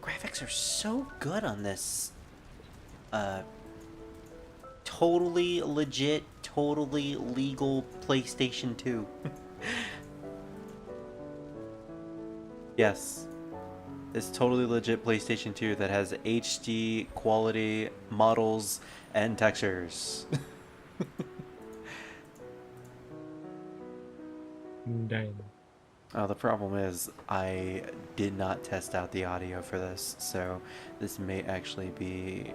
graphics are so good on this. Totally legit, totally legal PlayStation 2. Yes. It's totally legit PlayStation 2 that has HD quality models and textures. Dang. The problem is I did not test out the audio for this, so this may actually be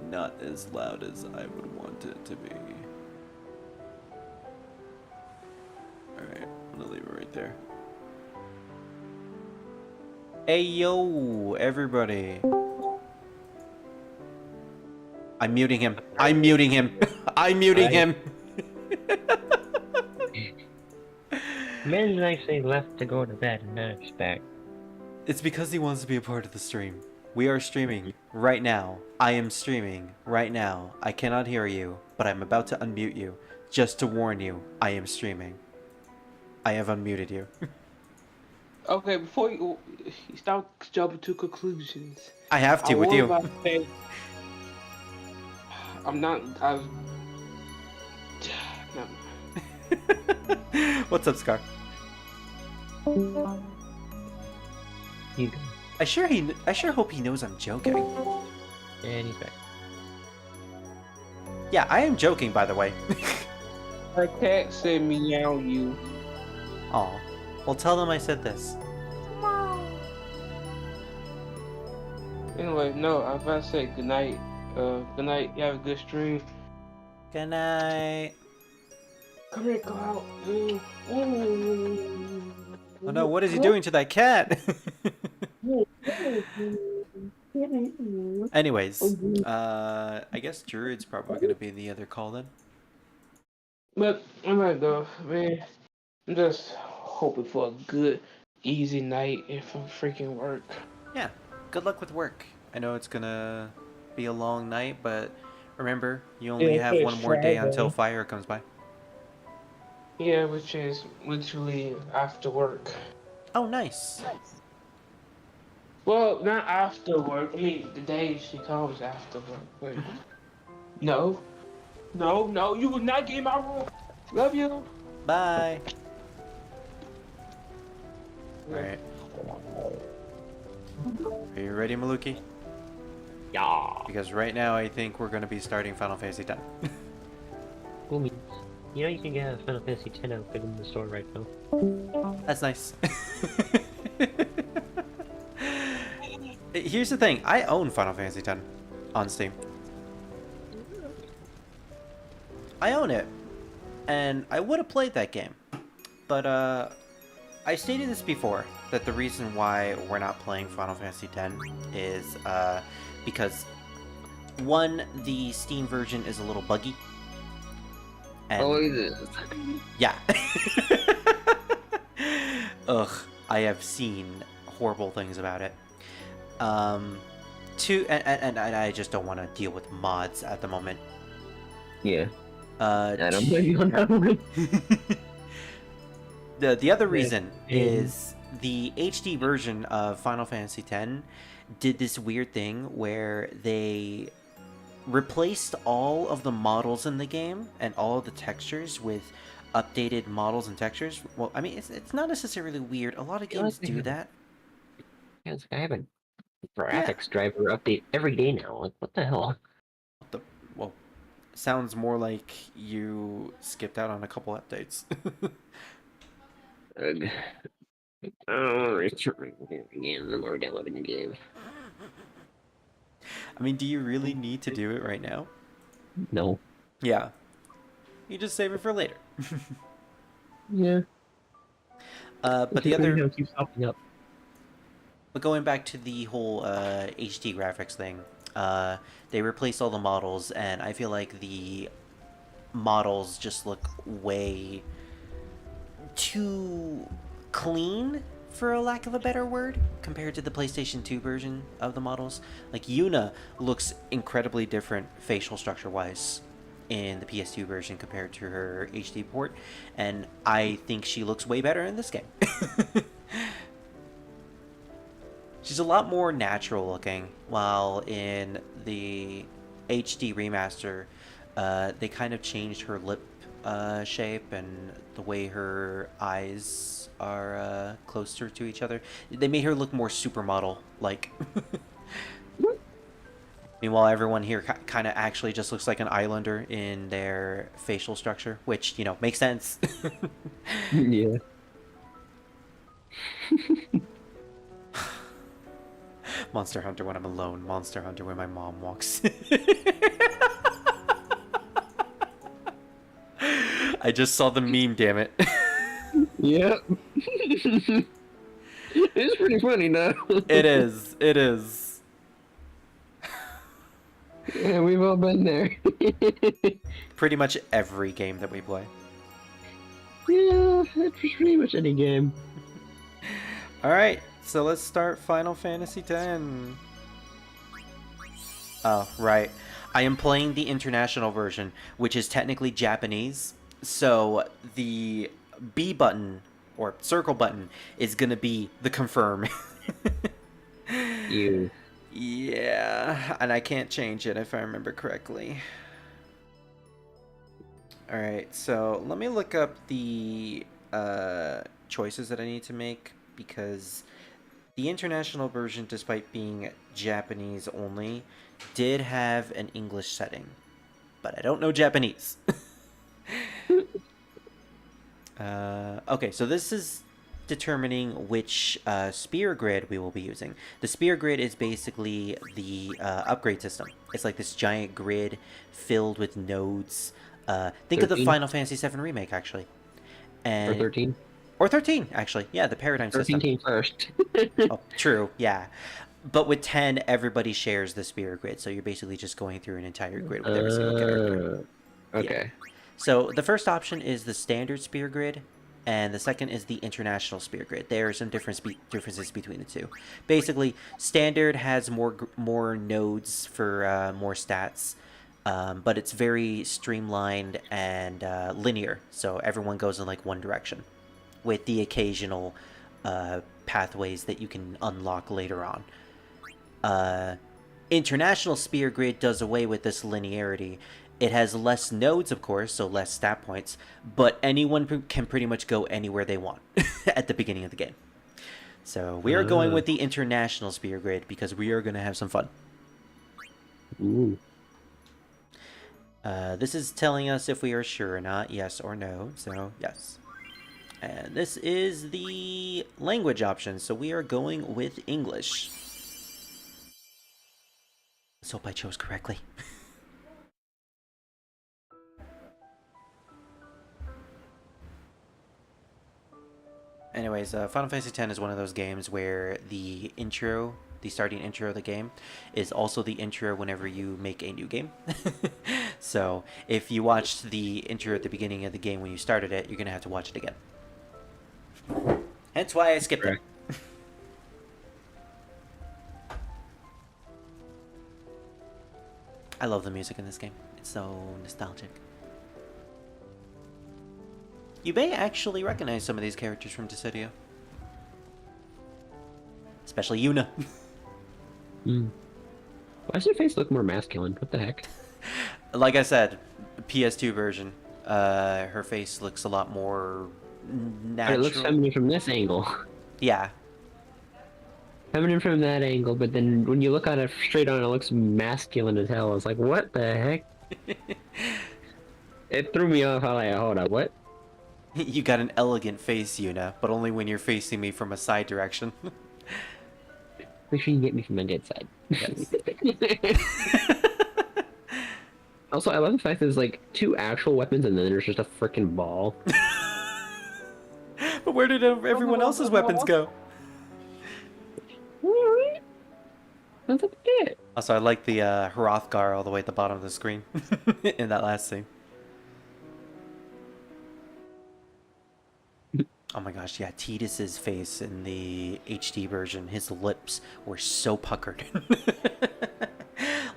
not as loud as I would want it to be. Alright, I'm gonna leave it right there. Hey yo, everybody. I'm muting him. I'm muting him. I'm muting him. Man actually left to go to bed and now he's back. It's because he wants to be a part of the stream. We are streaming right now. I am streaming right now. I cannot hear you, but I'm about to unmute you. Just to warn you, I am streaming. I have unmuted you. Okay, before you start jumping to conclusions, I have to I with was you. about to say, I'm not. What's up, Scar? You go. I sure hope he knows I'm joking. And he's back. Yeah, I am joking, by the way. I can't say meow you. Aw. Well, tell them I said this. Anyway, no, I was about to say good night. Good night. You have a good stream. Good night. Come here, go out. Oh no, what is he doing to that cat? Anyways, I guess Druid's probably gonna be the other call then. But I'm gonna go, man. I'm just hoping for a good, easy night if I'm freaking work. Yeah, good luck with work. I know it's gonna be a long night, but remember, you only Yeah, have it's one more day Friday. until fire comes by. Yeah, which is literally after work. Oh, nice. Well, not after work. I mean, the day she comes after work. Wait. No. No, you will not get in my room. Love you. Bye. Alright. Are you ready, Maluki? Yeah. Because right now I think we're gonna be starting Final Fantasy X. Boomies. You know you can get a Final Fantasy X outfit in the store right now. That's nice. Here's the thing, I own Final Fantasy X on Steam. I own it, and I would have played that game, but I stated this before, that the reason why we're not playing Final Fantasy X is because, one, the Steam version is a little buggy. And, it is. yeah. Ugh, I have seen horrible things about it. Two, and I just don't want to deal with mods at the moment. Yeah. I don't Two- blame you on that one. the other reason is the HD version of Final Fantasy X did this weird thing where they replaced all of the models in the game and all of the textures with updated models and textures. Well, I mean, it's not necessarily weird. A lot of games do that. Yeah, I have a graphics driver update every day now. Like, what the hell? Well, sounds more like you skipped out on a couple updates. Oh, it's again. I'm already downloading the game. I mean, do you really need to do it right now? No. Yeah. You just save it for later. Yeah. But the other... keeps popping up. But going back to the whole HD graphics thing, they replaced all the models, and I feel like the models just look way too clean, for a lack of a better word, compared to the PlayStation 2 version of the models. Like, Yuna looks incredibly different facial structure-wise in the PS2 version compared to her HD port, and I think she looks way better in this game. She's a lot more natural looking, while in the HD remaster, they kind of changed her lip shape and the way her eyes are closer to each other. They made her look more supermodel like. Meanwhile, everyone here kind of actually just looks like an islander in their facial structure, which, you know, makes sense. Yeah. Monster Hunter when I'm alone, Monster Hunter when my mom walks. I just saw the meme, damn it. Yep. It's pretty funny now. It is. It is. Yeah, we've all been there. Pretty much every game that we play. Yeah, it's pretty much any game. Alright, so let's start Final Fantasy X. Oh, right. I am playing the international version, which is technically Japanese. So the B button, or circle button, is going to be the confirm. You. Yeah, and I can't change it if I remember correctly. Alright, so let me look up the choices that I need to make, because the international version, despite being Japanese only, did have an English setting. But I don't know Japanese. Okay, so this is determining which spear grid we will be using. The spear grid is basically the upgrade system. It's like this giant grid filled with nodes. Think of the 13? Final Fantasy VII Remake, actually. And, Or 13? Or 13, actually. Yeah, the paradigm 13 system. came first. Oh, true, yeah. But with 10, everybody shares the spear grid, so you're basically just going through an entire grid with every single character. Okay. So the first option is the standard spear grid, and the second is the international spear grid. There are some differences between the two. Basically, standard has more nodes for more stats, but it's very streamlined and linear, so everyone goes in like one direction, with the occasional pathways that you can unlock later on. International spear grid does away with this linearity. It has less nodes, of course, so less stat points, but anyone can pretty much go anywhere they want at the beginning of the game. So we are going with the international spear grid because we are going to have some fun. Ooh. This is telling us if we are sure or not, yes or no, so yes. And this is the language option, so we are going with English. Let's hope I chose correctly. Anyways, Final Fantasy X is one of those games where the intro, the starting intro of the game, is also the intro whenever you make a new game. So if you watched the intro at the beginning of the game when you started it, you're going to have to watch it again. Hence why I skipped it. I love the music in this game. It's so nostalgic. You may actually recognize some of these characters from Dissidia. Especially Yuna. Why does her face look more masculine? What the heck? Like I said, PS2 version, her face looks a lot more natural. But it looks feminine from this angle. Yeah. Feminine from that angle, but then when you look on it straight on, it looks masculine as hell. It's like, what the heck? It threw me off. I like, hold up, what? You got an elegant face, Yuna, but only when you're facing me from a side direction. Make sure you get me from my dead side. Yes. Also, I love the fact that there's like 2 actual weapons and then there's just a freaking ball. But where did everyone else's weapons go? Alright. That's it. Also, I like the Hrothgar all the way at the bottom of the screen in that last scene. Oh my gosh, yeah, Tidus's face in the HD version, his lips were so puckered.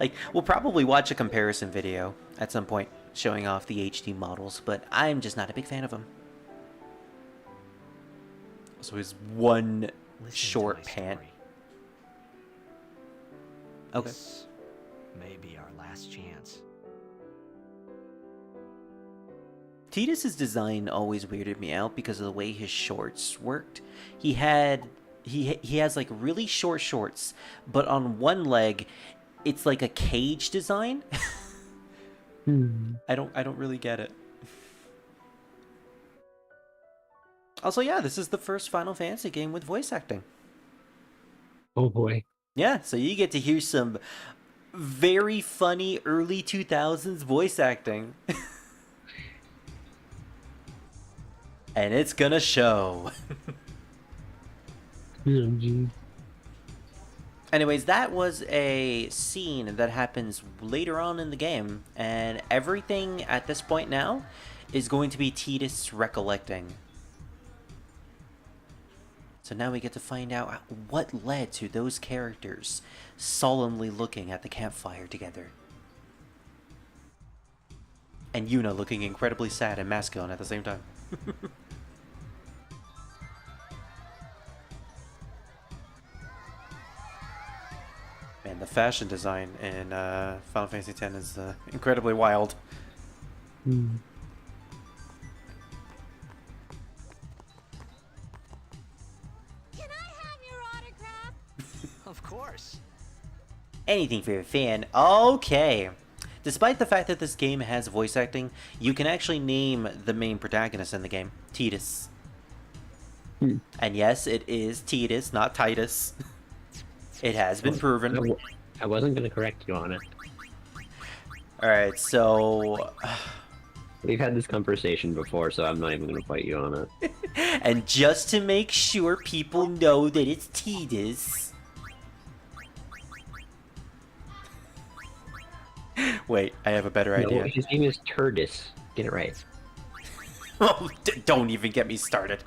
Like, we'll probably watch a comparison video at some point showing off the HD models, but I'm just not a big fan of them. So his one short pant. Okay. This may be our last chance. Tidus's design always weirded me out because of the way his shorts worked. He has like really short shorts, but on one leg, it's like a cage design. I don't really get it. Also, yeah, this is the first Final Fantasy game with voice acting. Oh boy. Yeah, so you get to hear some very funny early 2000s voice acting. And it's gonna show. Oh, gee. Anyways, that was a scene that happens later on in the game, and everything at this point now is going to be Tidus recollecting. So now we get to find out what led to those characters solemnly looking at the campfire together. And Yuna looking incredibly sad and masculine at the same time. Man, the fashion design in Final Fantasy X is incredibly wild. Hmm. Can I have your autograph? Of course. Anything for your fan. Okay. Despite the fact that this game has voice acting, you can actually name the main protagonist in the game, Tidus. And yes, it is Tidus, not Titus. It has been proven. I wasn't gonna correct you on it. Alright, so... We've had this conversation before, so I'm not even gonna fight you on it. And just to make sure people know that it's Tidus... Wait, I have a better No, idea. his name is Turdus. Get it right. Oh, don't even get me started.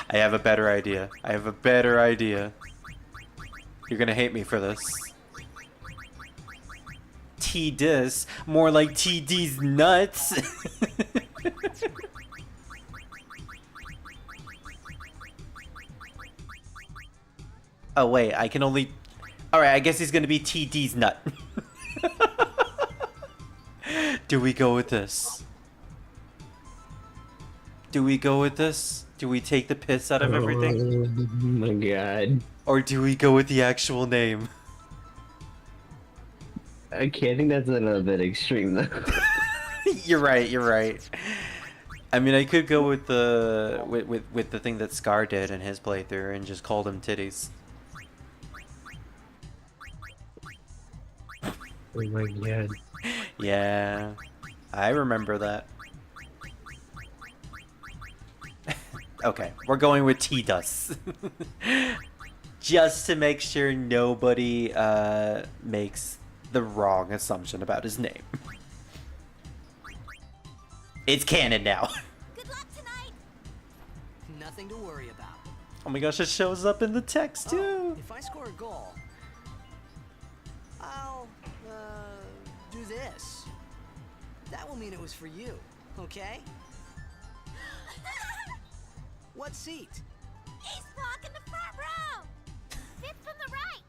I have a better idea. I have a better idea. You're gonna hate me for this. T-dis, more like TD's nuts. Oh wait, I can only... Alright, I guess he's gonna be TD's nut. Do we go with this? Do we go with this? Do we take the piss out of everything? Oh my god. Or do we go with the actual name? Okay, I think that's a little bit extreme though. You're right, you're right. I mean, I could go with the with the thing that Scar did in his playthrough and just called him titties. Oh my god. Yeah, I remember that. Okay, we're going with T-Dust. Just to make sure nobody makes the wrong assumption about his name. It's canon now. Good luck tonight. Nothing to worry about. Oh my gosh, it shows up in the text Oh, too. if I score a goal, I'll do this. That will mean it was for you, okay? What seat? Ace Park in the front row. Fifth from the right.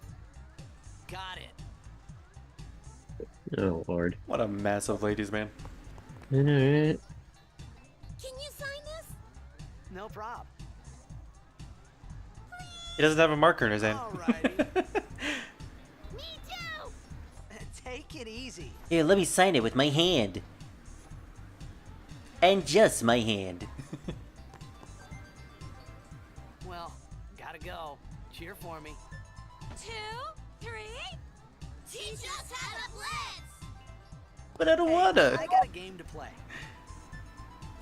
Got it. Oh lord. What a massive ladies man. Alright. Can you sign this? No prob. He doesn't have a marker in his hand. Alrighty. Me too. Take it easy. Here, let me sign it with my hand. And just my hand. Well, gotta go. Cheer for me. 2, 3. Teach us how to blitz. But I don't Hey, wanna. I got a game to play.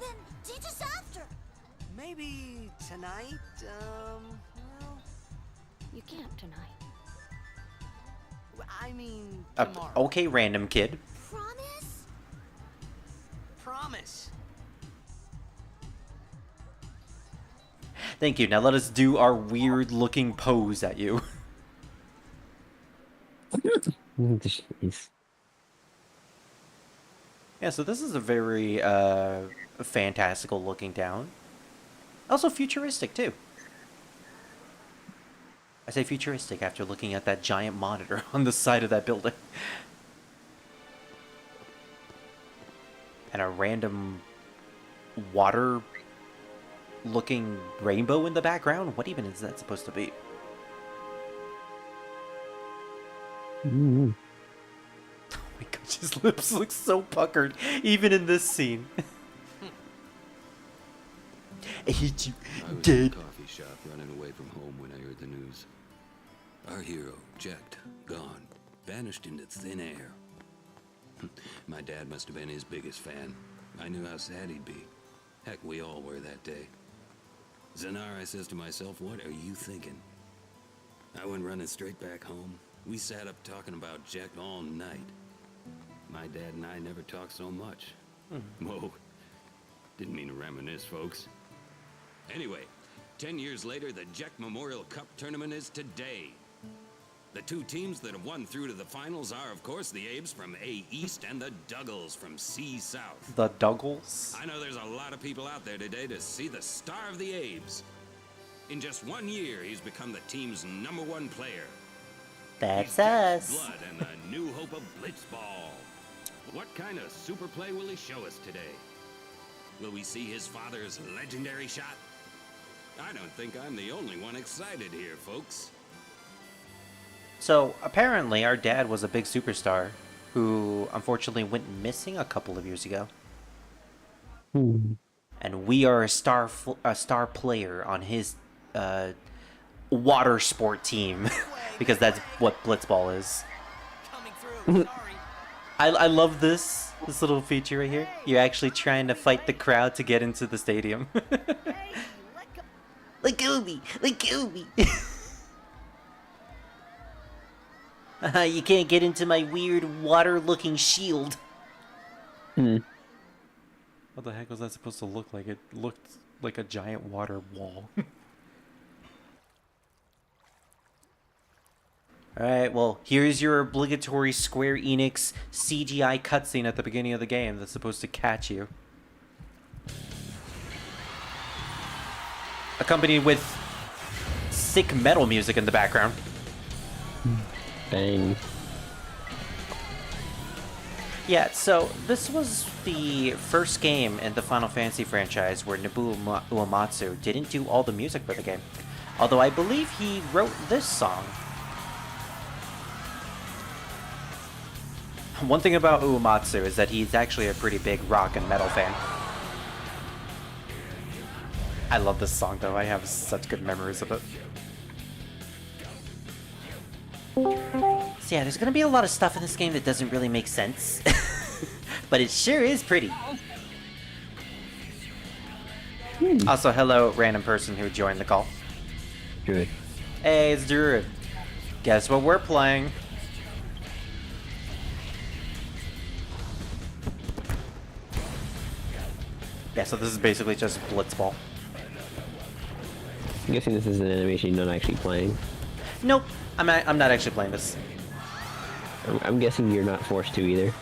Then teach us after. Maybe tonight, well, You can't tonight. I mean tomorrow. Okay, random kid. Promise? Promise. Thank you. Now let us do our weird looking pose at you. Jeez. Yeah, so this is a very fantastical looking town. Also futuristic too. I say futuristic after looking at that giant monitor on the side of that building. And a random water-looking rainbow in the background? What even is that supposed to be? Mm. Oh my gosh, his lips look so puckered, even in this scene. I hate you, I was in dead. a coffee shop running away from home when I heard the news. Our hero, Jacked, gone, vanished into thin air. My dad must have been his biggest fan. I knew how sad he'd be. Heck, we all were that day. Zanar, I says to myself, what are you thinking? I went running straight back home. We sat up talking about Jacked all night. My dad and I never talked so much. Whoa. Didn't mean to reminisce, folks. Anyway, 10 years later, the Jack Memorial Cup tournament is today. The two teams that have won through to the finals are, of course, the Abes from A East and the Duggles from C South. The Duggles? I know there's a lot of people out there today to see the star of the Abes. In just 1 year, he's become the team's #1 player. That's He's Jack's us. blood and the new hope of Blitzball. What kind of super play will he show us today? Will we see his father's legendary shot? I don't think I'm the only one excited here, folks. So, apparently our dad was a big superstar who unfortunately went missing a couple of years ago. Hmm. And we are a star player on his water sport team because that's what Blitzball is. Coming through. Sorry. I love this little feature right here. You're actually trying to fight the crowd to get into the stadium. Let go of me! Let go of me! You can't get into my weird water-looking shield. Hmm. What the heck was that supposed to look like? It looked like a giant water wall. Alright, well, here's your obligatory Square Enix CGI cutscene at the beginning of the game that's supposed to catch you. Accompanied with sick metal music in the background. Bang. Yeah, so this was the first game in the Final Fantasy franchise where Nobuo Uematsu didn't do all the music for the game. Although I believe he wrote this song. One thing about Uematsu is that he's actually a pretty big rock and metal fan. I love this song though, I have such good memories of it. So yeah, there's gonna be a lot of stuff in this game that doesn't really make sense. But it sure is pretty. Also, hello, random person who joined the call. Good. Hey, it's Druid. Guess what we're playing? Yeah, so this is basically just Blitzball. I'm guessing this is an animation you're not actually playing. Nope, I'm not actually playing this. I'm guessing you're not forced to either.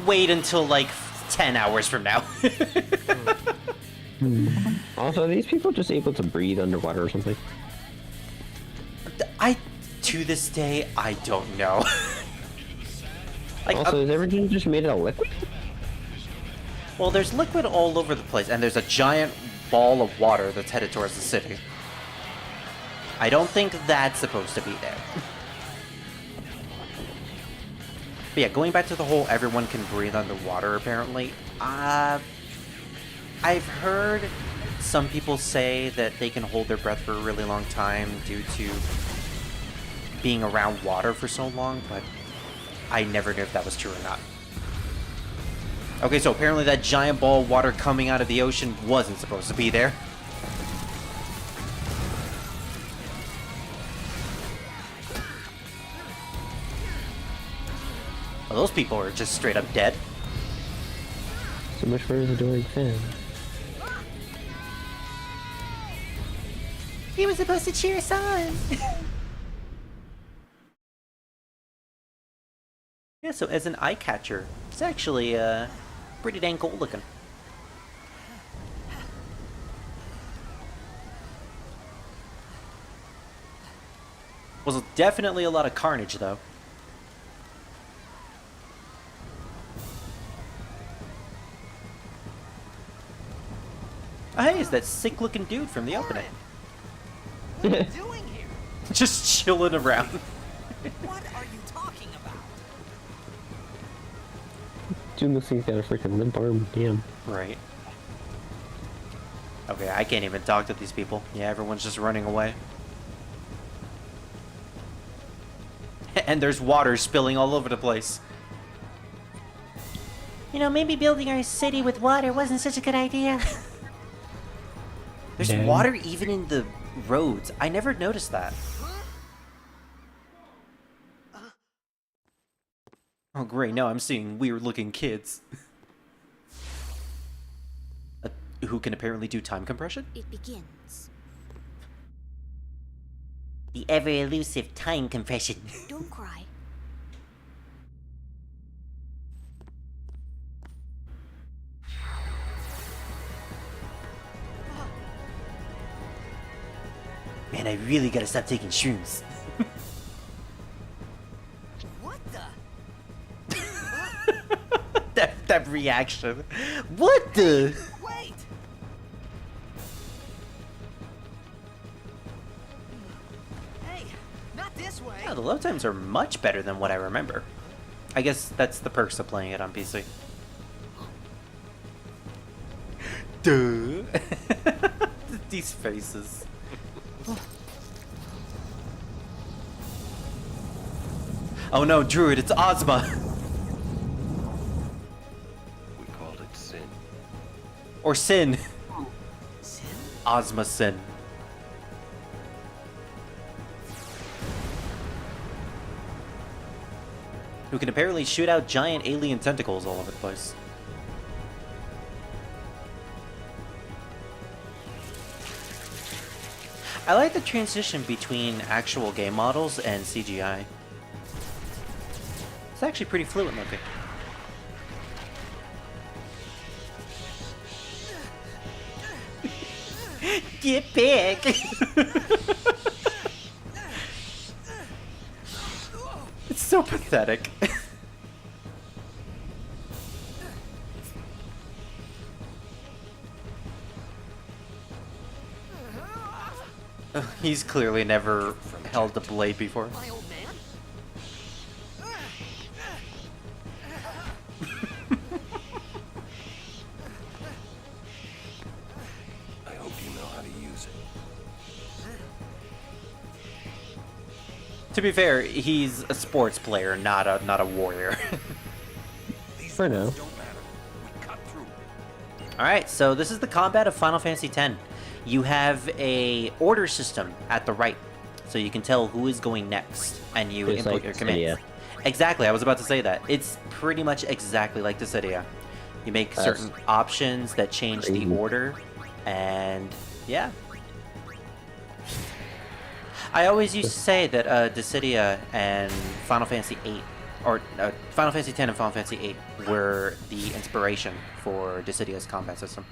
Wait until like 10 hours from now. Also, are these people just able to breathe underwater or something? To this day, I don't know. Like, Also, is everything just made out of liquid? well, there's liquid all over the place, and there's a giant ball of water that's headed towards the city. I don't think that's supposed to be there. But yeah, going back to the whole everyone can breathe underwater, apparently, I've heard some people say that they can hold their breath for a really long time due to being around water for so long, but I never knew if that was true or not. Okay, so apparently that giant ball of water coming out of the ocean wasn't supposed to be there. Well, those people are just straight up dead. So much for his adoring fan. He was supposed to cheer us on. Yeah, so as an eye catcher, it's actually pretty dang cool looking. Was definitely a lot of carnage, though. Oh, hey, it's that sick-looking dude from the opening. What are you doing here? Just chilling around. What are you talking about? Dude looks like he's got a freaking limp arm. Damn. Right. Okay, I can't even talk to these people. Yeah, everyone's just running away. And there's water spilling all over the place. You know, maybe building our city with water wasn't such a good idea. There's Damn. water even in the roads. I never noticed that. Oh, great. No, I'm seeing weird-looking kids. Who can apparently do time compression? It begins. The ever-elusive time compression. Don't cry. Man, I really gotta stop taking shrooms. What the? that reaction. What the? Wait! Hey, not this way. Yeah, the load times are much better than what I remember. I guess that's the perks of playing it on PC. Duh. These faces. Oh no, Druid, it's Ozma! We called it sin. Or Sin. Sin? Ozma Sin. Who can apparently shoot out giant alien tentacles all over the place. I like the transition between actual game models and CGI. It's actually pretty fluid looking. Get back! It's so pathetic. He's clearly never held a blade before. My old man? I hope you know how to use it. To be fair, he's a sports player, not a warrior. For now. Don't matter. We cut through. Alright, so this is the combat of Final Fantasy X. You have a order system at the right, so you can tell who is going next, and you It's input like your commands. Dissidia. Exactly, I was about to say that. It's pretty much exactly like Dissidia. You make That's certain options that change crazy. the order, and yeah. I always used to say that Dissidia and Final Fantasy VIII, or Final Fantasy X and Final Fantasy VIII, were the inspiration for Dissidia's combat system.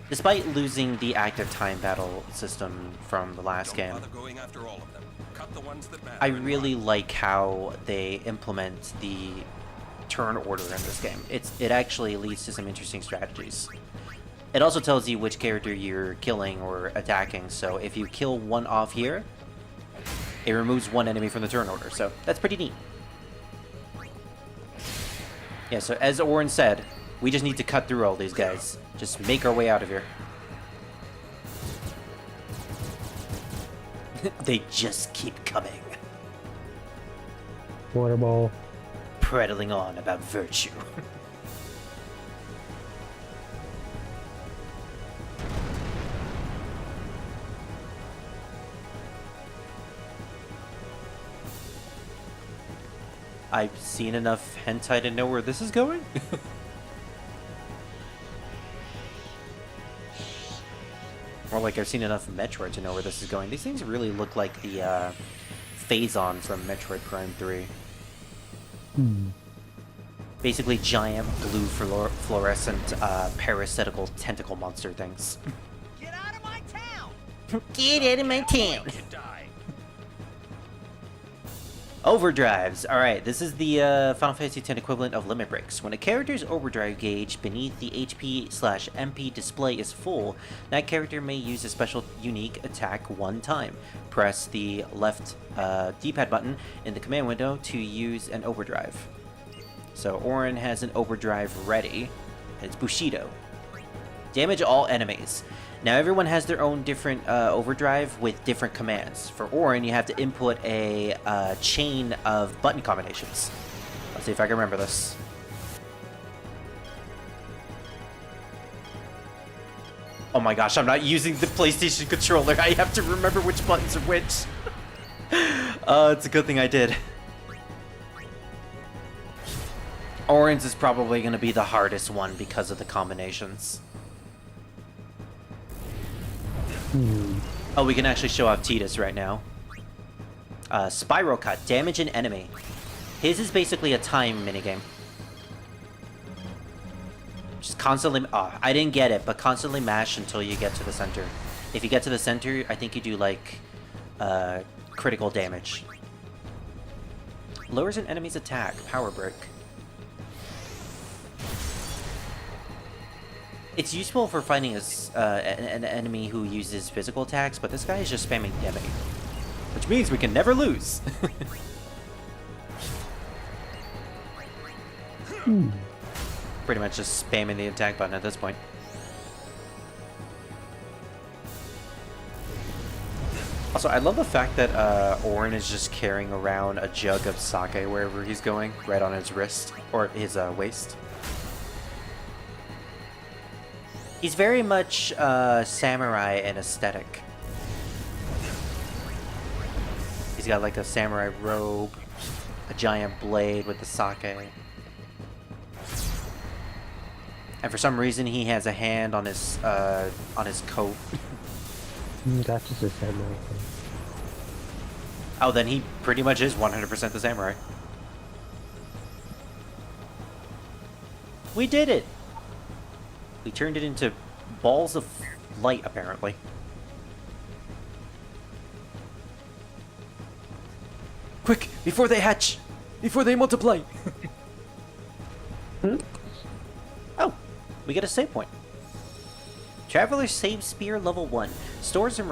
Despite losing the active time battle system from the last game, Bother going after all of them. Cut the ones that matter I and really run. like how they implement the turn order in this game. It actually leads to some interesting strategies. It also tells you which character you're killing or attacking, so if you kill one off here, it removes one enemy from the turn order, so that's pretty neat. Yeah, so as Orin said, we just need to cut through all these guys. Just make our way out of here. They just keep coming. Water ball. Prattling on about virtue. I've seen enough hentai to know where this is going. Or like I've seen enough Metroid to know where this is going. These things really look like the Phazon from Metroid Prime 3. Basically giant blue fluorescent parasitical tentacle monster things. Get Get out of my town. Overdrives. Alright, this is the Final Fantasy X equivalent of limit breaks. When a character's overdrive gauge beneath the HP/MP display is full, that character may use a special unique attack one time. Press the left D-pad button in the command window to use an overdrive. So Auron has an overdrive ready, and it's Bushido. Damage all enemies. Now everyone has their own different overdrive with different commands. For Auron, you have to input a chain of button combinations. Let's see if I can remember this. Oh my gosh, I'm not using the PlayStation controller. I have to remember which buttons are which. It's a good thing I did. Auron's is probably going to be the hardest one because of the combinations. Oh, we can actually show off Tidus right now. Spiral Cut. Damage an enemy. His is basically a time minigame. Just constantly... Oh, I didn't get it, but constantly mash until you get to the center. If you get to the center, I think you do, like, critical damage. Lowers an enemy's attack. Power Brick. It's useful for fighting an enemy who uses physical attacks, but this guy is just spamming Demi. Which means we can never lose. Pretty much just spamming the attack button at this point. Also, I love the fact that Auron is just carrying around a jug of sake wherever he's going, right on his wrist, or his waist. He's very much samurai in aesthetic. He's got like a samurai robe, a giant blade with the sake. And for some reason he has a hand on his coat. That's just a samurai thing. Oh, then he pretty much is 100% the samurai. We did it! We turned it into balls of light, apparently. Quick! Before they hatch! Before they multiply! Oh! We get a save point. Traveler's Save Spear level 1. Stores a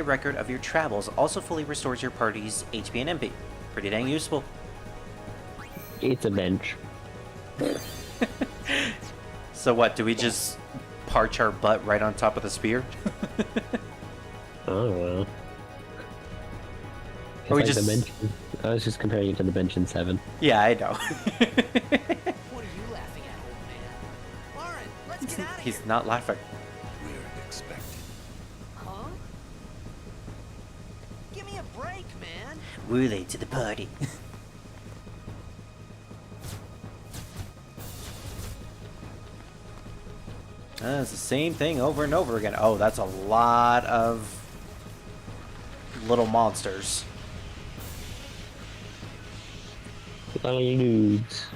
record of your travels. Also fully restores your party's HP and MP. Pretty dang useful. It's a bench. So what, do we just parch our butt right on top of the spear? Oh well. Or we It's like just... the bench. I was just comparing it to the bench in 7. Yeah, I know. What are you laughing at, old man? Lauren, let's get out of here. He's not laughing. We're expected. Huh? Give me a break, man. We're late to the party. It's the same thing over and over again. Oh, that's a lot of little monsters. Little dudes.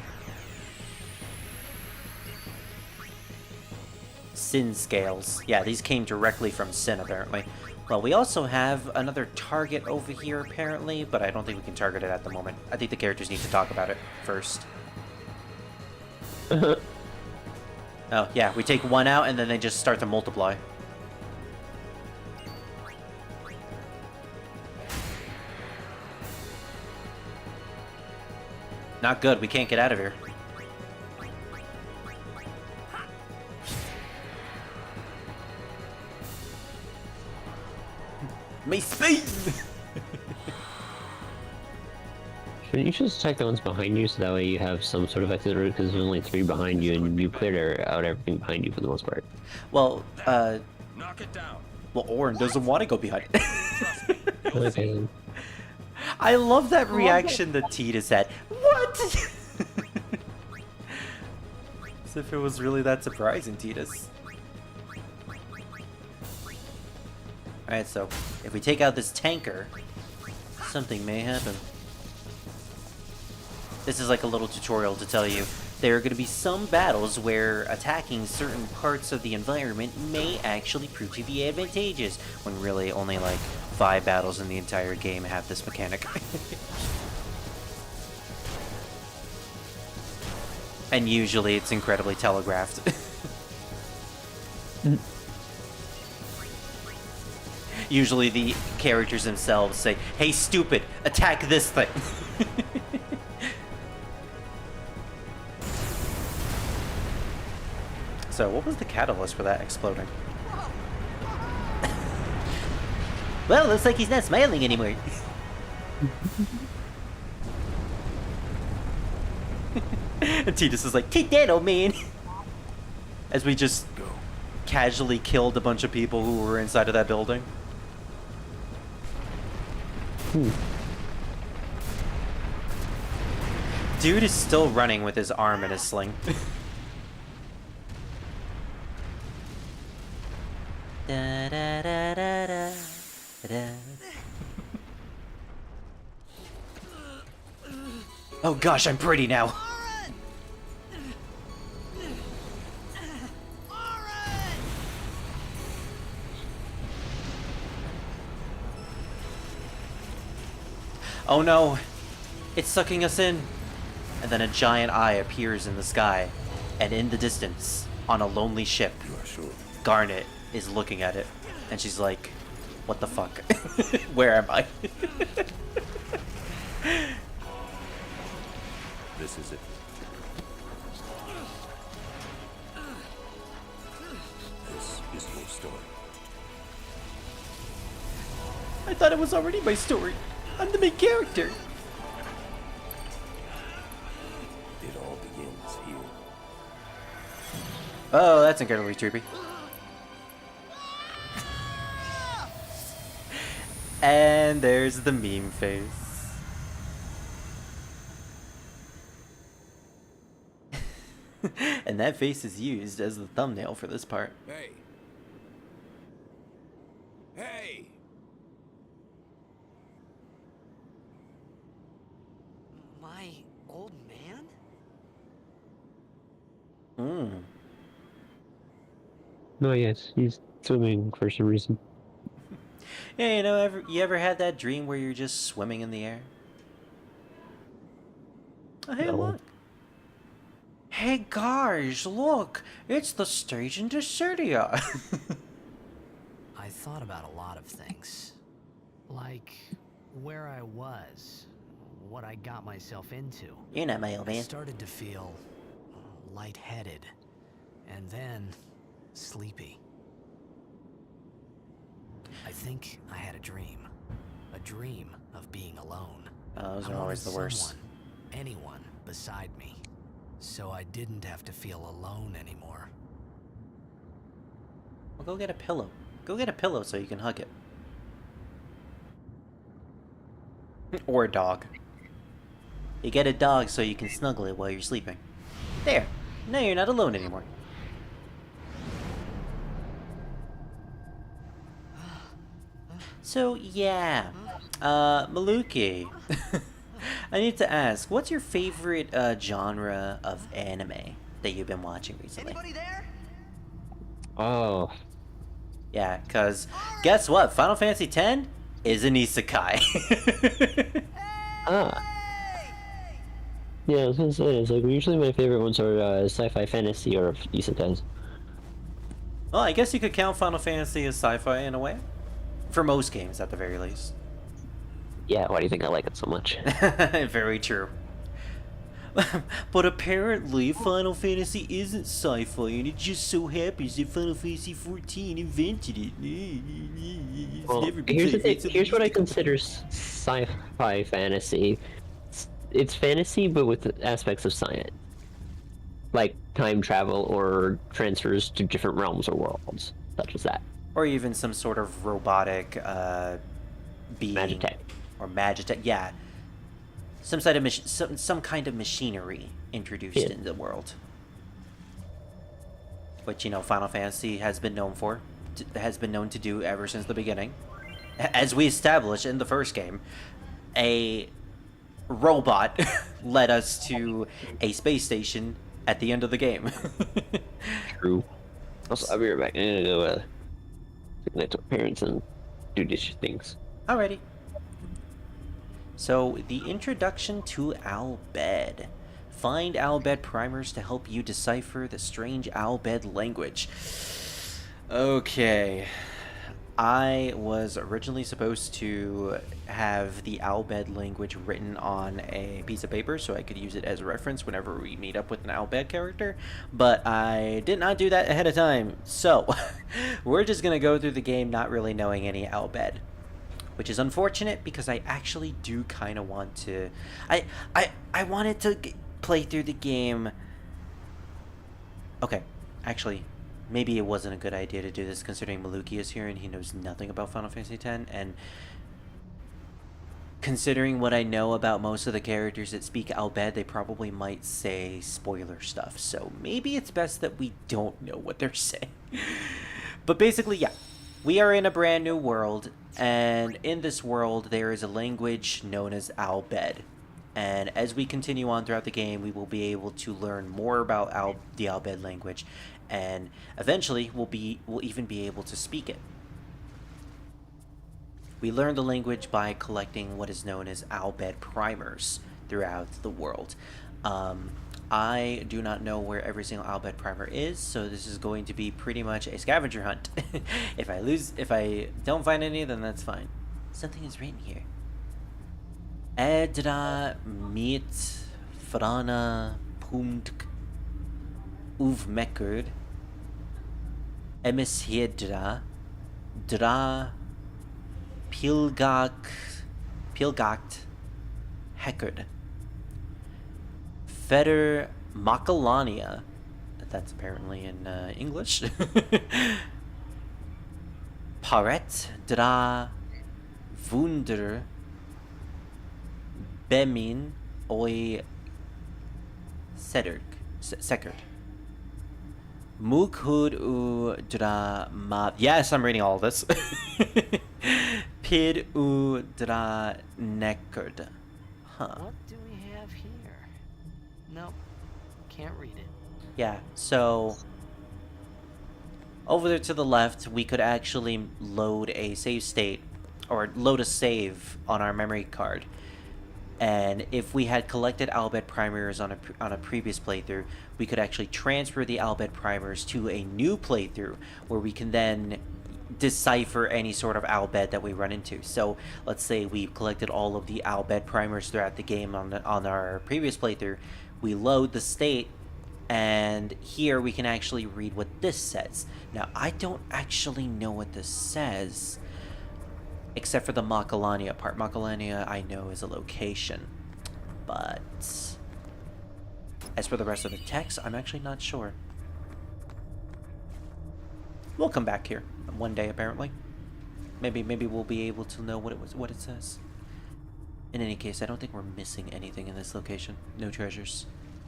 Sin scales. Yeah, these came directly from Sin, apparently. Well, we also have another target over here, apparently, but I don't think we can target it at the moment. I think the characters need to talk about it first. Oh, yeah, we take one out and then they just start to multiply. Not good, we can't get out of here. My speed! You should just check the ones behind you so that way you have some sort of exit route because there's only 3 behind you and you cleared out everything behind you for the most part. Well, Knock it down. well, Auron doesn't want to go behind. Okay. I love that reaction that Tidus had. What? As if it was really that surprising, Tidus. Alright, so if we take out this tanker, something may happen. This is like a little tutorial to tell you, there are going to be some battles where attacking certain parts of the environment may actually prove to be advantageous, when really only like 5 battles in the entire game have this mechanic. And usually it's incredibly telegraphed. Usually the characters themselves say, "Hey stupid, attack this thing." So what was the catalyst for that exploding? Well, looks like he's not smiling anymore. And Tidus is like, "Take that, old man." As we just casually killed a bunch of people who were inside of that building. Dude is still running with his arm in a sling. Da, da, da, da, da, da. Oh gosh, I'm pretty now. Oh no, it's sucking us in. And then a giant eye appears in the sky, and in the distance, on a lonely ship, You are sure? Garnet is looking at it, and she's like, "What the fuck? Where am I?" This is it. This is your story. I thought it was already my story. I'm the main character. It all begins here. Oh, that's incredibly creepy. And there's the meme face. And that face is used as the thumbnail for this part. Hey! Hey! My old man? No, yes, he's swimming for some reason. Yeah, you ever had that dream where you're just swimming in the air? Oh, hey, No. look. Hey, guys, look. It's the stage in Desertia. I thought about a lot of things. Like where I was, what I got myself into. You're not my old I man. started to feel lightheaded, and then sleepy. I think I had a dream of being alone. Oh, those I are always the wanted worst. someone, anyone beside me, so I didn't have to feel alone anymore. Well, go get a pillow. Go get a pillow so you can hug it. Or a dog. You get a dog so you can snuggle it while you're sleeping. There. Now you're not alone anymore. So, yeah. Maluki. I need to ask, what's your favorite genre of anime that you've been watching recently? Anybody there? Oh, Yeah, because guess what? Final Fantasy X is an isekai. ah. Yeah, I was gonna say, it's like, usually my favorite ones are sci-fi fantasy or isekais. Well, I guess you could count Final Fantasy as sci-fi in a way. For most games, at the very least. Yeah, why do you think I like it so much? Very true. But apparently, Final Fantasy isn't sci-fi, and it just so happens that Final Fantasy XIV invented it. It's Well, never been here's the thing. it's a Here's what I mystical- consider sci-fi fantasy. It's fantasy, but with aspects of science, like time travel or transfers to different realms or worlds, such as that. Or even some sort of robotic being. Magitech. Or Magitech, yeah. Some sort of some kind of machinery introduced Yeah. in the world. Which, you know, Final Fantasy has been known for, has been known to do ever since the beginning. As we established in the first game, a robot led us to a space station at the end of the game. True. Also, I'll be right back. I'm gonna go say goodnight to my parents and do these things. Alrighty. So, the introduction to Albed. Find Albed primers to help you decipher the strange Albed language. Okay. I was originally supposed to have the Albed language written on a piece of paper so I could use it as a reference whenever we meet up with an Albed character, but I did not do that ahead of time. So, we're just going to go through the game not really knowing any Albed, which is unfortunate because I actually do kind of want to... I wanted to play through the game... Okay, actually... Maybe it wasn't a good idea to do this considering Maluki is here and he knows nothing about Final Fantasy X, and considering what I know about most of the characters that speak Albed, they probably might say spoiler stuff, so maybe it's best that we don't know what they're saying. But basically, yeah, we are in a brand new world, and in this world there is a language known as Albed. And as we continue on throughout the game, we will be able to learn more about the Albed language, and eventually we'll even be able to speak it. We learn the language by collecting what is known as Albed primers throughout the world. I do not know where every single Albed primer is, so this is going to be pretty much a scavenger hunt. If I don't find any, then that's fine. Something is written here. Edra mit frana punkt uvmekerd emishedra dra pilgakt hekerd feder makalania. That's apparently in English. Paret dra wunder Bemin oi Sekerd. Mukhud u dra ma. Yes, I'm reading all of this. Pid u dra nekerd. Huh. What do we have here? Nope, can't read it. Yeah, so over there to the left, we could actually load a save state, or load a save on our memory card. And if we had collected Albed primers on a previous playthrough, we could actually transfer the Albed primers to a new playthrough where we can then decipher any sort of Albed that we run into. So let's say we collected all of the Albed primers throughout the game on our previous playthrough. We load the state, and here we can actually read what this says. Now, I don't actually know what this says, except for the Makalania part. Makalania, I know, is a location. But as for the rest of the text, I'm actually not sure. We'll come back here one day, apparently. Maybe we'll be able to know what it says. In any case, I don't think we're missing anything in this location. No treasures.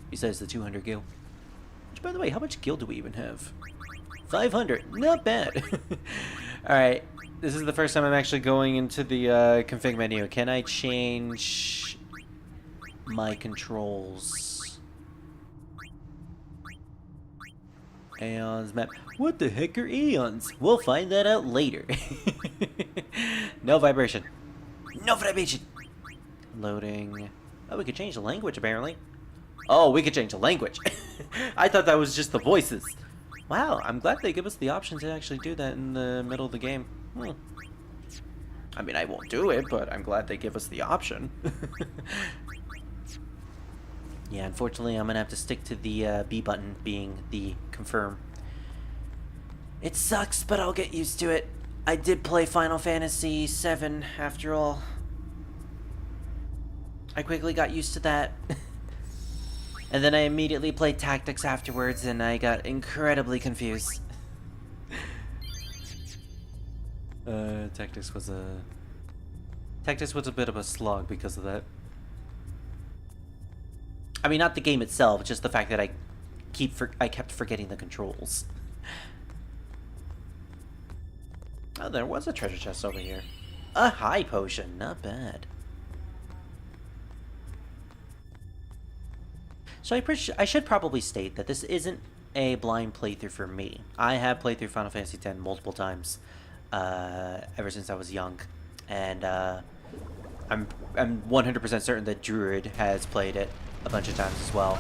Besides the 200 gil. Which, by the way, how much gil do we even have? 500. Not bad. Alright. This is the first time I'm actually going into the config menu. Can I change my controls? Aeons map. What the heck are Aeons? We'll find that out later. No vibration. No vibration. Loading. Oh, we could change the language, apparently. Oh, we could change the language. I thought that was just the voices. Wow, I'm glad they give us the option to actually do that in the middle of the game. I mean, I won't do it, but I'm glad they give us the option. Yeah, unfortunately, I'm gonna have to stick to the B button being the confirm. It sucks, but I'll get used to it. I did play Final Fantasy VII, after all. I quickly got used to that. And then I immediately played Tactics afterwards, and I got incredibly confused. Tactics was a bit of a slog because of that. I mean, not the game itself, just the fact that I kept forgetting the controls. Oh, there was a treasure chest over here. A high potion, not bad. So I should probably state that this isn't a blind playthrough for me. I have played through Final Fantasy X multiple times, ever since I was young, and I'm 100% certain that Druid has played it a bunch of times as well.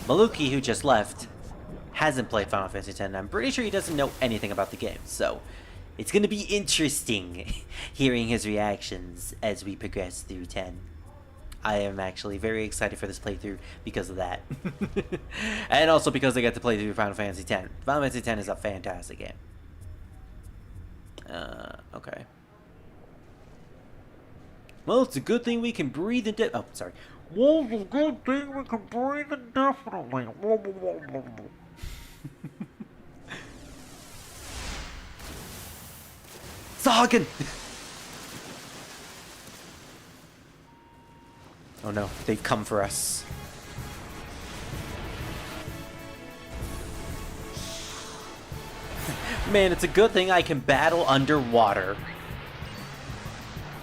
Maluki, who just left, hasn't played Final Fantasy X. I'm pretty sure he doesn't know anything about the game, so it's going to be interesting hearing his reactions as we progress through 10. I am actually very excited for this playthrough because of that. And also because I get to play through Final Fantasy X. Final Fantasy X is a fantastic game. Okay. Well, it's a good thing we can breathe indefinitely. Oh, sorry. Well, it's a good thing we can breathe indefinitely. Sagen! Oh no, they've come for us. Man, it's a good thing I can battle underwater.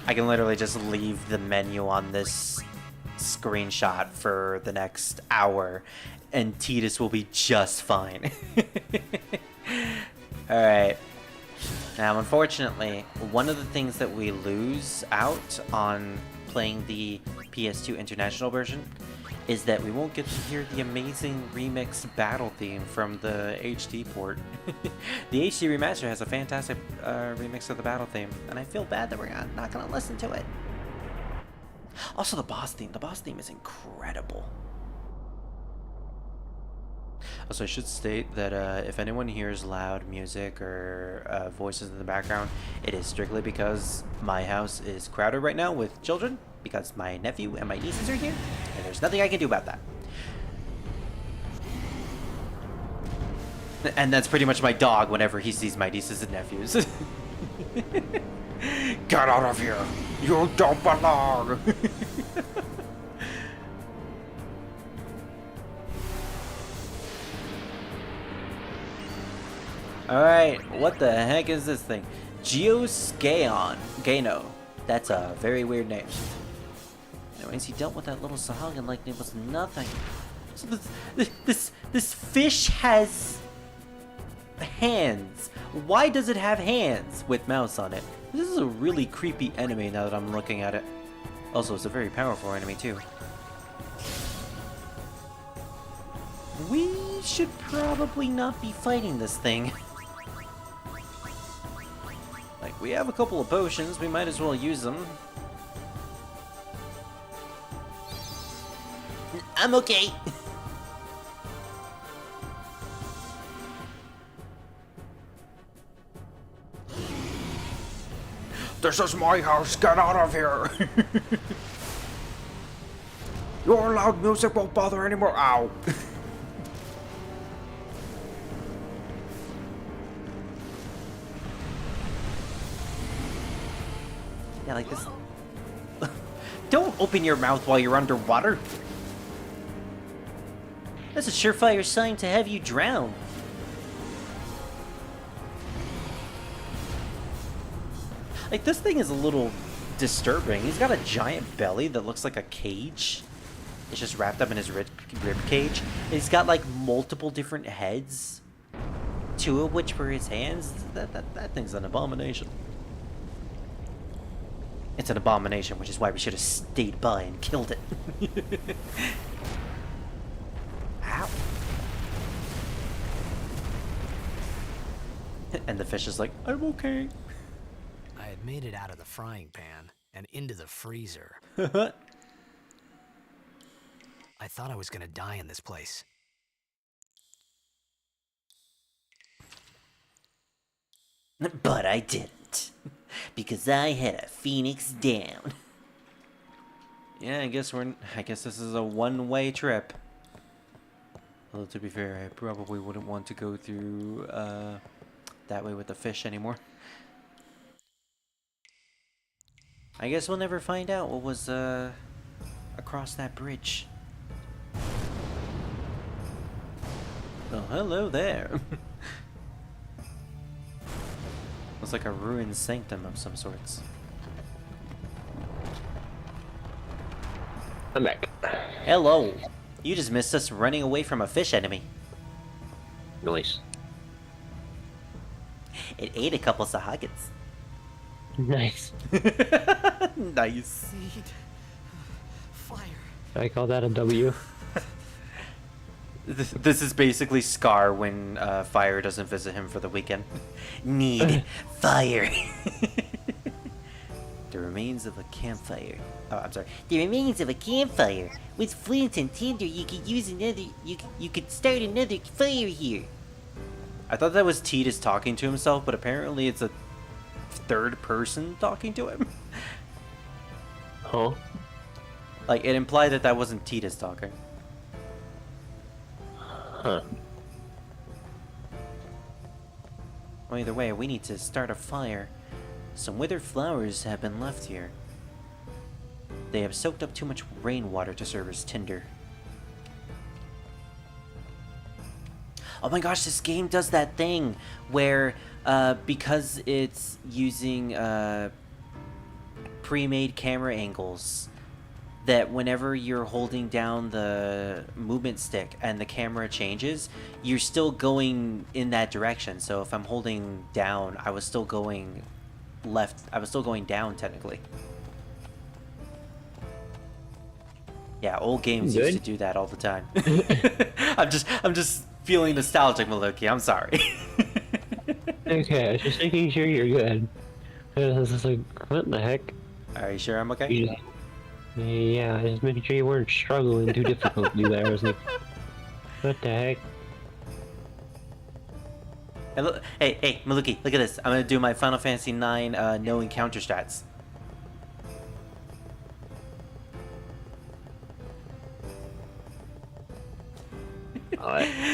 I can literally just leave the menu on this screenshot for the next hour, and Tidus will be just fine. Alright. Now, unfortunately, one of the things that we lose out on playing the PS2 International version is that we won't get to hear the amazing remix battle theme from the HD port. The HD remaster has a fantastic remix of the battle theme, and I feel bad that we're not going to listen to it. Also, the boss theme is incredible. Also, I should state that if anyone hears loud music or voices in the background, it is strictly because my house is crowded right now with children, because my nephew and my nieces are here, and there's nothing I can do about that. And that's pretty much my dog whenever he sees my nieces and nephews. Get out of here! You don't belong! Alright, what the heck is this thing? Gano. That's a very weird name. Anyways, he dealt with that little Sahagin like it was nothing. So this fish has hands. Why does it have hands with mouths on it? This is a really creepy enemy now that I'm looking at it. Also, it's a very powerful enemy too. We should probably not be fighting this thing. Like, we have a couple of potions, we might as well use them. I'm okay. This is my house, get out of here! Your loud music won't bother anymore. Ow! Yeah, like this. Don't open your mouth while you're underwater. That's a surefire sign to have you drown. Like, this thing is a little disturbing. He's got a giant belly that looks like a cage. It's just wrapped up in his rib cage. And he's got, like, multiple different heads. 2 of which were his hands. That thing's an abomination. It's an abomination, which is why we should have stayed by and killed it. Ow. And the fish is like, I'm okay. I had made it out of the frying pan and into the freezer. I thought I was gonna die in this place. But I didn't. Because I had a phoenix down. Yeah, I guess this is a one-way trip. Although, to be fair, I probably wouldn't want to go through that way with the fish anymore. I guess we'll never find out what was across that bridge. Oh, hello there. Looks like a ruined sanctum of some sorts. I'm back. Hello. You just missed us running away from a fish enemy. Nice. It ate a couple Sahagins. Nice. Nice. Need fire. I call that a W. This is basically Scar when Fire doesn't visit him for the weekend. Need fire. The remains of a campfire. Oh, I'm sorry. The remains of a campfire. With flint and tinder, you could use another. You could start another fire here. I thought that was Tidus talking to himself, but apparently it's a third person talking to him. Huh? Like, it implied that that wasn't Tidus talking. Huh. Well, either way, we need to start a fire. Some withered flowers have been left here. They have soaked up too much rainwater to serve as tinder. Oh my gosh, this game does that thing where, because it's using pre-made camera angles, that whenever you're holding down the movement stick and the camera changes, you're still going in that direction. So if I'm holding down, I was still going left. I was still going down technically. Yeah, old games Good. used to do that all the time. I'm just feeling nostalgic, Maluki. I'm sorry. Okay, I was just making sure you're good. I was just like, what the heck? Are you sure I'm okay? Yeah, just making sure you weren't struggling too difficultly there. I was like, what the heck? Hey, look, hey, Maluki, look at this. I'm gonna do my Final Fantasy IX no encounter strats.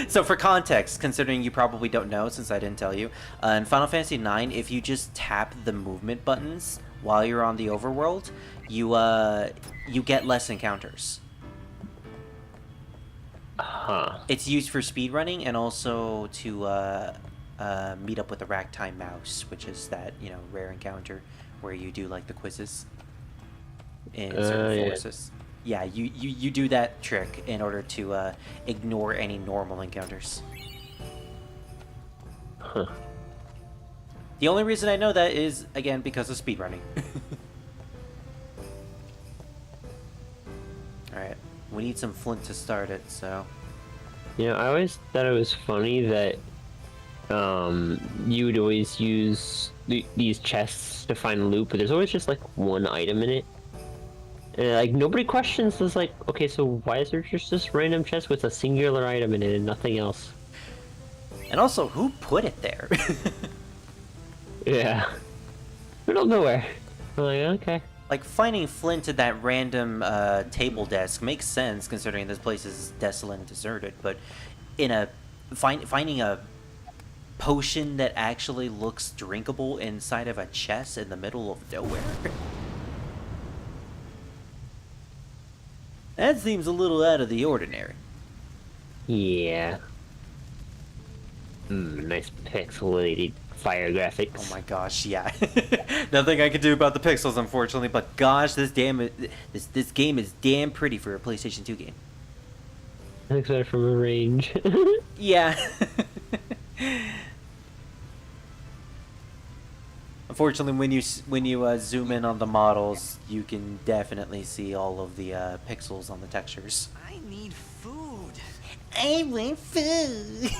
So for context, considering you probably don't know since I didn't tell you, in Final Fantasy IX, if you just tap the movement buttons while you're on the overworld, you get less encounters. Huh. It's used for speedrunning and also to meet up with the ragtime mouse, which is that, you know, rare encounter where you do like the quizzes in certain Yeah. forces. Yeah, you do that trick in order to ignore any normal encounters. Huh. The only reason I know that is, again, because of speedrunning. Alright, we need some flint to start it, so... You know, I always thought it was funny that you would always use these chests to find loot, but there's always just like one item in it. And like nobody questions this, like, okay, so why is there just this random chest with a singular item in it and nothing else? And also, who put it there? Yeah. Middle of nowhere. I'm like, okay. Like, finding flint at that random table desk makes sense, considering this place is desolate and deserted, but in a... finding a potion that actually looks drinkable inside of a chest in the middle of nowhere? That seems a little out of the ordinary. Yeah. Nice pixelated fire graphics. Oh my gosh, yeah. Nothing I can do about the pixels, unfortunately, but gosh, this game is damn pretty for a PlayStation 2 game. Looks better from a range. Yeah. Unfortunately, when you zoom in on the models, you can definitely see all of the pixels on the textures. I need food. I want food.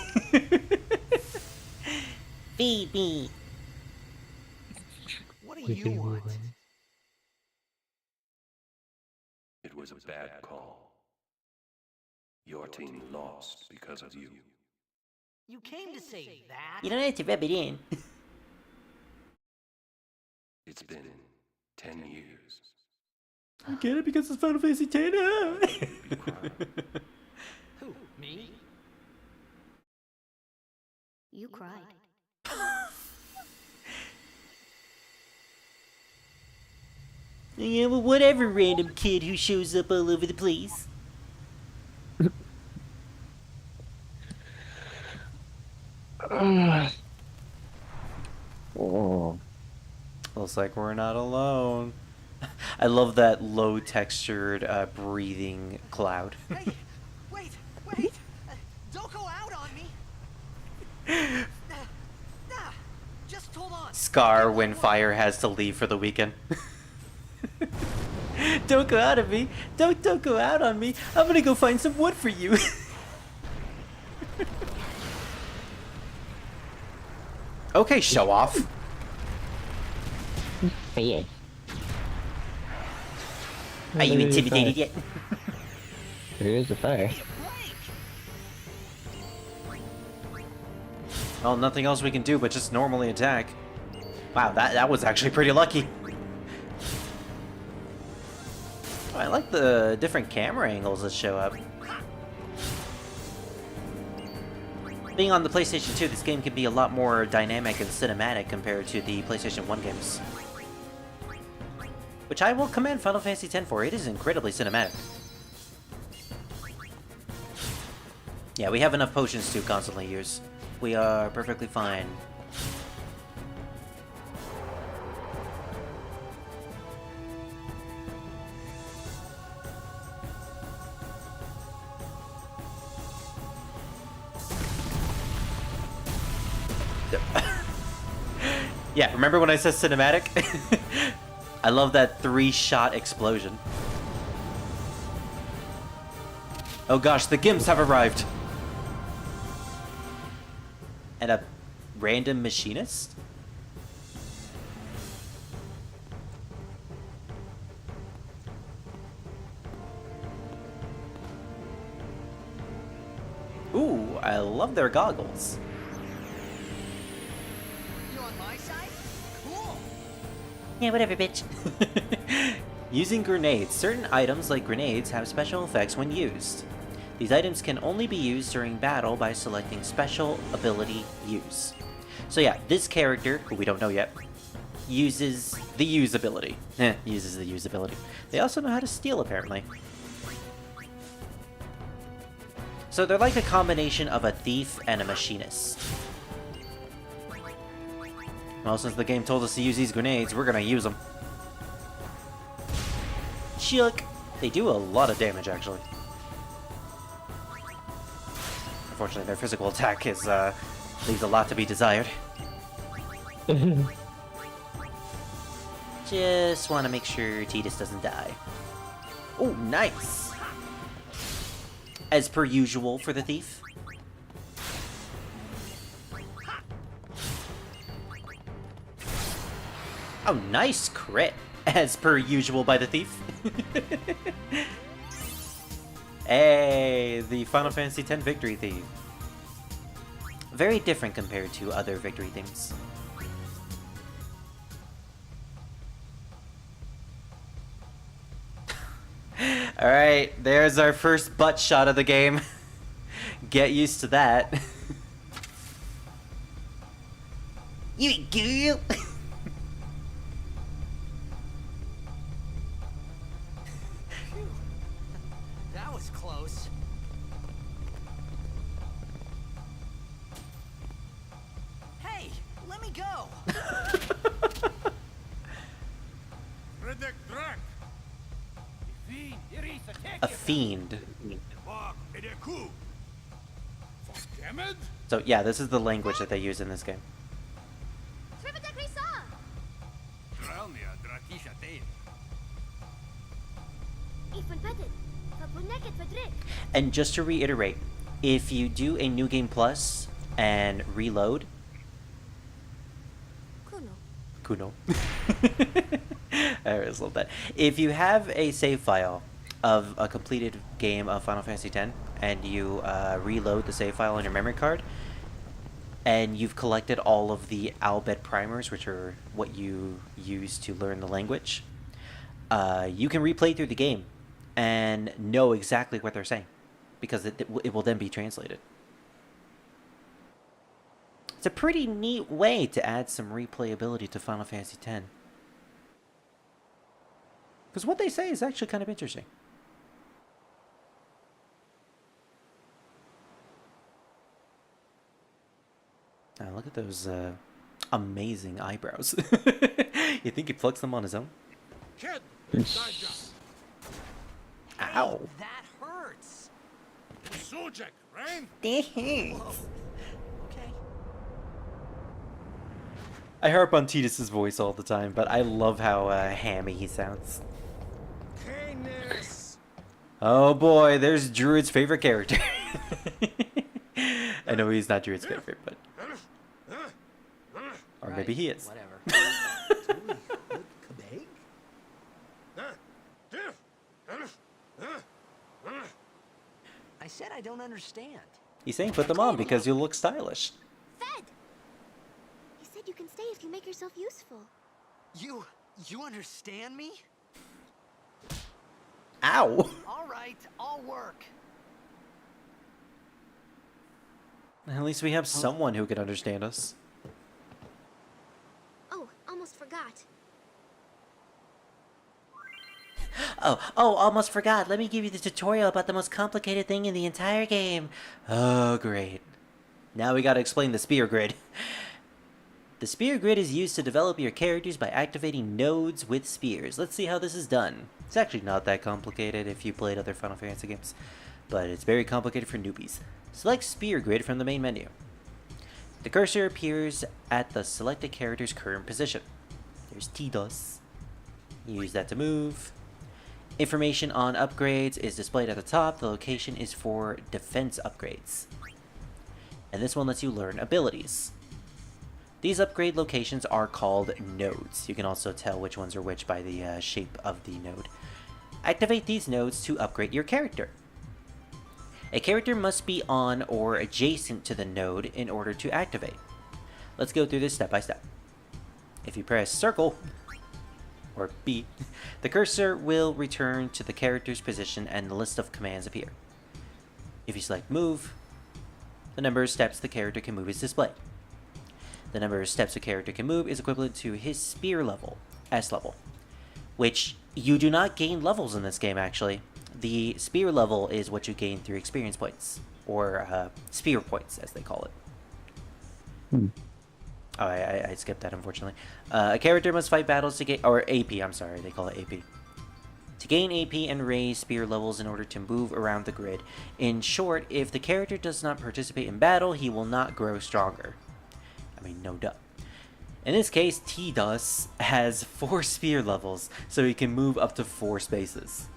Feed me. What do you want? It was a bad call. Your team lost because of you. You came to say that? You don't have to rub it in. It's been 10 years. I get it because it's Final Fantasy X. Who, me? You cried. Yeah, well, whatever, random kid who shows up all over the place. Oh. Looks like we're not alone. I love that low textured breathing cloud. Hey, wait! Don't go out on me! Just hold on. Scar when Fire has to leave for the weekend. Don't go out on me. Don't go out on me. I'm gonna go find some wood for you. Okay, show off. Yeah. Are you intimidated yet? Here's the fire. Well, nothing else we can do but just normally attack. Wow, that was actually pretty lucky. Oh, I like the different camera angles that show up. Being on the PlayStation 2, this game can be a lot more dynamic and cinematic compared to the PlayStation 1 games. Which I will commend Final Fantasy X for. It is incredibly cinematic. Yeah, we have enough potions to constantly use. We are perfectly fine. Yeah, remember when I said cinematic? I love that 3-shot explosion. Oh gosh, the Gimps have arrived! And a random machinist? Ooh, I love their goggles. You on my side? Cool. Yeah, whatever, bitch. Using grenades. Certain items, like grenades, have special effects when used. These items can only be used during battle by selecting special ability use. So yeah, this character, who we don't know yet, uses the use ability. Uses the use ability. They also know how to steal, apparently. So they're like a combination of a thief and a machinist. Well, since the game told us to use these grenades, we're gonna use them. Chuck! They do a lot of damage, actually. Unfortunately, their physical attack is, leaves a lot to be desired. Just want to make sure Tidus doesn't die. Oh, nice! As per usual for the thief. Oh, nice crit! As per usual by the thief. Hey, the Final Fantasy X victory theme. Very different compared to other victory themes. Alright, there's our first butt shot of the game. Get used to that. You girl! That was close. Hey, let me go. A fiend. So yeah, this is the language that they use in this game. And just to reiterate, if you do a New Game Plus and reload... Kuno. I always love that. If you have a save file of a completed game of Final Fantasy X and you reload the save file on your memory card, and you've collected all of the Albed primers, which are what you use to learn the language, you can replay through the game and know exactly what they're saying, because it will then be translated. It's a pretty neat way to add some replayability to Final Fantasy X. Because what they say is actually kind of interesting. Now look at those amazing eyebrows. You think he plucks them on his own? kid. Ow. That hurts. Sujek, right? Thanks. Okay. I harp on Tidus's voice all the time, but I love how hammy he sounds. Canis. Oh boy, there's Druid's favorite character. I know he's not Druid's favorite, but... Or maybe he is. Whatever. I said I don't understand. He's saying put them on because you look stylish. Fed! You said you can stay if you make yourself useful. You understand me? Ow! All right, I'll work. At least we have someone who can understand us. Oh, almost forgot. Oh, almost forgot. Let me give you the tutorial about the most complicated thing in the entire game. Oh, great. Now we gotta explain the spear grid. The spear grid is used to develop your characters by activating nodes with spears. Let's see how this is done. It's actually not that complicated if you played other Final Fantasy games, but it's very complicated for newbies. Select spear grid from the main menu. The cursor appears at the selected character's current position. There's Tidus. Use that to move. Information on upgrades is displayed at the top. The location is for defense upgrades. And this one lets you learn abilities. These upgrade locations are called nodes. You can also tell which ones are which by the shape of the node. Activate these nodes to upgrade your character. A character must be on or adjacent to the node in order to activate. Let's go through this step by step. If you press circle, or B, the cursor will return to the character's position and the list of commands appear. If you select move, the number of steps the character can move is displayed. The number of steps a character can move is equivalent to his spear level, S level, which you do not gain levels in this game actually. The spear level is what you gain through experience points, or spear points as they call it. Oh, I skipped that, unfortunately. A character must fight battles to gain... Or AP, I'm sorry, they call it AP. To gain AP and raise spear levels in order to move around the grid. In short, if the character does not participate in battle, he will not grow stronger. I mean, no duh. In this case, Tidus has 4 spear levels, so he can move up to 4 spaces.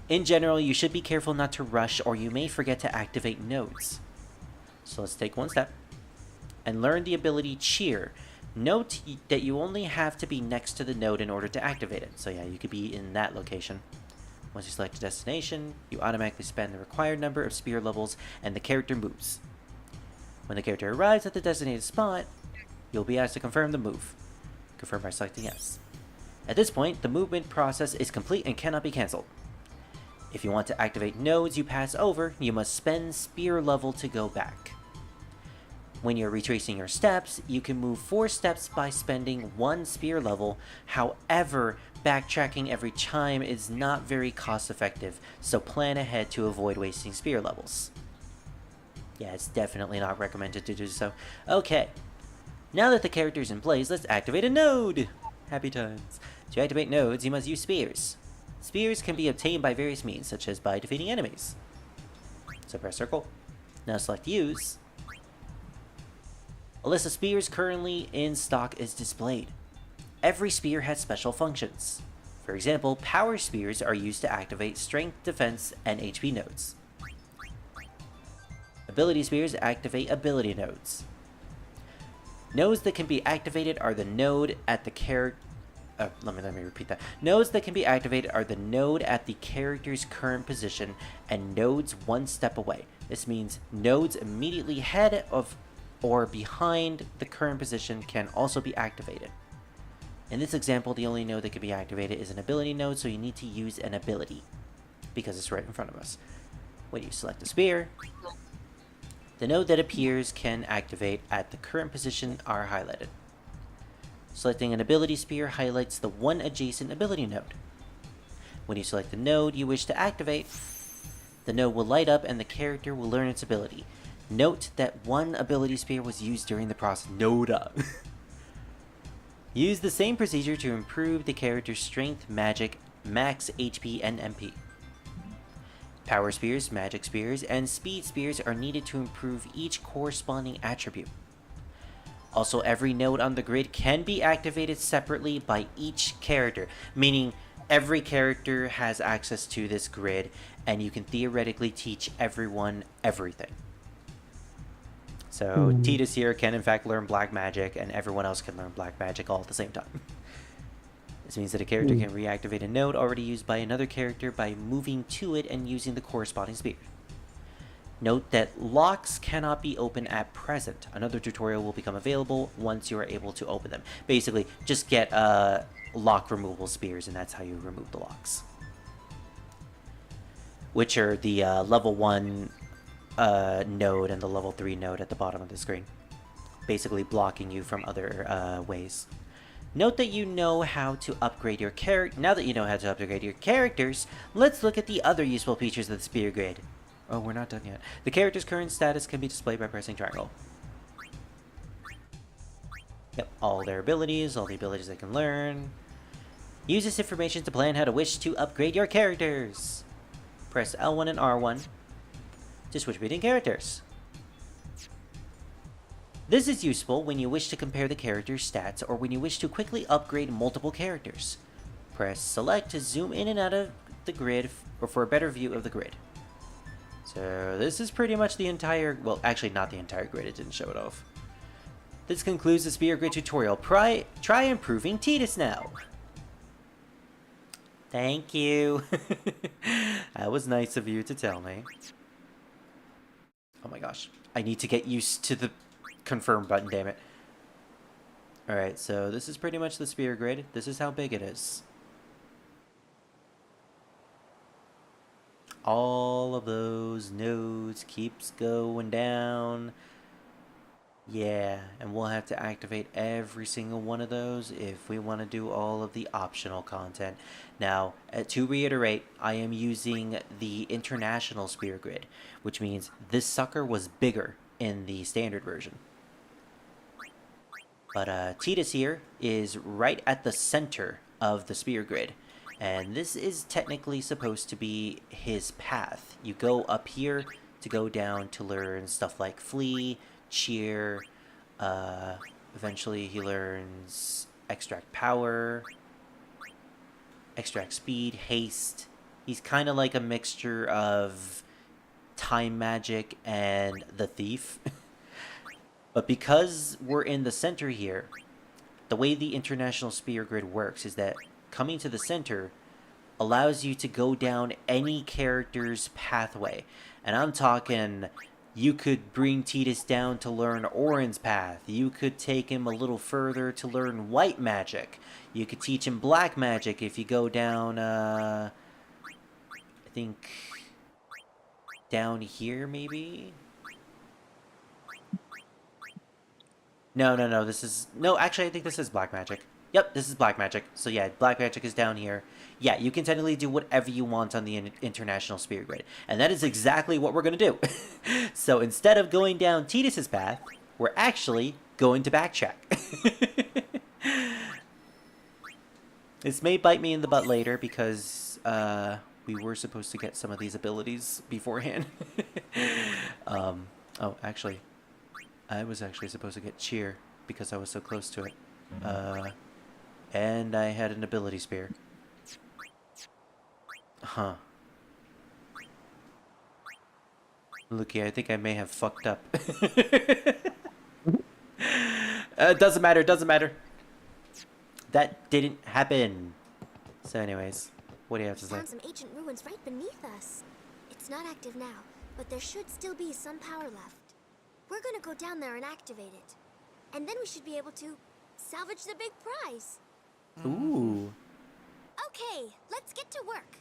In general, you should be careful not to rush, or you may forget to activate nodes. So let's take one step and learn the ability Cheer. Note that you only have to be next to the node in order to activate it. So yeah, you could be in that location. Once you select a destination, you automatically spend the required number of spear levels and the character moves. When the character arrives at the designated spot, you'll be asked to confirm the move. Confirm by selecting yes. At this point, the movement process is complete and cannot be cancelled. If you want to activate nodes you pass over, you must spend spear level to go back. When you're retracing your steps, you can move 4 steps by spending 1 spear level. However, backtracking every time is not very cost effective, so plan ahead to avoid wasting spear levels. Yeah, it's definitely not recommended to do so. Okay, now that the character is in place, let's activate a node! Happy times. To activate nodes, you must use spears. Spears can be obtained by various means, such as by defeating enemies. So press circle. Now select use. A list of spears currently in stock is displayed. Every spear has special functions. For example, power spears are used to activate strength, defense, and HP nodes. Ability spears activate ability nodes. Nodes that can be activated are the node at the character. Let me repeat that. Nodes that can be activated are the node at the character's current position and nodes 1 step away. This means nodes immediately ahead of or behind the current position can also be activated. In this example, the only node that can be activated is an ability node, so you need to use an ability because it's right in front of us. When you select a spear, the node that appears can activate at the current position are highlighted. Selecting an ability spear highlights the 1 adjacent ability node. When you select the node you wish to activate, the node will light up and the character will learn its ability. Note that 1 ability spear was used during the process. Noda. Use the same procedure to improve the character's strength, magic, max HP, and MP. Power spears, magic spears, and speed spears are needed to improve each corresponding attribute. Also, every node on the grid can be activated separately by each character, meaning every character has access to this grid, and you can theoretically teach everyone everything. So, Tidus here can in fact learn black magic, and everyone else can learn black magic all at the same time. This means that a character can reactivate a node already used by another character by moving to it and using the corresponding spear. Note that locks cannot be opened at present. Another tutorial will become available once you are able to open them. Basically, just get lock removable spears, and that's how you remove the locks. Which are the level 1 node and the level 3 node at the bottom of the screen. Basically blocking you from other ways. Note that you know how to upgrade your character. Now that you know how to upgrade your characters, let's look at the other useful features of the spear grid. Oh, we're not done yet. The character's current status can be displayed by pressing triangle. Yep, all their abilities, all the abilities they can learn. Use this information to plan how to wish to upgrade your characters. Press L1 and R1 to switch between characters. This is useful when you wish to compare the character's stats or when you wish to quickly upgrade multiple characters. Press select to zoom in and out of the grid or for a better view of the grid. So this is pretty much the entire, well, actually not the entire grid, it didn't show it off. This concludes the spear grid tutorial. Try improving Tidus now. Thank you. That was nice of you to tell me. Oh my gosh. I need to get used to the confirm button, damn it. Alright, so this is pretty much the spear grid. This is how big it is. All of those nodes keeps going down. Yeah, and we'll have to activate every single one of those if we want to do all of the optional content. Now, to reiterate, I am using the international spear grid, which means this sucker was bigger in the standard version. But Tidus here is right at the center of the spear grid. And this is technically supposed to be his path. You go up here to go down to learn stuff like flee, cheer. Eventually he learns extract power, extract speed, haste. He's kind of like a mixture of time magic and the thief. But because we're in the center here, the way the international spear grid works is that coming to the center allows you to go down any character's pathway. And I'm talking, you could bring Tidus down to learn Orin's path. You could take him a little further to learn white magic. You could teach him black magic if you go down, I think, down here maybe? No, this is, no, actually I think this is black magic. Yep, this is black magic. So yeah, black magic is down here. Yeah, you can technically do whatever you want on the international spear grid. And that is exactly what we're going to do. So instead of going down Tidus's path, we're actually going to backtrack. This may bite me in the butt later because we were supposed to get some of these abilities beforehand. Oh, actually, I was actually supposed to get cheer because I was so close to it. And I had an ability spear. Huh. Looky, I think I may have fucked up. Doesn't matter, doesn't matter. That didn't happen. So anyways, what do you have to say? Found some ancient ruins right beneath us. It's not active now, but there should still be some power left. We're gonna go down there and activate it. And then we should be able to salvage the big prize. Ooh. Okay, let's get to work.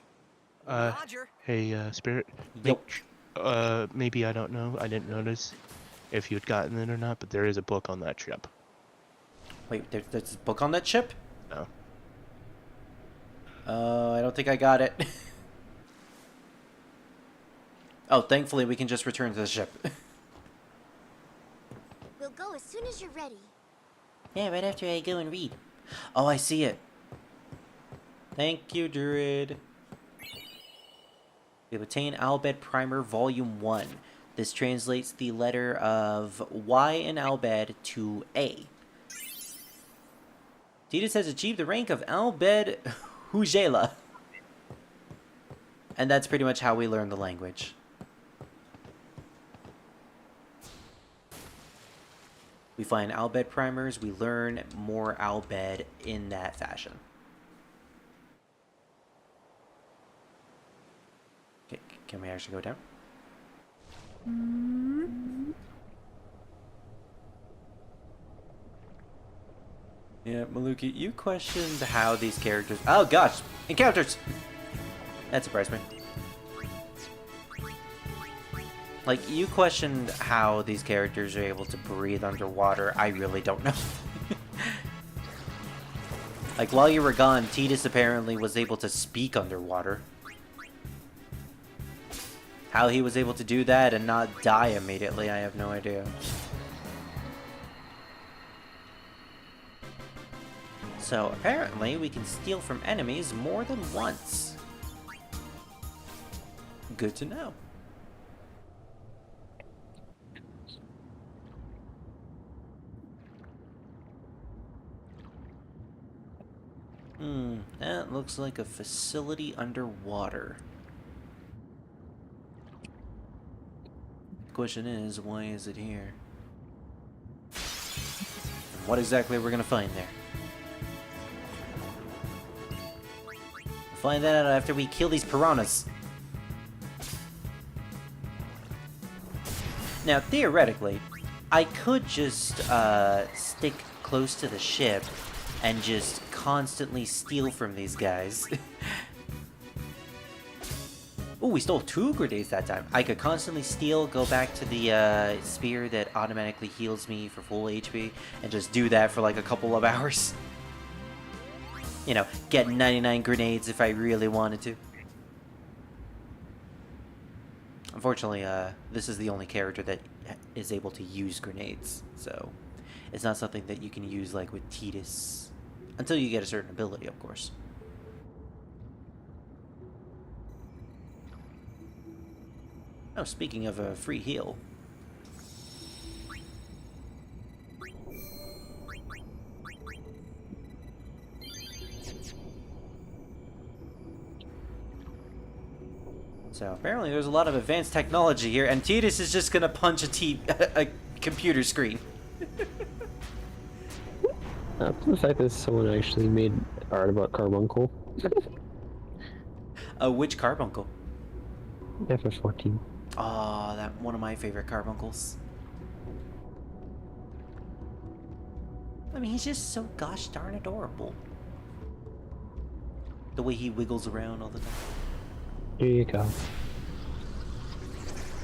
Roger. Hey, Spirit. Yo. Maybe, I don't know, I didn't notice if you'd gotten it or not, but there is a book on that ship. Wait, there's a book on that ship? No. I don't think I got it. Oh, thankfully we can just return to the ship. We'll go as soon as you're ready. Yeah, right after I go and read. Oh, I see it. Thank you, Druid. We obtain Albed Primer Volume 1. This translates the letter of Y in Albed to A. Tidus has achieved the rank of Albed Hujela. And that's pretty much how we learn the language. We find Albed primers, we learn more Albed in that fashion. Okay, can we actually go down? Yeah, Maluki, you questioned how these characters... Oh gosh! Encounters! That surprised me. Like, you questioned how these characters are able to breathe underwater. I really don't know. Like, while you were gone, Tidus apparently was able to speak underwater. How he was able to do that and not die immediately, I have no idea. So, apparently, we can steal from enemies more than once. Good to know. That looks like a facility underwater. The question is, why is it here? And what exactly we're gonna find there? We'll find that out after we kill these piranhas. Now, theoretically, I could just stick close to the ship and just constantly steal from these guys. Oh, we stole 2 grenades that time. I could constantly steal, go back to the spear that automatically heals me for full HP, and just do that for like a couple of hours. You know, get 99 grenades if I really wanted to. Unfortunately, this is the only character that is able to use grenades, so it's not something that you can use like with Tidus. Until you get a certain ability, of course. Oh, speaking of a free heal. So apparently there's a lot of advanced technology here, and Tidus is just gonna punch a computer screen. The fact that someone actually made art about Carbuncle. Which carbuncle? FF14. Oh, that one of my favorite carbuncles. I mean, he's just so gosh darn adorable. The way he wiggles around all the time. Here you go.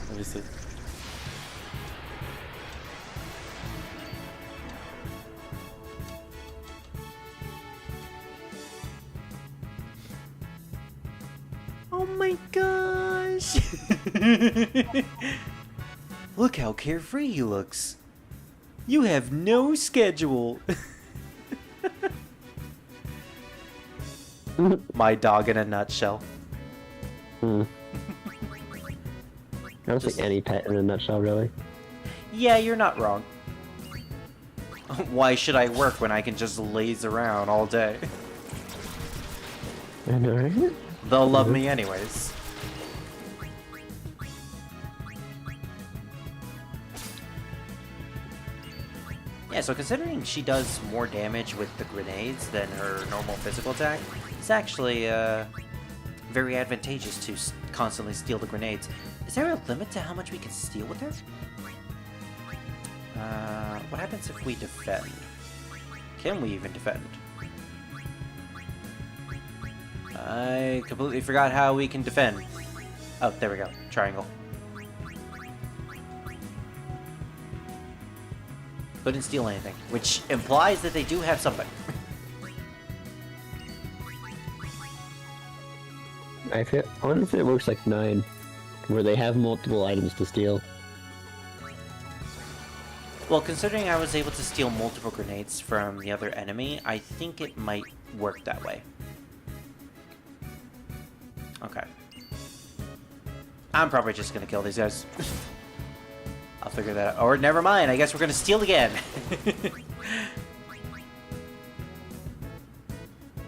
Let me see. Oh my gosh! Look how carefree he looks. You have no schedule. My dog in a nutshell. I don't think any pet in a nutshell, really. Yeah, you're not wrong. Why should I work when I can just laze around all day? I know, right? They'll love me anyways. Yeah, so considering she does more damage with the grenades than her normal physical attack, it's actually very advantageous to constantly steal the grenades. Is there a limit to how much we can steal with her? What happens if we defend? Can we even defend? I completely forgot how we can defend. Oh, there we go. Triangle. Couldn't steal anything, which implies that they do have something. I wonder if it works like 9, where they have multiple items to steal. Well, considering I was able to steal multiple grenades from the other enemy, I think it might work that way. Okay. I'm probably just gonna kill these guys. I'll figure that out. Or never mind, I guess we're gonna steal again.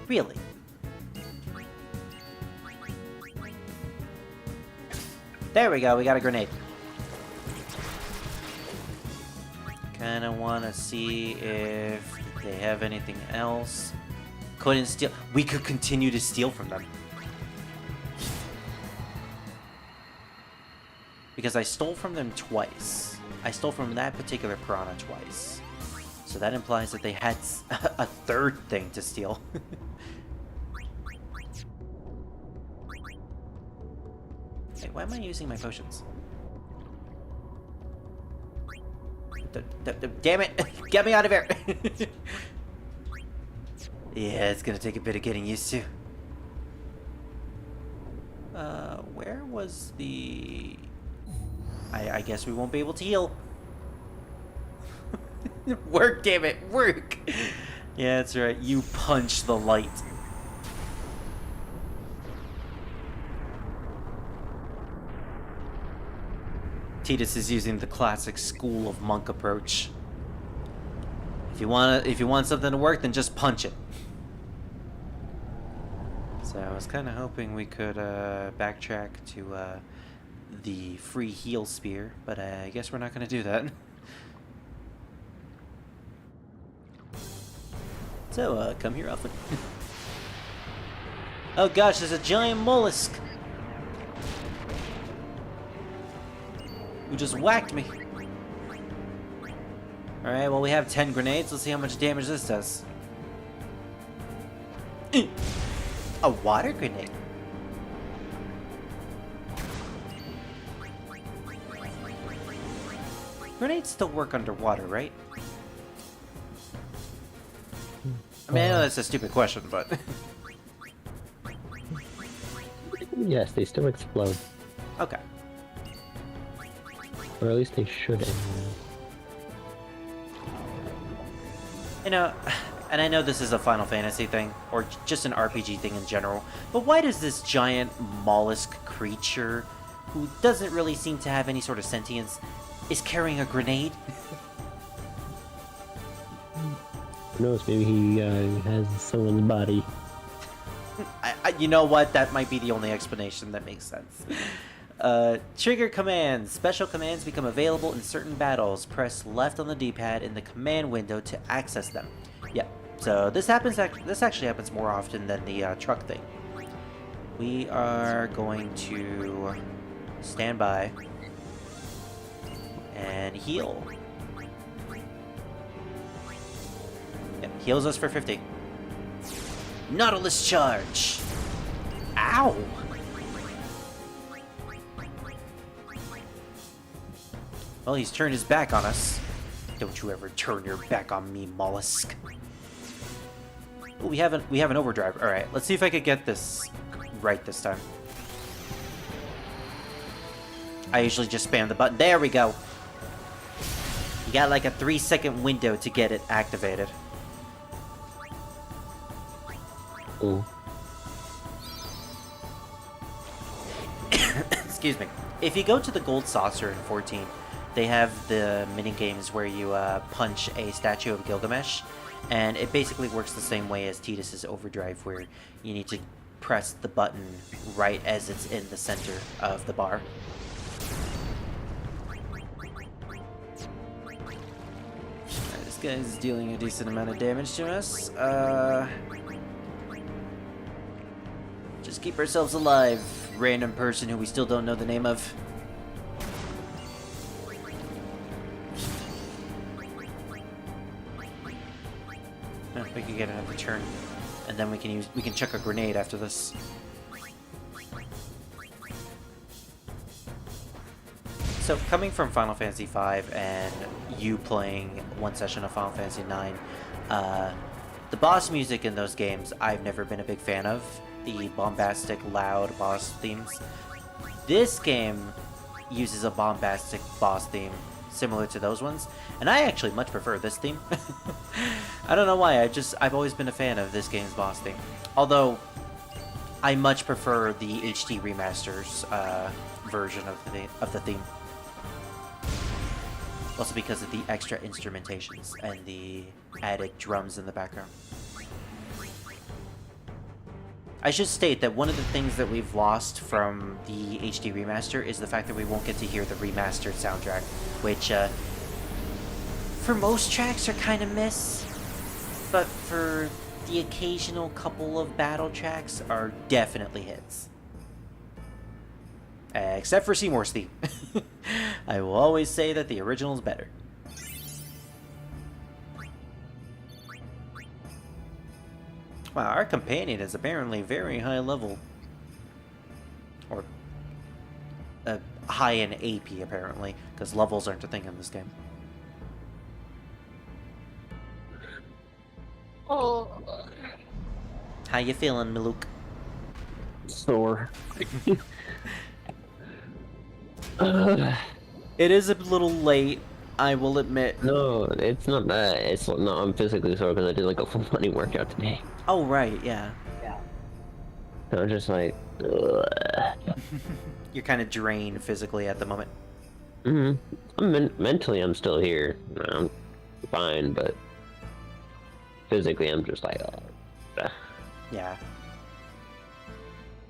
Really? There we go, we got a grenade. Kinda wanna see if they have anything else. Couldn't steal. We could continue to steal from them. Because I stole from them twice. I stole from that particular piranha twice. So that implies that they had a third thing to steal. Hey, why am I using my potions? Damn it! Get me out of here! Yeah, it's gonna take a bit of getting used to. Where was the... I guess we won't be able to heal. Work, damn it, work! Yeah, that's right, you punch the light. Tidus is using the classic school of monk approach. If you want something to work, then just punch it. So I was kind of hoping we could backtrack to the free heal spear, but I guess we're not going to do that. So come here often. Oh gosh, there's a giant mollusk who just whacked me. Alright, well we have 10 grenades. Let's see how much damage this does. A water grenade. Grenades still work underwater, right? I mean, I know that's a stupid question, but... Yes, they still explode. Okay. Or at least they should anyway. You know, and I know this is a Final Fantasy thing, or just an RPG thing in general, but why does this giant mollusk creature, who doesn't really seem to have any sort of sentience, is carrying a grenade? Who knows, maybe he has someone's body. You know what? That might be the only explanation that makes sense. Trigger commands. Special commands become available in certain battles. Press left on the D-pad in the command window to access them. Yeah, so this actually happens more often than the truck thing. We are going to stand by and heal. Yep, heals us for 50. Nautilus charge! Ow! Well, he's turned his back on us. Don't you ever turn your back on me, mollusk. Ooh, we have an overdrive. All right, let's see if I could get this right this time. I usually just spam the button. There we go. You got like a 3-second window to get it activated. Ooh. Excuse me. If you go to the gold saucer in 14, they have the mini games where you punch a statue of Gilgamesh, and it basically works the same way as Tidus's overdrive, where you need to press the button right as it's in the center of the bar. Alright, this guy's dealing a decent amount of damage to us. Just keep ourselves alive, random person who we still don't know the name of. Oh, we can get another turn, and then we can chuck a grenade after this. So, coming from Final Fantasy V and you playing one session of Final Fantasy IX, the boss music in those games I've never been a big fan of. The bombastic, loud boss themes. This game uses a bombastic boss theme, similar to those ones, and I actually much prefer this theme. I don't know why, I've always been a fan of this game's boss theme. Although, I much prefer the HD remasters version of the theme. Also because of the extra instrumentations and the added drums in the background. I should state that one of the things that we've lost from the HD remaster is the fact that we won't get to hear the remastered soundtrack, which, for most tracks are kind of miss, but for the occasional couple of battle tracks are definitely hits. Except for Seymour's theme. I will always say that the original is better. Wow, our companion is apparently very high level. Or high in AP, apparently, because levels aren't a thing in this game. Oh. How you feeling, Miluk? Sore. It is a little late, I will admit. No, it's not that. It's not. I'm physically sore because I did like a full body workout today. Oh, right, yeah. So I'm just like, ugh. You're kind of drained physically at the moment. Mentally, I'm still here. I'm fine, but physically, I'm just like, Yeah.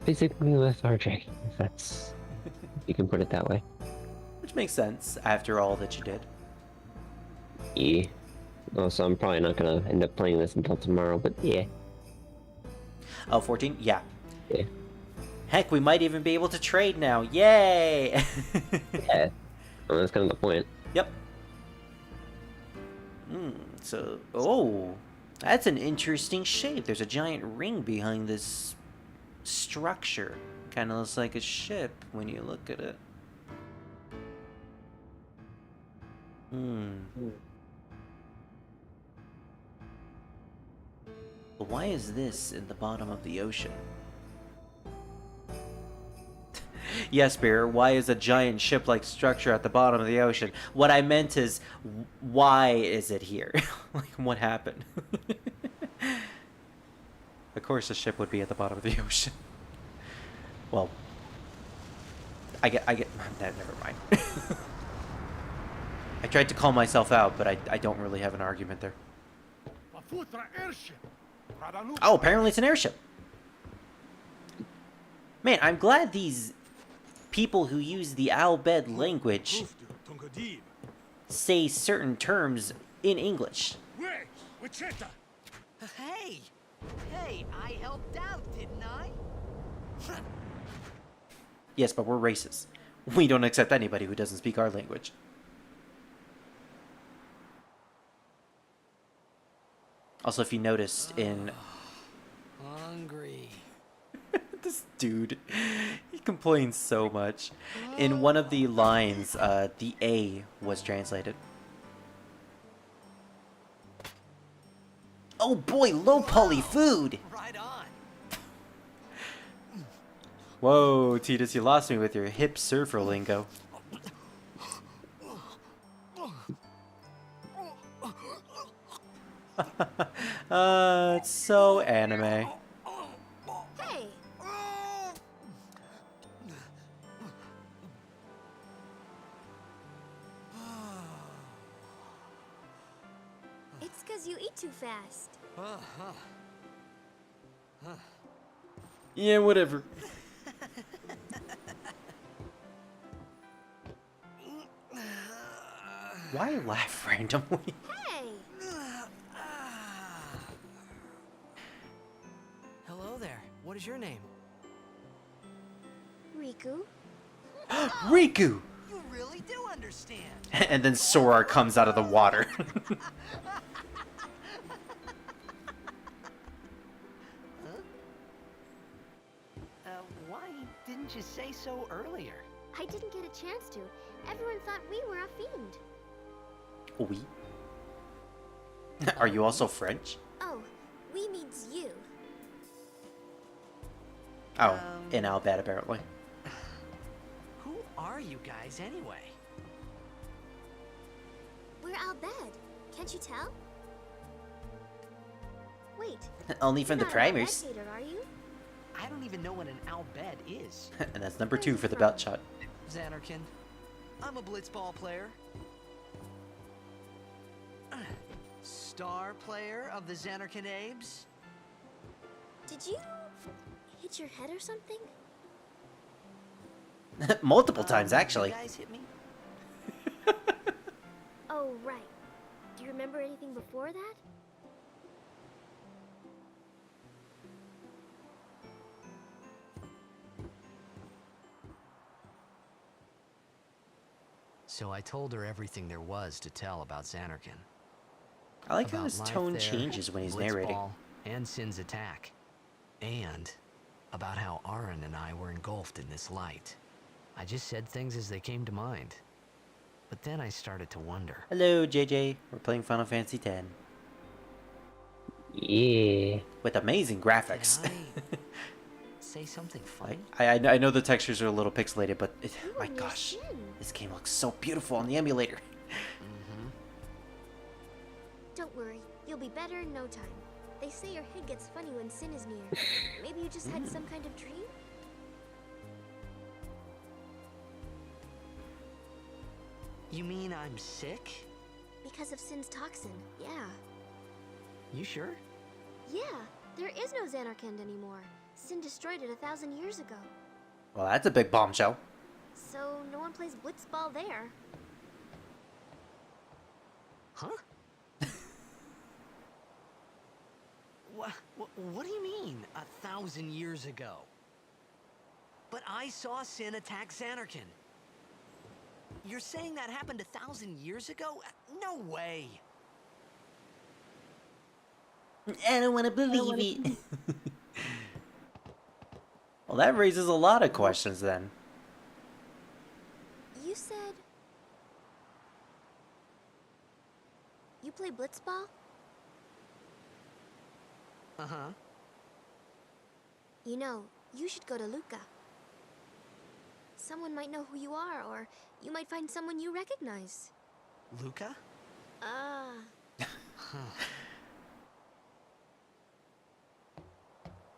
physically lethargic. If that's, you can put it that way. Which makes sense after all that you did. Yeah. Also, I'm probably not gonna end up playing this until tomorrow, but yeah. Oh, 14? Yeah. Yeah. Heck, we might even be able to trade now. Yay! Yeah. Well, that's kind of the point. Yep. So, oh, that's an interesting shape. There's a giant ring behind this structure. Kind of looks like a ship when you look at it. But why is this in the bottom of the ocean? Yes, Bear, why is a giant ship-like structure at the bottom of the ocean? What I meant is, why is it here? Like, what happened? Of course a ship would be at the bottom of the ocean. Well, I get, never mind. I tried to call myself out, but I don't really have an argument there. Oh, apparently it's an airship. Man, I'm glad these people who use the Albed language say certain terms in English. Hey! Hey, I helped out, didn't I? Yes, but we're racist. We don't accept anybody who doesn't speak our language. Also, if you noticed in... Hungry. This dude, he complains so much. In one of the lines, the A was translated. Oh boy, low poly food! Right on. Whoa, Titus, you lost me with your hip surfer lingo. It's so anime. Hey! It's 'cause you eat too fast. Yeah, whatever. Why laugh randomly? Hey! Hello there. What is your name? Riku? Riku! You really do understand. And then Sora comes out of the water. Why didn't you say so earlier? I didn't get a chance to. Everyone thought we were a fiend. Oui? Are you also French? Oh, we means you. Oh, in Albed apparently. Who are you guys anyway? We're Al Bhed. Can't you tell? Wait. Only from you're the not an Al Bhed primers. hater, are you? I don't even know what an Al Bhed is. And that's number 2 for the belt shot. Xanarkin. I'm a blitzball player. Star player of the Xanarkin Abes. Did you hit your head or something? Multiple times, You actually. guys hit me? Oh, right. Do you remember anything before that? So I told her everything there was to tell about Xanarkin. I like how About his life tone there, changes when he's narrating. Blitzball, and Sin's attack. And about how Aaron and I were engulfed in this light. I just said things as they came to mind. But then I started to wonder. Hello, JJ. We're playing Final Fantasy X. Yeah. With amazing graphics. Did I say something funny? I know the textures are a little pixelated, but Ooh, my and your gosh, shin. this game looks so beautiful on the emulator. Don't worry, you'll be better in no time. They say your head gets funny when Sin is near. Maybe you just had some kind of dream? You mean I'm sick? Because of Sin's toxin, yeah. You sure? Yeah, there is no Xanarkand anymore. Sin destroyed it 1,000 years ago. Well, that's a big bombshell. So no one plays blitzball there. Huh? What do you mean, 1,000 years ago? But I saw Sin attack Xanarkin. You're saying that happened 1,000 years ago? No way. I don't want to believe it. Well, that raises a lot of questions then. You said... You play blitzball? Uh-huh. You know, you should go to Luca. Someone might know who you are, or you might find someone you recognize. Luca?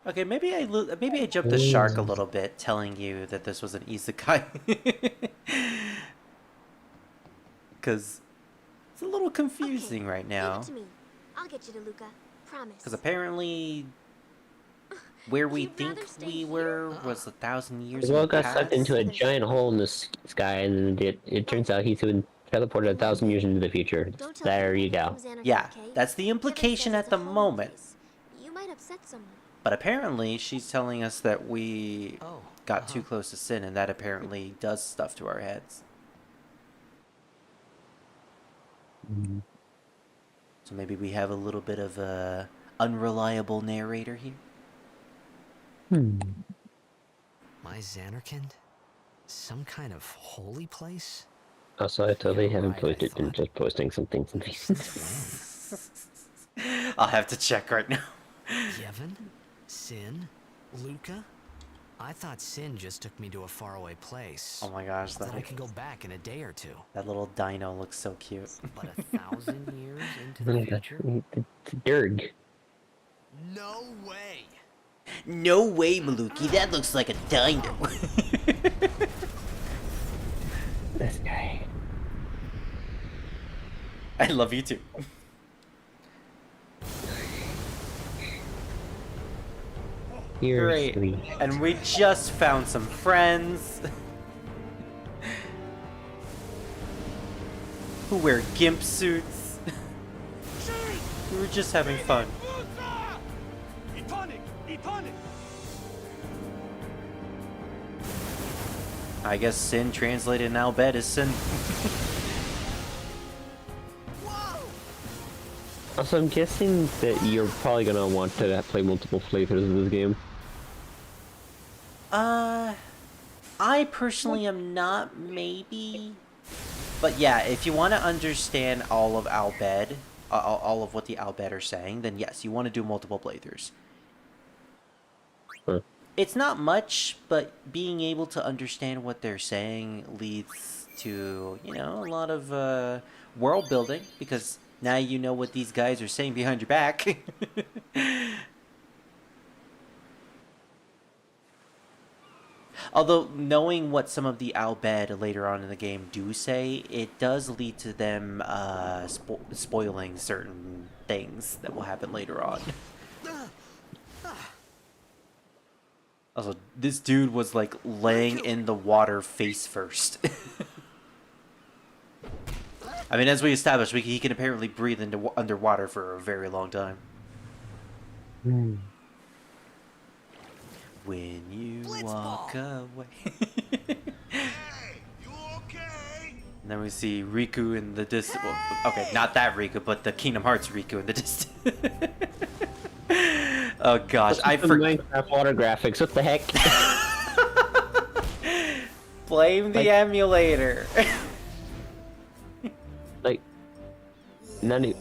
Okay, maybe I jumped the shark a little bit, telling you that this was an isekai. Because it's a little confusing right now. Leave it to me. I'll get you to Luca. Promise. Because apparently, where we You'd think rather stay we here? were was 1,000 years Well, in the got sucked past. into a giant hole in the sky, and it turns out he's been teleported 1,000 years into the future. Don't tell There you anyone go. from Xanarkand, Yeah, okay? that's the Kevin implication says at it's the a holy moment. place. You might upset someone. But apparently, she's telling us that we Oh, got too close to Sin, and that apparently does stuff to our heads. So maybe we have a little bit of a unreliable narrator here. My Xanarkand? Some kind of holy place? Also, I totally haven't Right, I posted and thought. just posting something. Since when? I'll have to check right now. Kevin? Sin? Luca? I thought Sin just took me to a faraway place. Oh my gosh, That I could go back in a day or two. that little dino looks so cute. But 1,000 years into the future? It's Dirg. No way! No way, Maluki, that looks like a dino. This guy. I love you too. You're Great. sweet. And we just found some friends who wear gimp suits. We were just having fun. I guess Sin translated in Al Bhed is Sin. Also, I'm guessing that you're probably gonna want to play multiple flavors of this game. I personally am not, maybe. But yeah, if you want to understand all of Al Bhed, all of what the Al Bhed are saying, then yes, you want to do multiple playthroughs. Huh. It's not much, but being able to understand what they're saying leads to, you know, a lot of world building, because now you know what these guys are saying behind your back. Although, knowing what some of the Albed later on in the game do say, it does lead to them spoiling certain things that will happen later on. Also, this dude was like laying in the water face first. I mean, as we established, he can apparently breathe underwater for a very long time. When you walk away. Hey, you okay? And then we see Riku in the distance. Well, okay, not that Riku, but the Kingdom Hearts Riku in the distance. Oh gosh, I forgot. Minecraft water graphics. What the heck? Blame the emulator. Like, none of.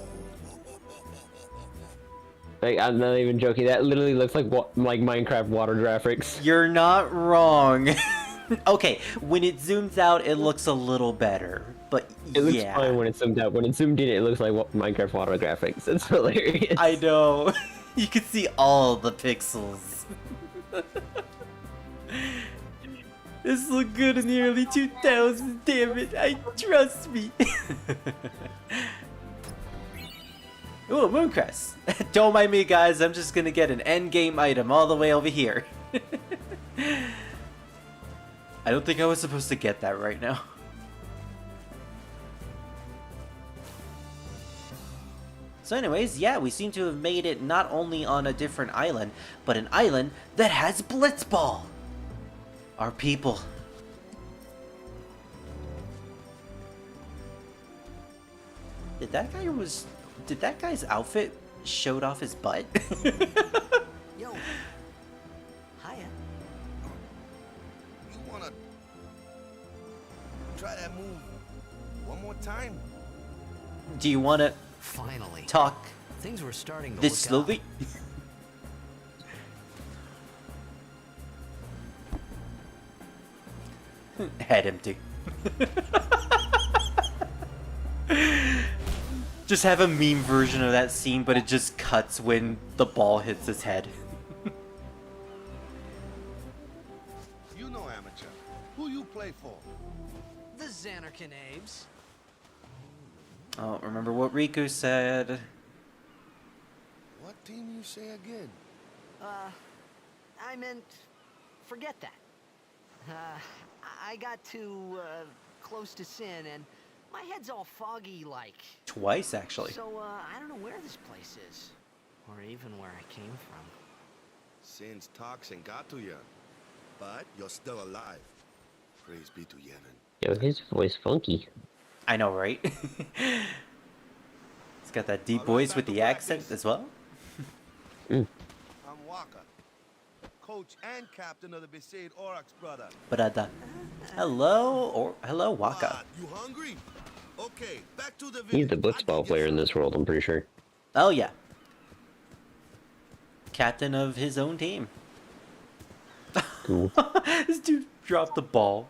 Like, I'm not even joking. That literally looks like Minecraft water graphics. You're not wrong. Okay, when it zooms out, it looks a little better, but It looks yeah. fine when it's zoomed out. When it's zoomed in, it looks like Minecraft water graphics. It's hilarious. I know. You can see all the pixels. This looked good in the early 2000s, damn it. Trust me. Ooh, Mooncrest. Don't mind me, guys. I'm just gonna get an endgame item all the way over here. I don't think I was supposed to get that right now. So anyways, yeah, we seem to have made it not only on a different island, but an island that has Blitzball. Our people. Did that guy's outfit showed off his butt? Yo. Hiya. You wanna try that move one more time? Do you want to Finally. talk Things were starting to this look up. slowly? Head empty. Just have a meme version of that scene, but it just cuts when the ball hits his head. You know, amateur. Who you play for? The Xanarkin Abes. Oh, remember what Riku said? What team you say again? I meant, forget that. I got too, close to Sin, and my head's all foggy like. Twice, actually. So, I don't know where this place is. Or even where I came from. Sin's toxin got to you. But you're still alive. Praise be to Yevon. Yo, his voice funky. I know, right? He's got that deep voice with the accent as well. I'm Waka. Coach and captain of the Besaid Aurochs, brother. But hello, Waka. What, you hungry? Okay, back to the He's the village. blitzball player in this world, I'm pretty sure. Oh yeah, captain of his own team. Cool. This dude dropped the ball.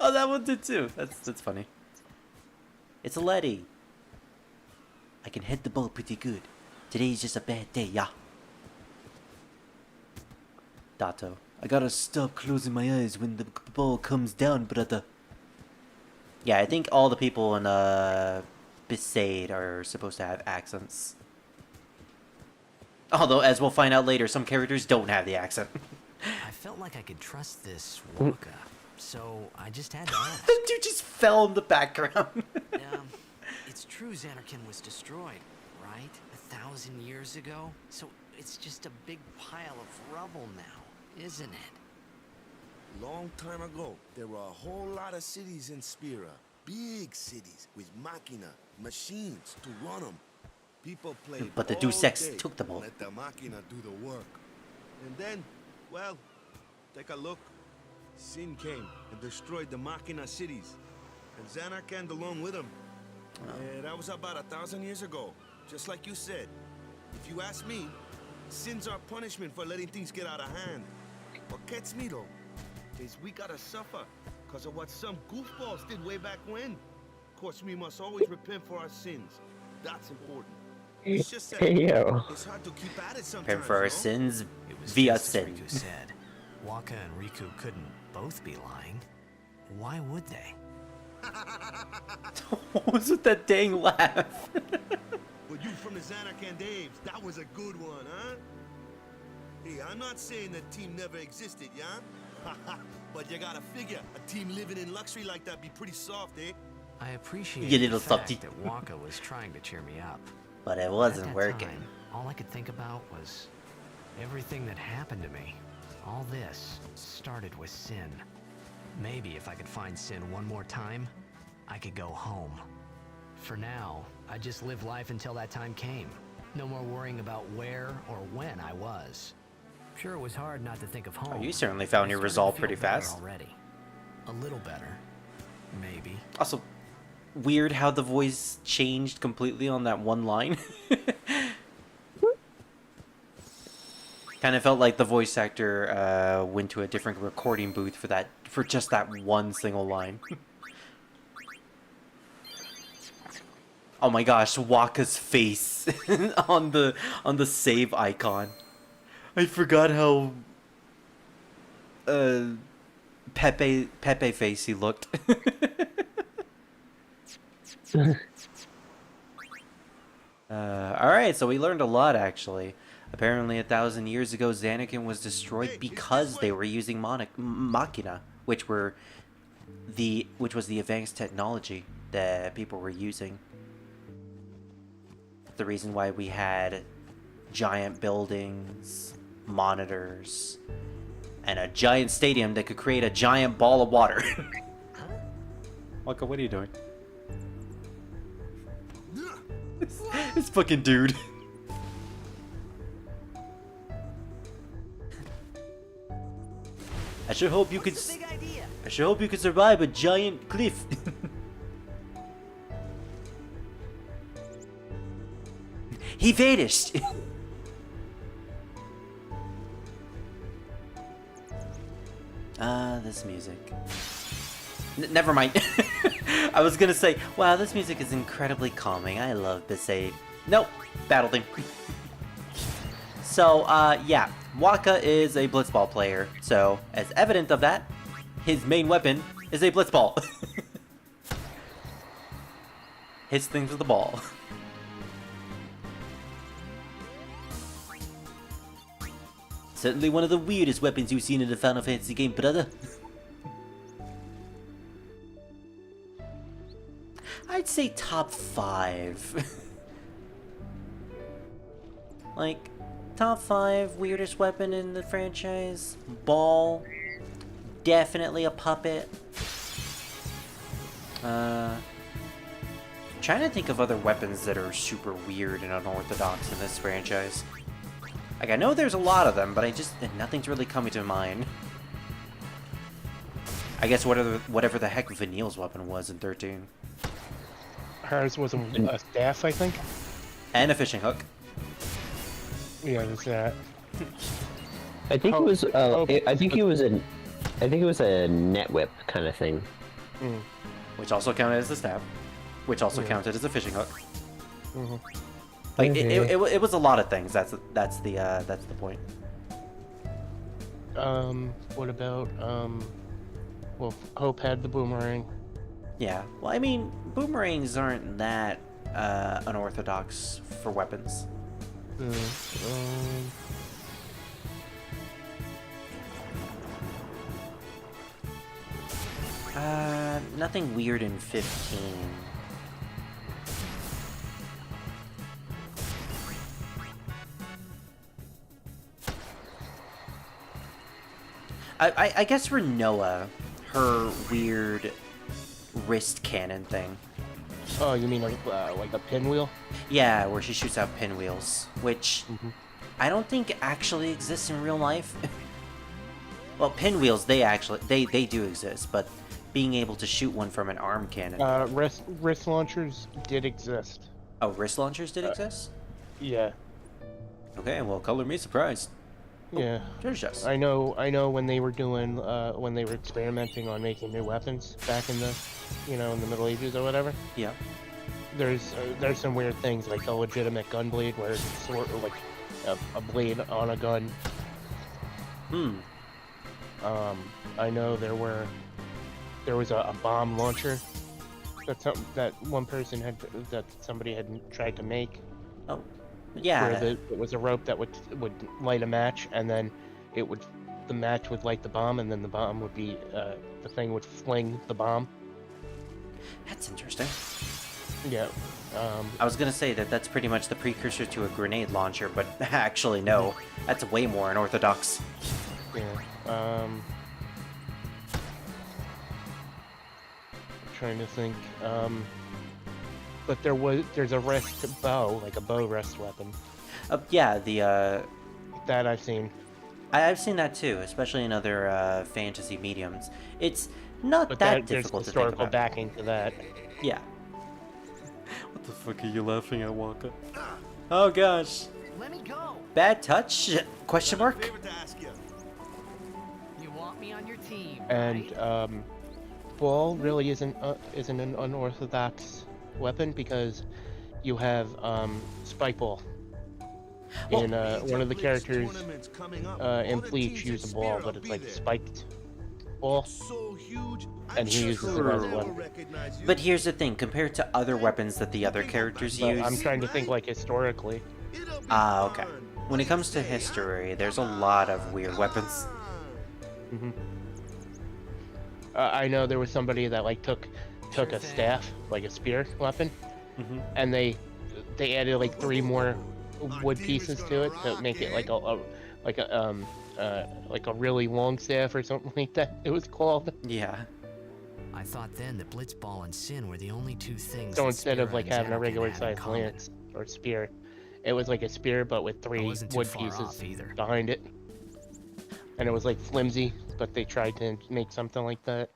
Oh, that one did too. That's funny. It's a Letty. I can hit the ball pretty good. Today's just a bad day, yeah. Dato. I gotta stop closing my eyes when the ball comes down, brother. Yeah, I think all the people in Besaid are supposed to have accents. Although, as we'll find out later, some characters don't have the accent. I felt like I could trust this Waka, so I just had to ask. The dude just fell in the background. It's true Xanarkin was destroyed, right? 1,000 years ago? So it's just a big pile of rubble now, isn't it? Long time ago, there were a whole lot of cities in Spira. Big cities with machina, machines to run them. People played But the all Deus Ex day took them all. and let the machina do the work. And then, well, take a look. Sin came and destroyed the machina cities. And Xanarkand along with him. That was about 1,000 years ago. Just like you said. If you ask me, Sin's our punishment for letting things get out of hand. What gets me though, is we gotta suffer because of what some goofballs did way back when. course, we must always repent for our sins. That's important. It's just that Hey yo. it's hard to keep at it sometimes. Prepare for our no? sins It was via just as sin. Riku said. Waka and Riku couldn't both be lying. Why would they? What was with that dang laugh? Well, you from the Xanark and Daves, that was a good one, huh? Hey, I'm not saying that team never existed, yeah? But you gotta figure, a team living in luxury like that be pretty soft, eh? I appreciate You the little fact softy. that Waka was trying to cheer me up. But it At wasn't that working. time, all I could think about was everything that happened to me. All this started with Sin. Maybe if I could find Sin one more time, I could go home. For now, I just live life until that time came. No more worrying about where or when I was. Sure, it was hard not to think of home. Oh, you certainly found but I your started to resolve feel pretty better fast. already. A little better. Maybe. Also, weird how the voice changed completely on that one line. Kind of felt like the voice actor went to a different recording booth for just that one single line. Oh my gosh, Waka's face on the save icon. I forgot how Pepe face he looked. Alright, so we learned a lot actually. Apparently 1,000 years ago Xanakin was destroyed because they were using Machina, which was the advanced technology that people were using. The reason why we had giant buildings, monitors, and a giant stadium that could create a giant ball of water. Waka, what are you doing? This fucking dude. I sure hope you could. Big idea. I sure hope you could survive a giant cliff. He vanished. This music. Never mind. I was gonna say, wow, this music is incredibly calming. I love Besaid. Nope, battle theme. So, yeah, Waka is a blitzball player. So, as evident of that, his main weapon is a blitzball. Hits things with the ball. Certainly one of the weirdest weapons you've seen in a Final Fantasy game, brother. I'd say top 5. Like, top 5 weirdest weapon in the franchise. Ball. Definitely a puppet. Trying to think of other weapons that are super weird and unorthodox in this franchise. Like, I know there's a lot of them, but nothing's really coming to mind. I guess whatever the heck Vanille's weapon was in 13. Hers was a staff, I think. And a fishing hook. Yeah, there's that. I think it was. I think it was a. I think it was a net whip kind of thing. Mm. Which also counted as a staff. Which also Yeah. counted as a fishing hook. Mm-hmm. Like Okay. it was a lot of things. That's the point. What about well, Hope had the boomerang. Yeah. Well, I mean, boomerangs aren't that unorthodox for weapons. Nothing weird in 15. I guess for Noah, her weird wrist cannon thing. Oh, you mean like a pinwheel? Yeah, where she shoots out pinwheels, which Mm-hmm. I don't think actually exists in real life. Well, pinwheels, they do exist, but being able to shoot one from an arm cannon. Wrist launchers did exist. Oh, wrist launchers did exist? Yeah. Okay, well, color me surprised. Yeah. There's just. I know when they were doing, when they were experimenting on making new weapons back in the, in the Middle Ages or whatever. Yeah. There's some weird things like the legitimate gun blade, where it's sort of like a blade on a gun. I know there was a bomb launcher that somebody had tried to make. Oh, yeah. Where it was a rope that would light a match, and then the match would light the bomb, and then the bomb would be the thing would fling the bomb. That's interesting. Yeah. I was gonna say that's pretty much the precursor to a grenade launcher, but actually no, that's way more unorthodox. Yeah. I'm trying to think. But there's a rest bow, like a bow rest weapon. Yeah, that I've seen. I've seen that too, especially in other fantasy mediums. It's not But that there's difficult to think historical about. backing to that. Yeah. What the fuck are you laughing at, Wonka? Oh gosh. Let me go. Bad touch? Question mark? Favor to ask you. You want me on your team, And right? ball really isn't an unorthodox weapon, because you have spike ball. In one of the characters in Bleach use a ball, but it's like spiked ball, So huge, and he uses it as one. But here's the thing, compared to other weapons that the other characters But use... I'm trying to think like historically. okay. When it comes to history, there's a lot of weird weapons. I know there was somebody that like took a staff, like a spear weapon, and they added like 3 more wood pieces to it to make it like a really long staff or something like that. It was called. Yeah. I thought then that Blitzball and Sin were the only two things. So that instead of Spira like and having a Xanarkin regular had in sized common. lance or spear, it was like a spear but with 3 wasn't too wood far pieces off either. behind it, and it was like flimsy, but they tried to make something like that.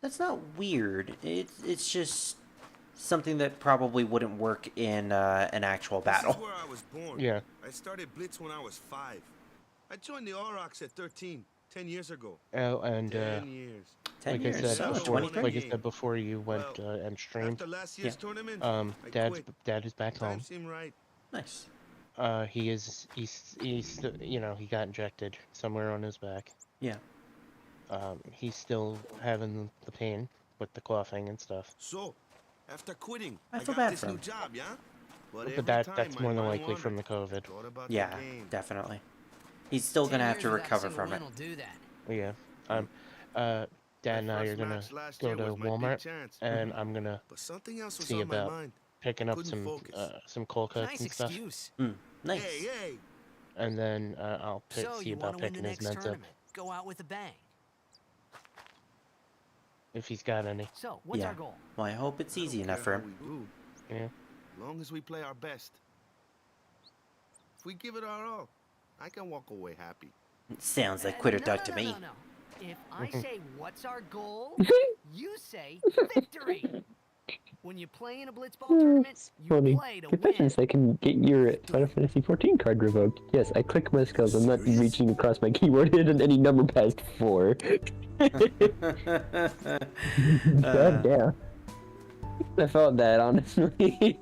That's not weird. It's just something that probably wouldn't work in an actual This is battle. where I was born. Yeah. I started Blitz when I was 5. I joined the Aurochs at 13, 10 years ago. Oh, and 10 years. 10 like years, I said so before, 23. like I said before you went and streamed, After last year's tournament, I Dad quit. is back Time home. seemed right. Nice. He's he got injected somewhere on his back. Yeah. He's still having the pain with the coughing and stuff. So, after quitting, I I feel got bad this for new him. job, yeah? But every that's time my more than mind likely from the wandered. COVID. Thought about the Yeah, game. definitely. He's still gonna have to recover from it. Do that. Yeah. Dad and I are first gonna match last go year to was my big Walmart, chance. and I'm gonna But something else was see on my about mind. picking up Couldn't focus. some cold cuts Nice and stuff, excuse. Nice. Hey, hey! and then I'll So see you about want to win the picking his next meds up tournament? Go out with a bang. if he's got any. So what's Yeah. our goal? Well, I hope it's I easy don't enough care for how him. we do, Yeah. long as we play our best. If we give it our all, I can walk away happy. Sounds like Quitter no, Doug no, to no, me. No, no. If I say what's our goal, you say victory. When you play in a blitzball tournament, you Funny. play to win. Confessions, I can get your Final Fantasy 14 card revoked. Yes, I click my skills. I'm not reaching across my keyboard and any number past 4. God damn. I felt that, honestly.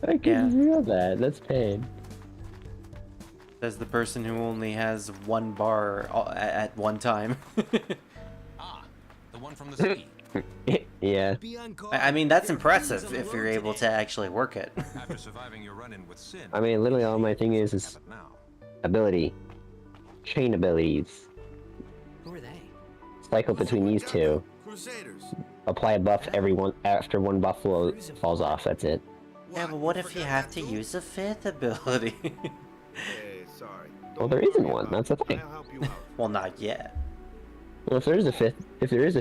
I couldn't feel that. That's pain. As the person who only has 1 bar at one time. Ah, the one from the city. Yeah. I mean, that's impressive if you're able to actually work it. After surviving your run-in with Sin. I mean, literally all my thing is now. ability. Chain abilities. Who are they? Cycle between these 2. Crusaders. Apply a buff after 1 buff falls off. That's it. Yeah, but what if you have to use a 5th ability? Hey, sorry. Well, there isn't one. That's the thing. I'll help you out. Well, not yet. Well, if there is a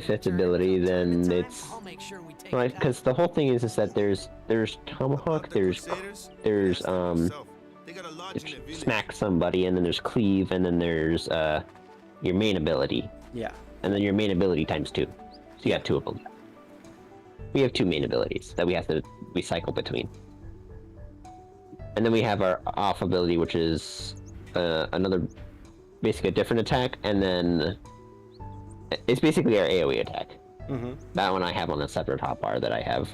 5th ability, then it's I'll make sure we take right it out. because the whole thing is that there's Tomahawk, there's Ask them yourself. They got a lodge in their village. smack somebody, and then there's cleave, and then there's your main ability, Yeah. and then your main ability times 2. So you got 2 of them. We have 2 main abilities that we cycle between, and then we have our off ability, which is another basically a different attack, and then it's basically our AoE attack. Mm-hmm. That one I have on a separate hotbar that I have.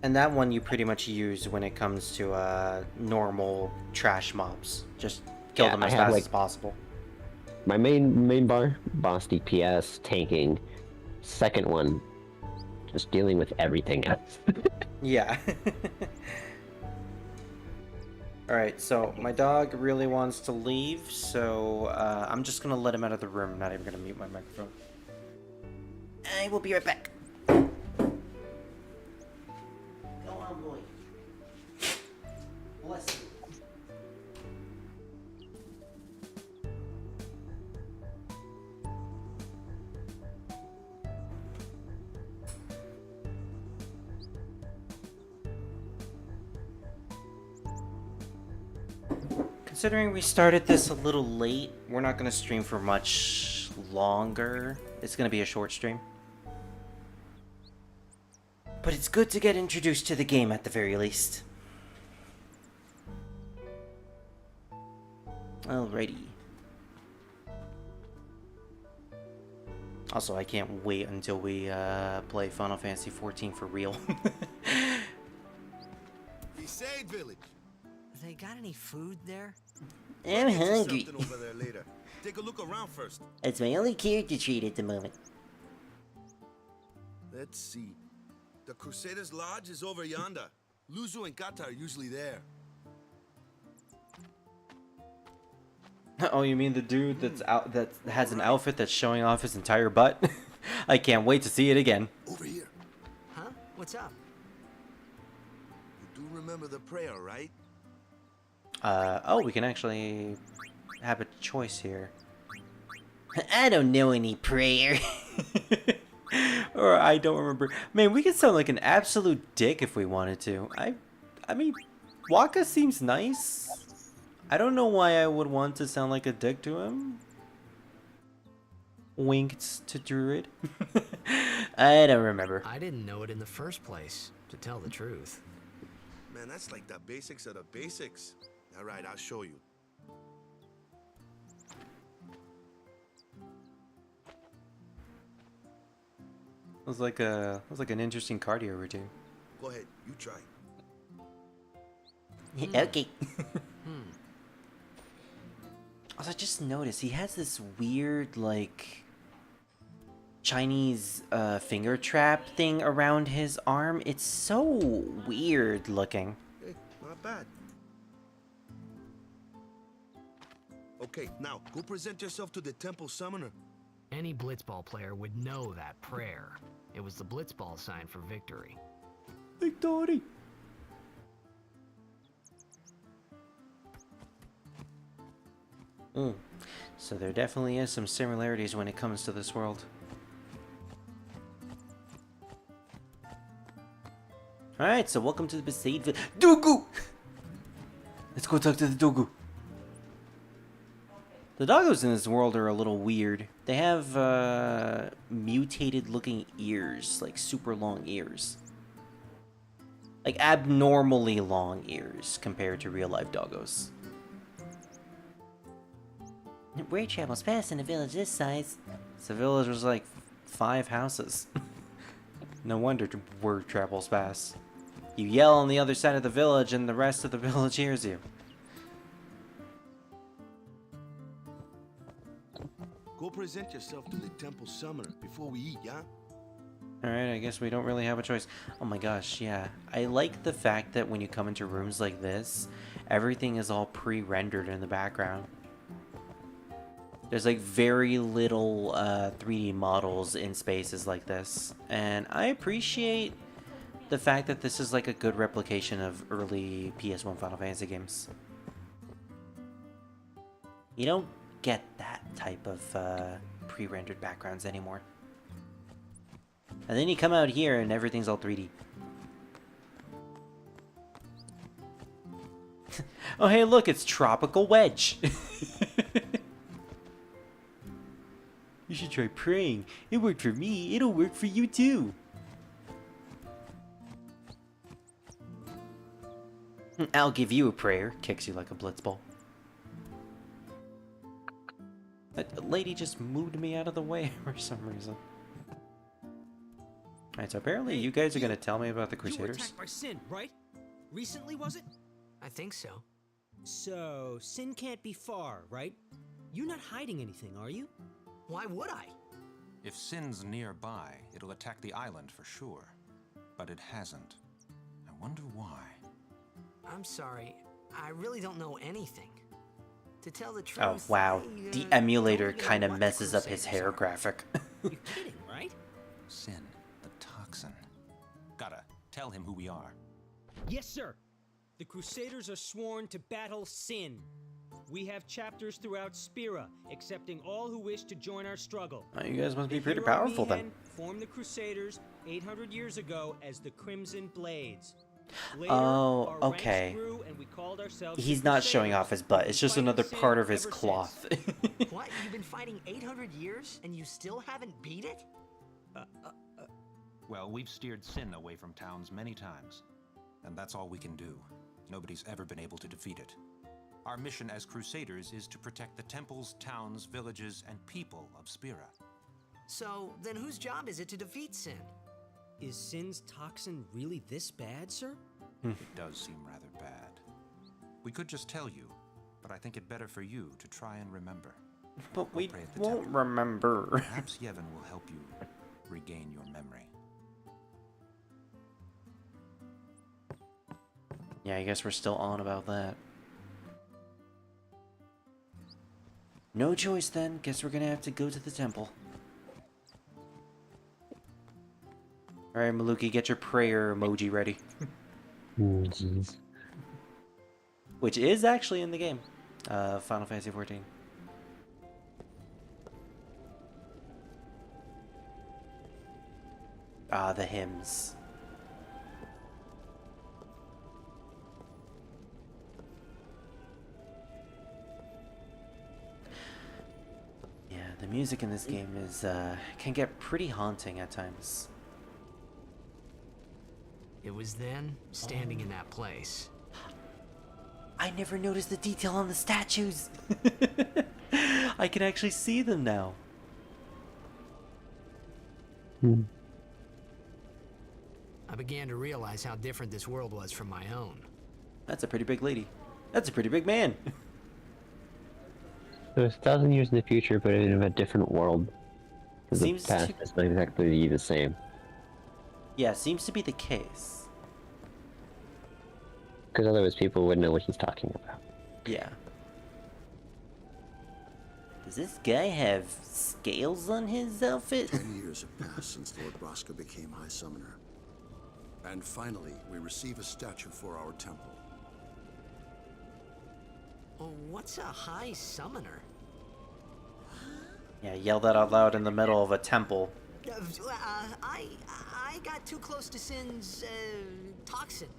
And that one you pretty much use when it comes to normal trash mobs. Just kill them as fast as possible. My main boss DPS, tanking. Second one, just dealing with everything else. Yeah. Alright, so my dog really wants to leave, so I'm just gonna let him out of the room. I'm not even gonna mute my microphone. I will be right back. Go on, boy. Bless you. Considering we started this a little late, we're not going to stream for much longer. It's going to be a short stream. But it's good to get introduced to the game at the very least. Alrighty. Also, I can't wait until we play Final Fantasy XIV for real. Village. They got any food there? I'm hungry. Over there later. Take a look around first. It's my only character trait at the moment. Let's see. The Crusaders' Lodge is over yonder. Luzu and Kata are usually there. Oh, you mean the dude that's out that has an outfit that's showing off his entire butt? I can't wait to see it again. Over here. Huh? What's up? You do remember the prayer, right? Oh, we can actually have a choice here. I don't know any prayer. Or I don't remember. Man, we could sound like an absolute dick if we wanted to. I mean, Waka seems nice. I don't know why I would want to sound like a dick to him. Winked to Druid. I don't remember. I didn't know it in the first place, to tell the truth. Man, that's like the basics of the basics. All right, I'll show you. It was like an interesting cardio routine. Go ahead, you try. Okay. Also, I just noticed he has this weird, like, Chinese finger trap thing around his arm. It's so weird looking. Hey, not bad. Okay, now go present yourself to the temple summoner. Any blitzball player would know that prayer. It was the blitzball sign for victory. Victory! So there definitely is some similarities when it comes to this world. Alright, so welcome to the Besaid Dogu! Let's go talk to the Dogu. The doggos in this world are a little weird. They have mutated looking ears, like super long ears. Like abnormally long ears compared to real life doggos. Where travels fast in a village this size? The village was like 5 houses. No wonder word travels fast. You yell on the other side of the village and the rest of the village hears you. Go present yourself to the temple summoner before we eat, yeah? Alright, I guess we don't really have a choice. Oh my gosh, yeah. I like the fact that when you come into rooms like this, everything is all pre-rendered in the background. There's like very little 3D models in spaces like this. And I appreciate the fact that this is like a good replication of early PS1 Final Fantasy games. You don't get that type of pre-rendered backgrounds anymore. And then you come out here and everything's all 3D. Oh hey look, it's Tropical Wedge! You should try praying. It worked for me, it'll work for you too! I'll give you a prayer, kicks you like a blitzball. That lady just moved me out of the way for some reason. Alright, so apparently you guys are gonna tell me about the You were Crusaders. attacked by Sin, right? Recently, was it? I think so. So, Sin can't be far, right? You're not hiding anything, are you? Why would I? If Sin's nearby, it'll attack the island for sure. But it hasn't. I wonder why. I'm sorry. I really don't know anything. To tell the truth. Oh wow, the emulator kind of messes up his hair graphic. You're kidding, right? Sin, the toxin. Gotta tell him who we are. Yes, sir. The Crusaders are sworn to battle Sin. We have chapters throughout Spira, accepting all who wish to join our struggle. Oh, you guys must be The pretty hero powerful then. Mihen formed the Crusaders 800 years ago as the Crimson Blades. Later, Oh, our ranks okay. grew and we called ourselves He's the not showing Crusaders. off his butt. It's just Fighting another Sin part of his ever since. cloth. What? You've been fighting 800 years and you still haven't beat it? Well, we've steered Sin away from towns many times. And that's all we can do. Nobody's ever been able to defeat it. Our mission as Crusaders is to protect the temples, towns, villages, and people of Spira. So, then whose job is it to defeat Sin? Is Sin's toxin really this bad, sir? It does seem rather bad. We could just tell you, but I think it better for you to try and remember. But we pray at the won't temple. remember. Perhaps Yevon will help you regain your memory. Yeah, I guess we're still on about that. No choice then. Guess we're gonna have to go to the temple. Alright, Maluki, get your prayer emoji ready. Jeez. Which is actually in the game. Final Fantasy XIV. Ah, the hymns. Yeah, the music in this game is can get pretty haunting at times. It was then, standing in that place. I never noticed the detail on the statues. I can actually see them now. I began to realize how different this world was from my own. That's a pretty big lady. That's a pretty big man. So it's 1,000 years in the future, but in a different world. 'Cause Seems the past to- is not exactly the same. Yeah, seems to be the case. Because otherwise people wouldn't know what he's talking about. Yeah. Does this guy have scales on his outfit? 10 years have passed since Lord Braska became High Summoner. And finally, we receive a statue for our temple. Oh, what's a high summoner? Yeah, yell that out loud in the middle of a temple. I got too close to Sin's toxin.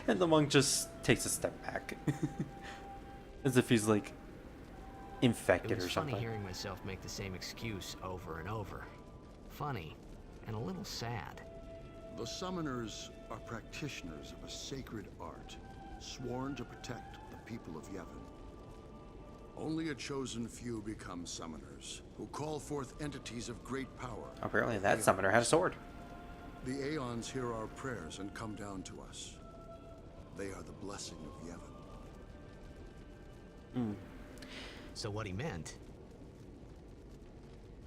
And the monk just takes a step back. As if he's like It infected was or funny something. hearing myself make the same excuse over and over. Funny and a little sad. The summoners are practitioners of a sacred art, sworn to protect the people of Yevon. Only a chosen few become summoners, who call forth entities of great power. Apparently that summoner had a sword. The Aeons hear our prayers and come down to us. They are the blessing of Yevon. So what he meant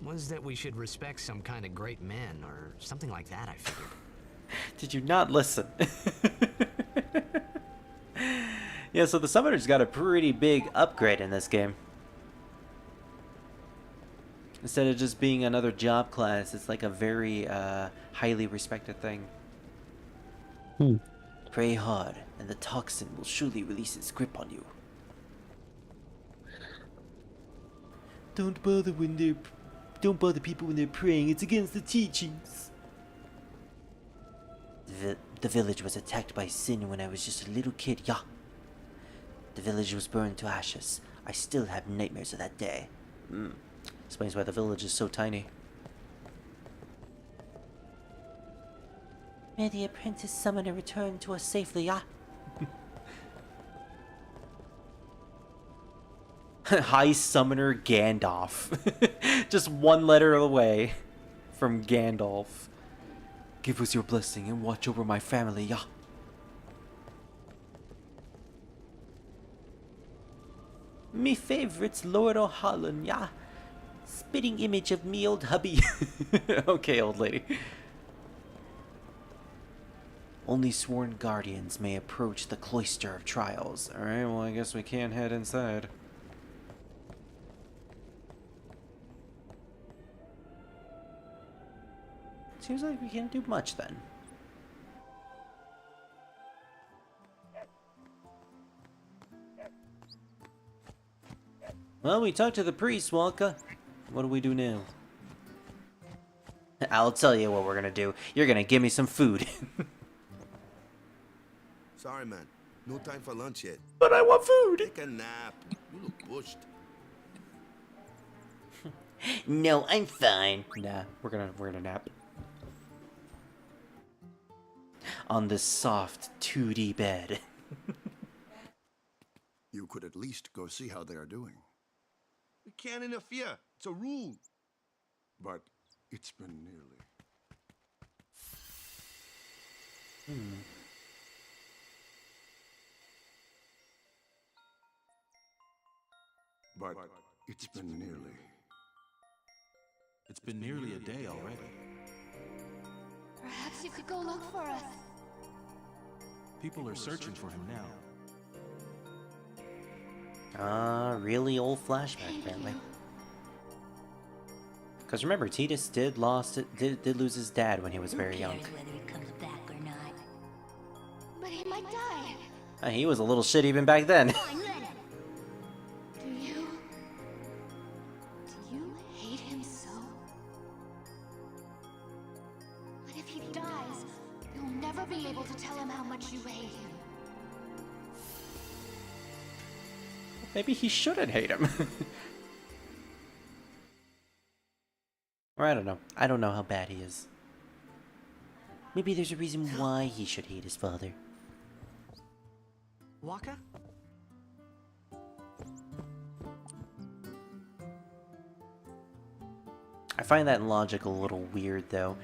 was that we should respect some kind of great men or something like that, I figured. Did you not listen? Yeah, so the summoner's got a pretty big upgrade in this game. Instead of just being another job class, it's like a very highly respected thing. Pray hard, and the toxin will surely release its grip on you. Don't bother people when they're praying. It's against the teachings. The village was attacked by Sin when I was just a little kid, yeah. The village was burned to ashes. I still have nightmares of that day. Explains why the village is so tiny. May the apprentice summoner return to us safely, yeah. High Summoner Gandalf. Just one letter away from Gandalf. Give us your blessing and watch over my family, yeah. Me favorites, Lord O'Halloran, yeah. Spitting image of me old hubby. Okay, old lady. Only sworn guardians may approach the Cloister of Trials. Alright, well, I guess we can't head inside. Seems like we can't do much then. Well, we talked to the priest, Walka. What do we do now? I'll tell you what we're gonna do. You're gonna give me some food. Sorry, man. No time for lunch yet. But I want food! Take a nap. You look bushed. No, I'm fine. Nah, we're gonna nap. On this soft 2D bed. You could at least go see how they are doing. We can't interfere. It's a rule. But it's been nearly. But it's been nearly. It's been nearly a day already. Perhaps you could go look for us. People are searching for him now. Really old flashback, apparently. Because remember, Titus did lose his dad when he was very young. Whether he comes back or not. But he might die. He was a little shit even back then. Fine, let him. Do you hate him so? But if he dies, you'll never be able to tell him how much you hate him. Maybe he shouldn't hate him. Or I don't know. I don't know how bad he is. Maybe there's a reason why he should hate his father. Waka? I find that logic a little weird, though.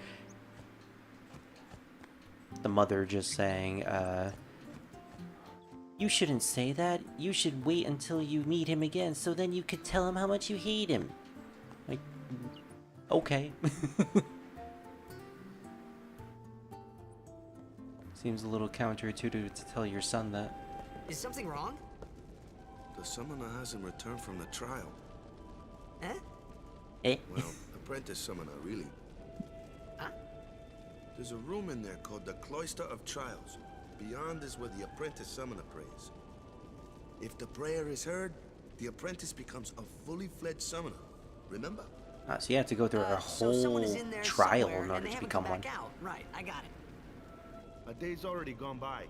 The mother just saying, you shouldn't say that. You should wait until you meet him again, so then you could tell him how much you hate him. Like, okay. Seems a little counterintuitive to tell your son that. Is something wrong? The summoner hasn't returned from the trial. Eh? Eh? Well, apprentice summoner, really. Huh? There's a room in there called the Cloister of Trials. Beyond is where the apprentice summoner prays. If the prayer is heard, the apprentice becomes a fully fledged summoner. Remember? So you have to go through a whole trial in order to become one. Right, I got it. A day's already gone by.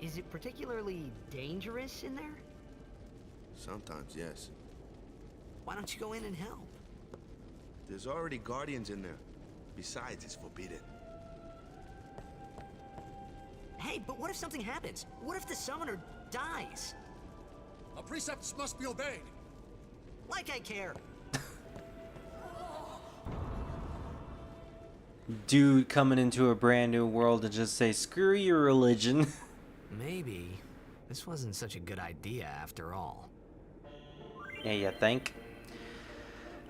Is it particularly dangerous in there? Sometimes, yes. Why don't you go in and help? There's already guardians in there. Besides, it's forbidden. Hey, but what if something happens? What if the summoner dies? Our precepts must be obeyed. Like I care. Dude coming into a brand new world and just say, screw your religion. Maybe this wasn't such a good idea after all. Yeah, you think?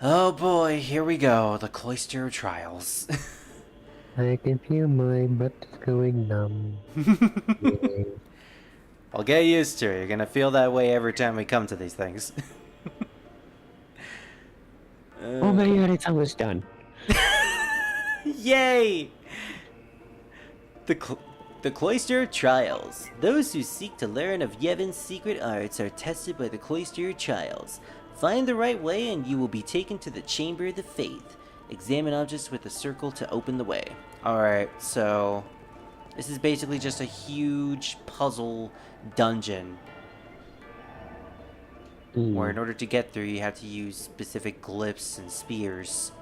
Oh boy, here we go. The Cloister of Trials. I can feel my butt going numb. I'll get used to it. You're gonna feel that way every time we come to these things. Oh my god, it's almost done. Yay! The Cloister of Trials. Those who seek to learn of Yevon's secret arts are tested by the Cloister of Trials. Find the right way and you will be taken to the Chamber of the Faith. Examine objects with a circle to open the way. Alright, so this is basically just a huge puzzle dungeon. Where in order to get through you have to use specific glyphs and spears.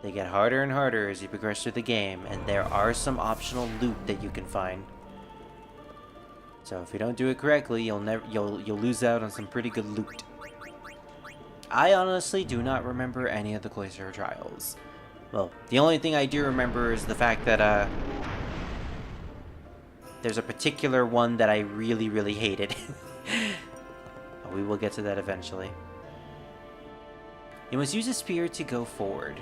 They get harder and harder as you progress through the game, and there are some optional loot that you can find. So if you don't do it correctly, you'll lose out on some pretty good loot. I honestly do not remember any of the Cloister Trials. Well, the only thing I do remember is the fact that there's a particular one that I really, really hated. We will get to that eventually. You must use a spear to go forward.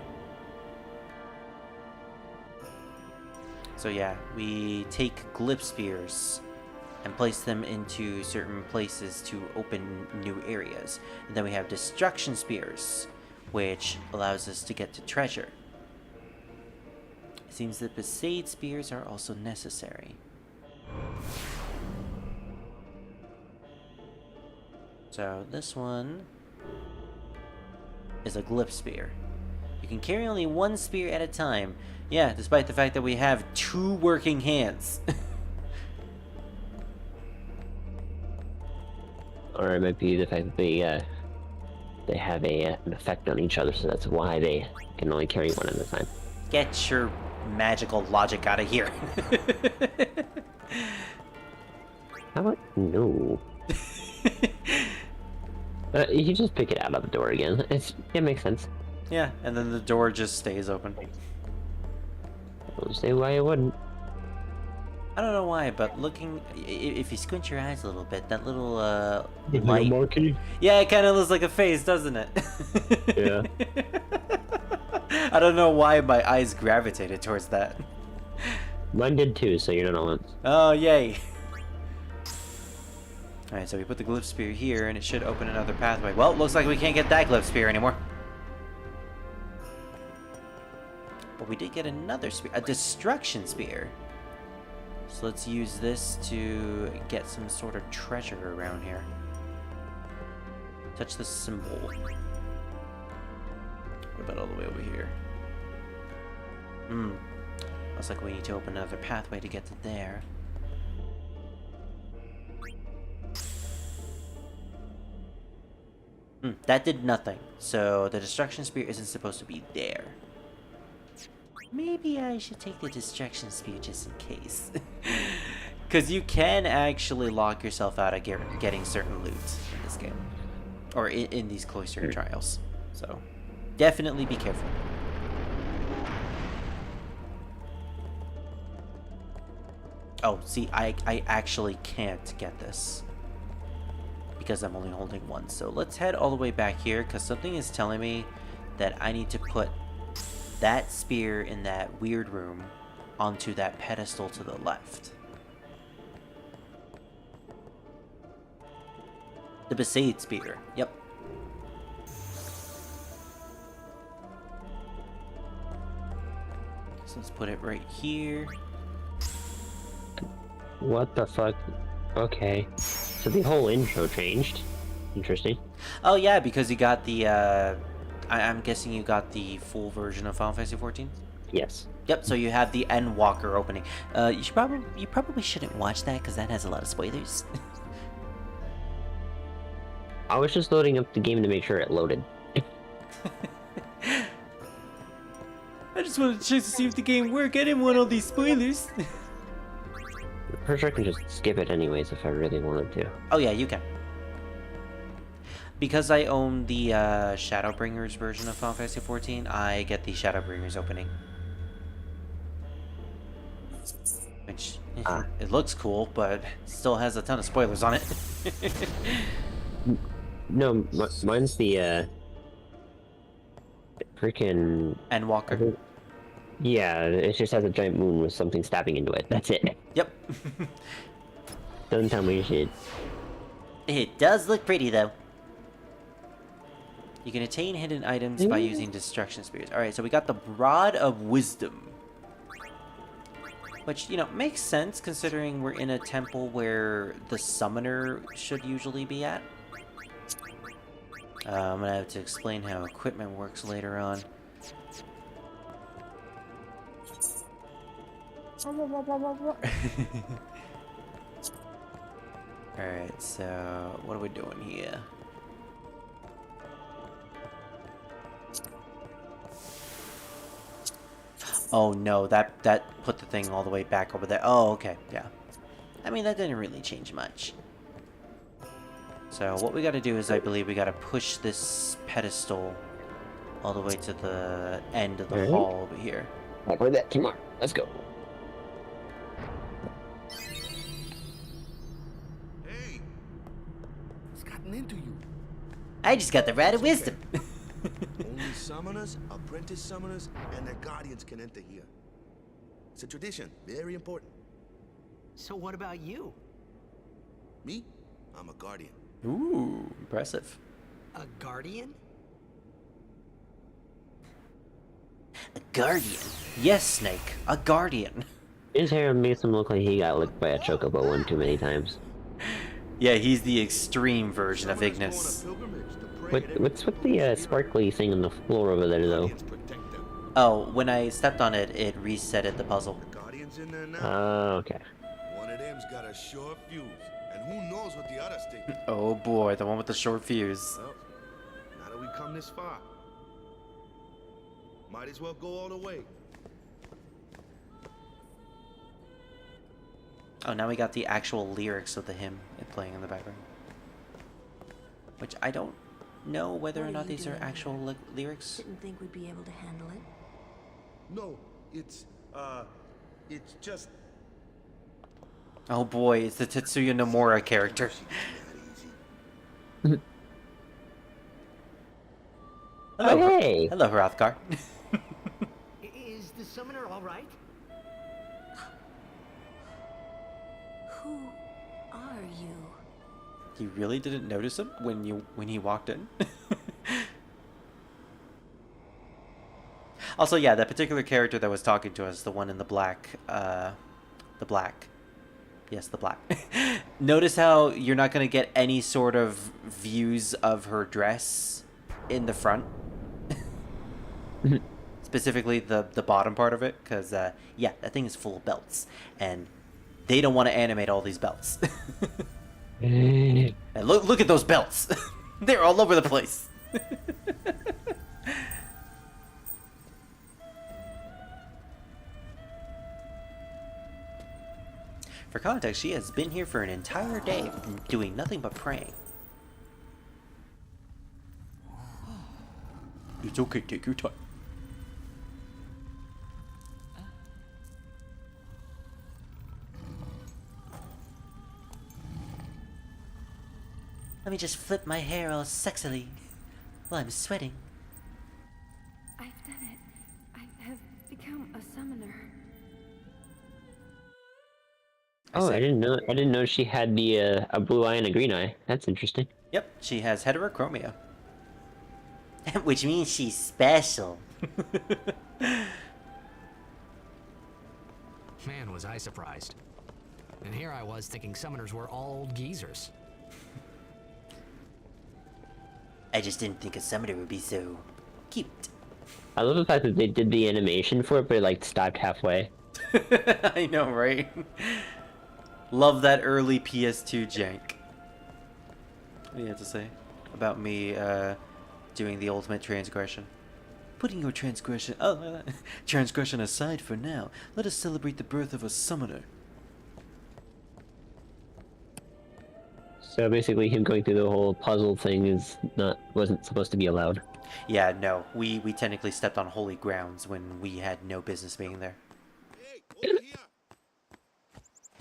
So yeah, we take glyph spears and place them into certain places to open new areas. And then we have destruction spears, which allows us to get to treasure. It seems that Besaid spears are also necessary. So this one is a glyph spear. You can carry only one spear at a time. Yeah, despite the fact that we have 2 working hands. Or it might be the fact that they have an effect on each other, so that's why they can only carry one at a time. Get your magical logic out of here. How about no? You just pick it out of the door again. It makes sense. Yeah, and then the door just stays open. I don't see why it wouldn't. I don't know why, but looking, if you squint your eyes a little bit, that little light. Marquee? Yeah, it kind of looks like a face, doesn't it? Yeah. I don't know why my eyes gravitated towards that. Mine did too, so you're not alone. Oh, yay. Alright, so we put the glyph spear here, and it should open another pathway. Well, looks like we can't get that glyph spear anymore. But we did get another spear, a destruction spear. So let's use this to get some sort of treasure around here. Touch the symbol. What about all the way over here? Looks like we need to open another pathway to get to there. That did nothing. So the destruction spear isn't supposed to be there. Maybe I should take the destruction spear just in case. Because you can actually lock yourself out of getting certain loot in this game. Or in these cloister trials. So, definitely be careful. Oh, see, I actually can't get this. Because I'm only holding one. So let's head all the way back here, because something is telling me that I need to put that spear in that weird room onto that pedestal to the left. The Besaid spear. Yep. So let's put it right here. What the fuck? Okay. So the whole intro changed. Interesting. Oh yeah, because you got the I'm guessing you got the full version of Final Fantasy XIV? Yes. Yep, so you have the Endwalker opening. You probably shouldn't watch that because that has a lot of spoilers. I was just loading up the game to make sure it loaded. I just wanted to check to see if the game worked. I didn't want all these spoilers. I'm pretty sure I can just skip it anyways if I really wanted to. Oh yeah, you can. Because I own the Shadowbringers version of Final Fantasy XIV, I get the Shadowbringers opening. Which, it looks cool, but still has a ton of spoilers on it. No, mine's the freaking Endwalker. Yeah, it just has a giant moon with something stabbing into it. That's it. Yep. Don't tell me shit. It does look pretty, though. You can attain hidden items by using destruction spears. Alright, so we got the Rod of Wisdom. Which, you know, makes sense considering we're in a temple where the summoner should usually be at. I'm gonna have to explain how equipment works later on. Alright, so what are we doing here? Oh no, that put the thing all the way back over there. Oh, okay, yeah. I mean, that didn't really change much. So what we gotta do is, I believe we gotta push this pedestal all the way to the end of the hall over here. I'll play that tomorrow. Let's go. Hey! What's gotten into you? I just got the rat of wisdom. Only summoners, apprentice summoners, and their guardians can enter here. It's a tradition, very important. So what about you? Me? I'm a guardian. Ooh, impressive. A guardian? A guardian. Yes, Snake, a guardian. His hair makes him look like he got licked by a chocobo one too many times. Yeah, he's the extreme version of Ignis. What's with the sparkly thing on the floor over there, though? Oh, when I stepped on it, it resetted the puzzle. Guardians in there now. Oh, okay. One of them's got a short fuse, and who knows what the others think. Oh boy, the one with the short fuse. Well, now that we come this far, might as well go all the way. Oh, now we got the actual lyrics of the hymn playing in the background. Which I don't know whether or not these are actual lyrics. Didn't think we'd be able to handle it. No, it's just... Oh boy, it's the Tetsuya Nomura character. Hello, Oh, hey! Hello, Hrothgar. Is the summoner all right? Who are you? You really didn't notice him when he walked in? Also, yeah, that particular character that was talking to us, the one in the black, Yes, the black. Notice how you're not going to get any sort of views of her dress in the front? Specifically the bottom part of it, because, yeah, that thing is full of belts. And they don't want to animate all these belts. And look at those belts! They're all over the place! For context, she has been here for an entire day, doing nothing but praying. It's okay, take your time. Let me just flip my hair all sexily while I'm sweating. I've done it. I have become a summoner. Oh, I didn't know she had the a blue eye and a green eye. That's interesting. Yep, she has heterochromia. Which means she's special. Man, was I surprised. And here I was thinking summoners were all old geezers. I just didn't think a summoner would be so cute. I love the fact that they did the animation for it, but it, like, stopped halfway. I know, right? Love that early PS2 jank. What do you have to say about me doing the ultimate transgression? Putting your transgression aside for now, let us celebrate the birth of a summoner. So basically, him going through the whole puzzle thing wasn't supposed to be allowed. Yeah, no, we technically stepped on holy grounds when we had no business being there. Hey, over here.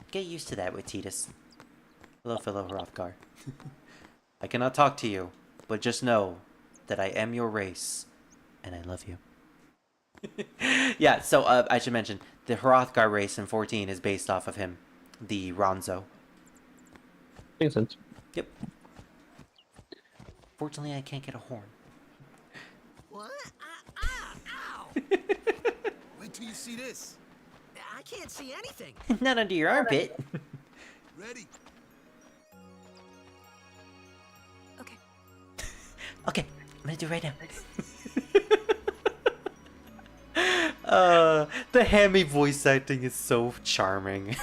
Get used to that with Titus. Hello, fellow Hrothgar. I cannot talk to you, but just know that I am your race, and I love you. Yeah, so I should mention, the Hrothgar race in 14 is based off of him, the Ronzo. Makes sense. Yep. Fortunately, I can't get a horn. What? Ow! Wait till you see this. I can't see anything. Not under your armpit. Ready? Okay. Okay, I'm gonna do it right now. The hammy voice acting is so charming.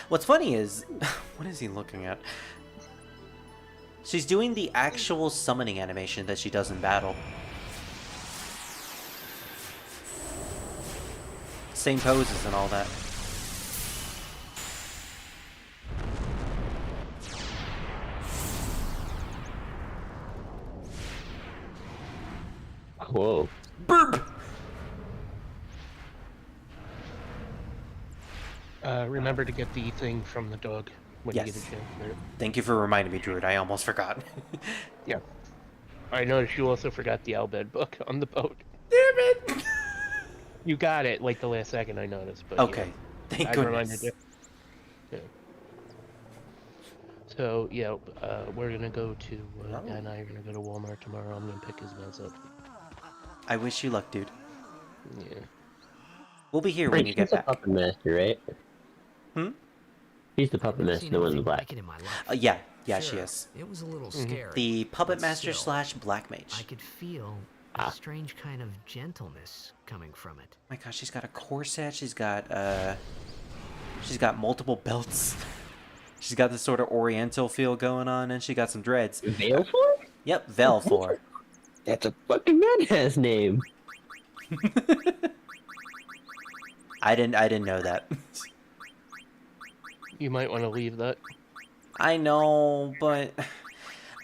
What's funny is, what is he looking at? She's doing the actual summoning animation that she does in battle. same poses and all that. Whoa. Burp! Remember to get the thing from the dog when you get a Yes. chance. There. Thank you for reminding me, Druid. I almost forgot. Yeah. I noticed you also forgot the Albed book on the boat. Damn it! You got it like the last second I noticed, but Okay. yeah, Thank I reminded goodness. you. Yeah. So yeah, we're gonna go to Dad and I are gonna go to Walmart tomorrow. I'm gonna pick his meds up. I wish you luck, dude. Yeah. We'll be here when you get She's the back. puppet master, right? Hmm? She's the puppet master, the one in the black. Yeah, she is. It was a little scary. The puppet but master still, / black mage. I could feel a strange kind of gentleness coming from it. My gosh, she's got a corset. She's got multiple belts. She's got this sort of oriental feel going on, and she got some dreads. Veilfor? Yep, Velfor. That's a fucking badass name. I didn't know that. You might want to leave that. I know, but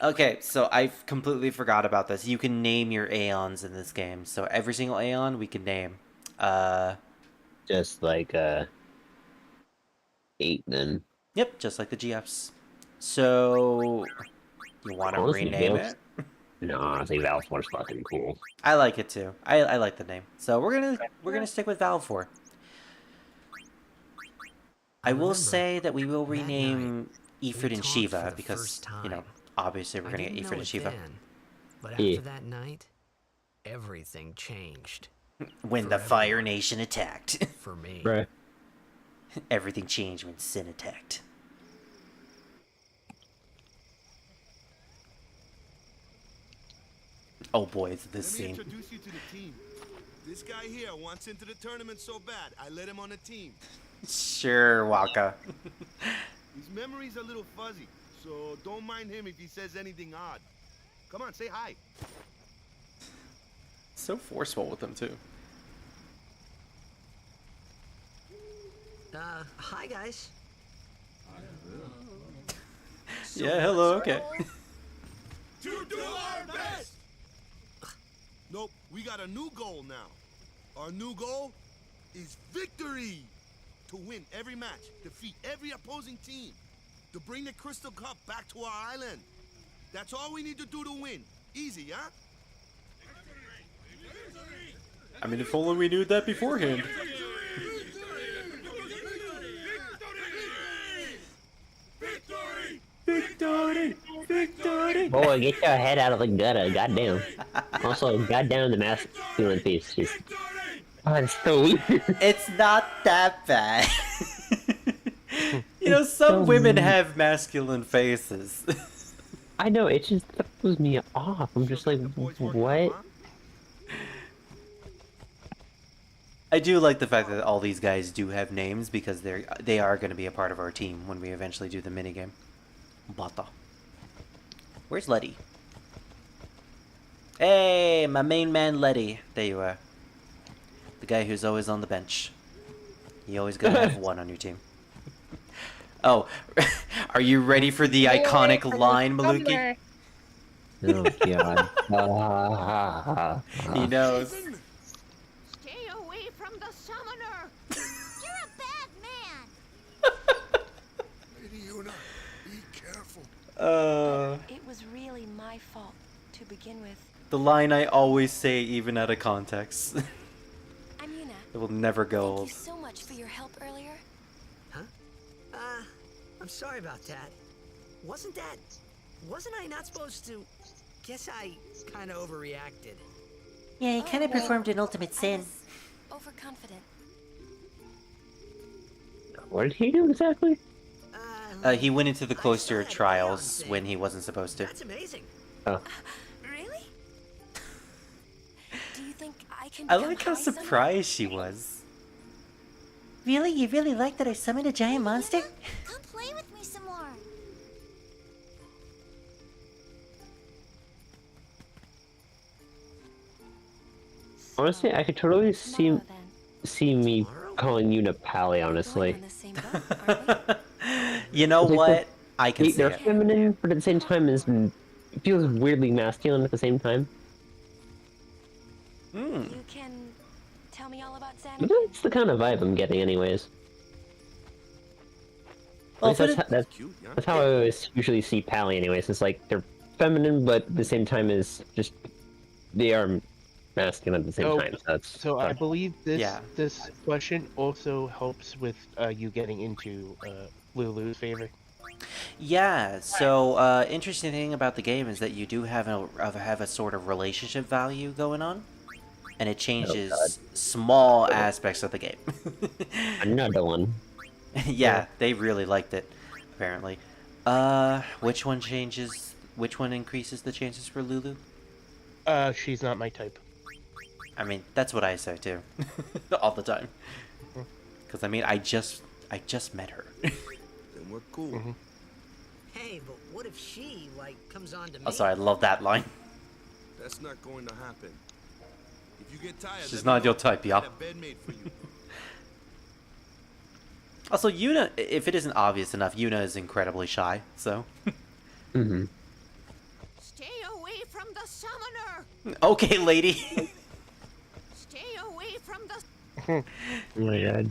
okay, so I completely forgot about this. You can name your Aeons in this game. So every single Aeon we can name. Just like 8 then. Yep, just like the GFs. So you want to Honestly, rename it? No, I think Valfor's fucking cool. I like it too. I like the name. So we're gonna stick with Valfor. I will say that we will rename Ifrit and Shiva because, you know, obviously we're going to get Ifrit and Shiva. But after that night, everything changed. When the Fire Nation attacked. For me. Right. Everything changed when Sin attacked. Oh boy, it's this Let me scene. introduce you to the team. This guy here wants into the tournament so bad, I let him on the team. Sure, Waka. His memory's a little fuzzy, so don't mind him if he says anything odd. Come on, say hi. So forceful with them too. Hi guys. Yeah, hello, okay. To do our best! Nope, we got a new goal now. Our new goal is victory! To win every match, defeat every opposing team, to bring the Crystal Cup back to our island. That's all we need to do to win. Easy, huh? I mean, if only we knew that beforehand. Victory! Victory! Boy, get your head out of the gutter, goddamn. Also, goddamn the masculine piece. Just... Oh, it's so weird. It's not that bad. You know, some women have masculine faces. I know, it just throws me off. I'm just like, what? I do like the fact that all these guys do have names because they are going to be a part of our team when we eventually do the minigame. Bata. Where's Letty? Hey, my main man Letty. There you are. The guy who's always on the bench. You always gotta have one on your team. Oh, are you ready for the iconic line, Maluki? Oh god. He knows. Stay away from the summoner! You're a bad man! Lady Yuna, be careful. It was really my fault to begin with. The line I always say, even out of context. I'm Yuna. It will never go Thank old. you so much for your help earlier. Huh? I'm sorry about that. Wasn't I not supposed to? Guess I kind of overreacted. Yeah, he kind of performed an ultimate sin. Overconfident. What did he do exactly? He went into the cloister trials when he wasn't supposed to. That's amazing. Oh. Really? Do you think I can? I like how surprised she was. Really? You really like that I summoned a giant monster? Come play with me some more. Honestly, I could totally see me calling Yuna Pally, honestly. You know what? I can see they're it. feminine, but at the same time, it feels weirdly masculine at the same time. You can tell me all about Xanarkin. But that's the kind of vibe I'm getting, anyways. Well, That's how I always usually see Pally, anyways. It's like they're feminine, but at the same time is just they are masculine at the same time. So I believe this question also helps with you getting into Lulu's favor. Yeah, so interesting thing about the game is that you do have a sort of relationship value going on, and it changes small aspects of the game. Another one. Yeah, they really liked it, apparently. Which one increases the chances for Lulu? She's not my type. I mean, that's what I say too, all the time. Because I mean, I just met her. Then we're cool. Hey, but what if she, like, comes on to me? Oh, sorry, I love that line. That's not going to happen. If you get tired, She's not your type, yeah. Also, Yuna, if it isn't obvious enough, Yuna is incredibly shy, so. Stay away from the summoner! Okay, lady. Stay away from the... Oh my god.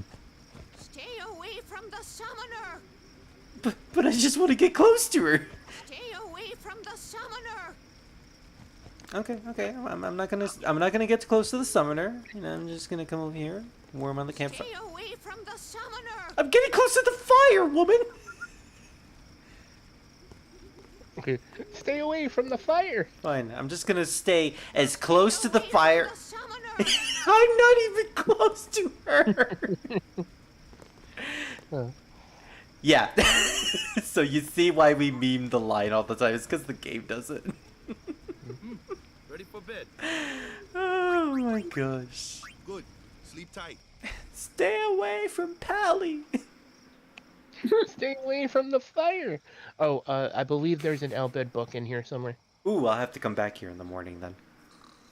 Stay away from the summoner! But I just want to get close to her. Stay away from the summoner! Okay. I'm not gonna get too close to the summoner. You know, I'm just gonna come over here, warm on the campfire. Stay away from the summoner! I'm getting close to the fire, woman. Okay, stay away from the fire. Fine, I'm just gonna stay as close to the fire. I'm not even close to her. Yeah. So you see why we meme the line all the time. It's because the game does it. Ready for bed. Oh my gosh. Good. Sleep tight. Stay away from Pally. Stay away from the fire. Oh, I believe there's an Albed book in here somewhere. Ooh, I'll have to come back here in the morning then.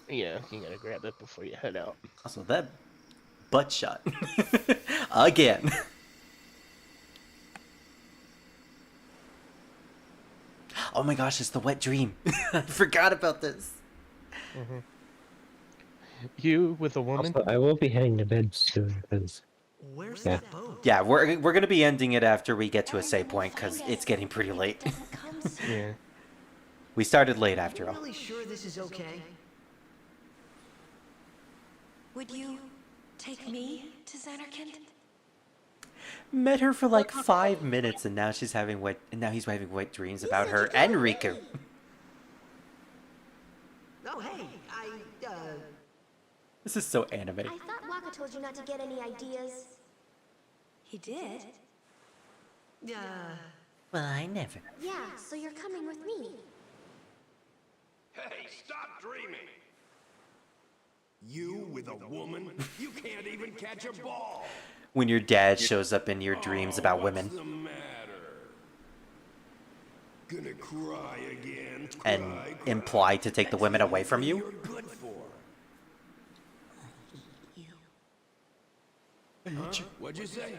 Yeah, you gotta grab it before you head out. Also, that butt shot. Again. Oh my gosh, it's the wet dream. I forgot about this. You with a woman? Also, I will be heading to bed soon, because... Where's yeah. the boat? Yeah, we're gonna be ending it after we get to a save point, because it's getting pretty late. Yeah. We started late after Are all. you really sure this is okay? Would you take me to Xanarkin? Met her for like 5 minutes, and now he's having wet dreams about her and Riku. Oh, hey, This is so anime. I thought Waka told you not to get any ideas. He did? Well, I never. Yeah, so you're coming with me. Hey, stop dreaming! You with a woman? You can't even catch a ball! When your dad shows up in your dreams about women. What's the matter? Gonna cry again? And imply to take the women away from you? You're good for. Huh? What'd you say?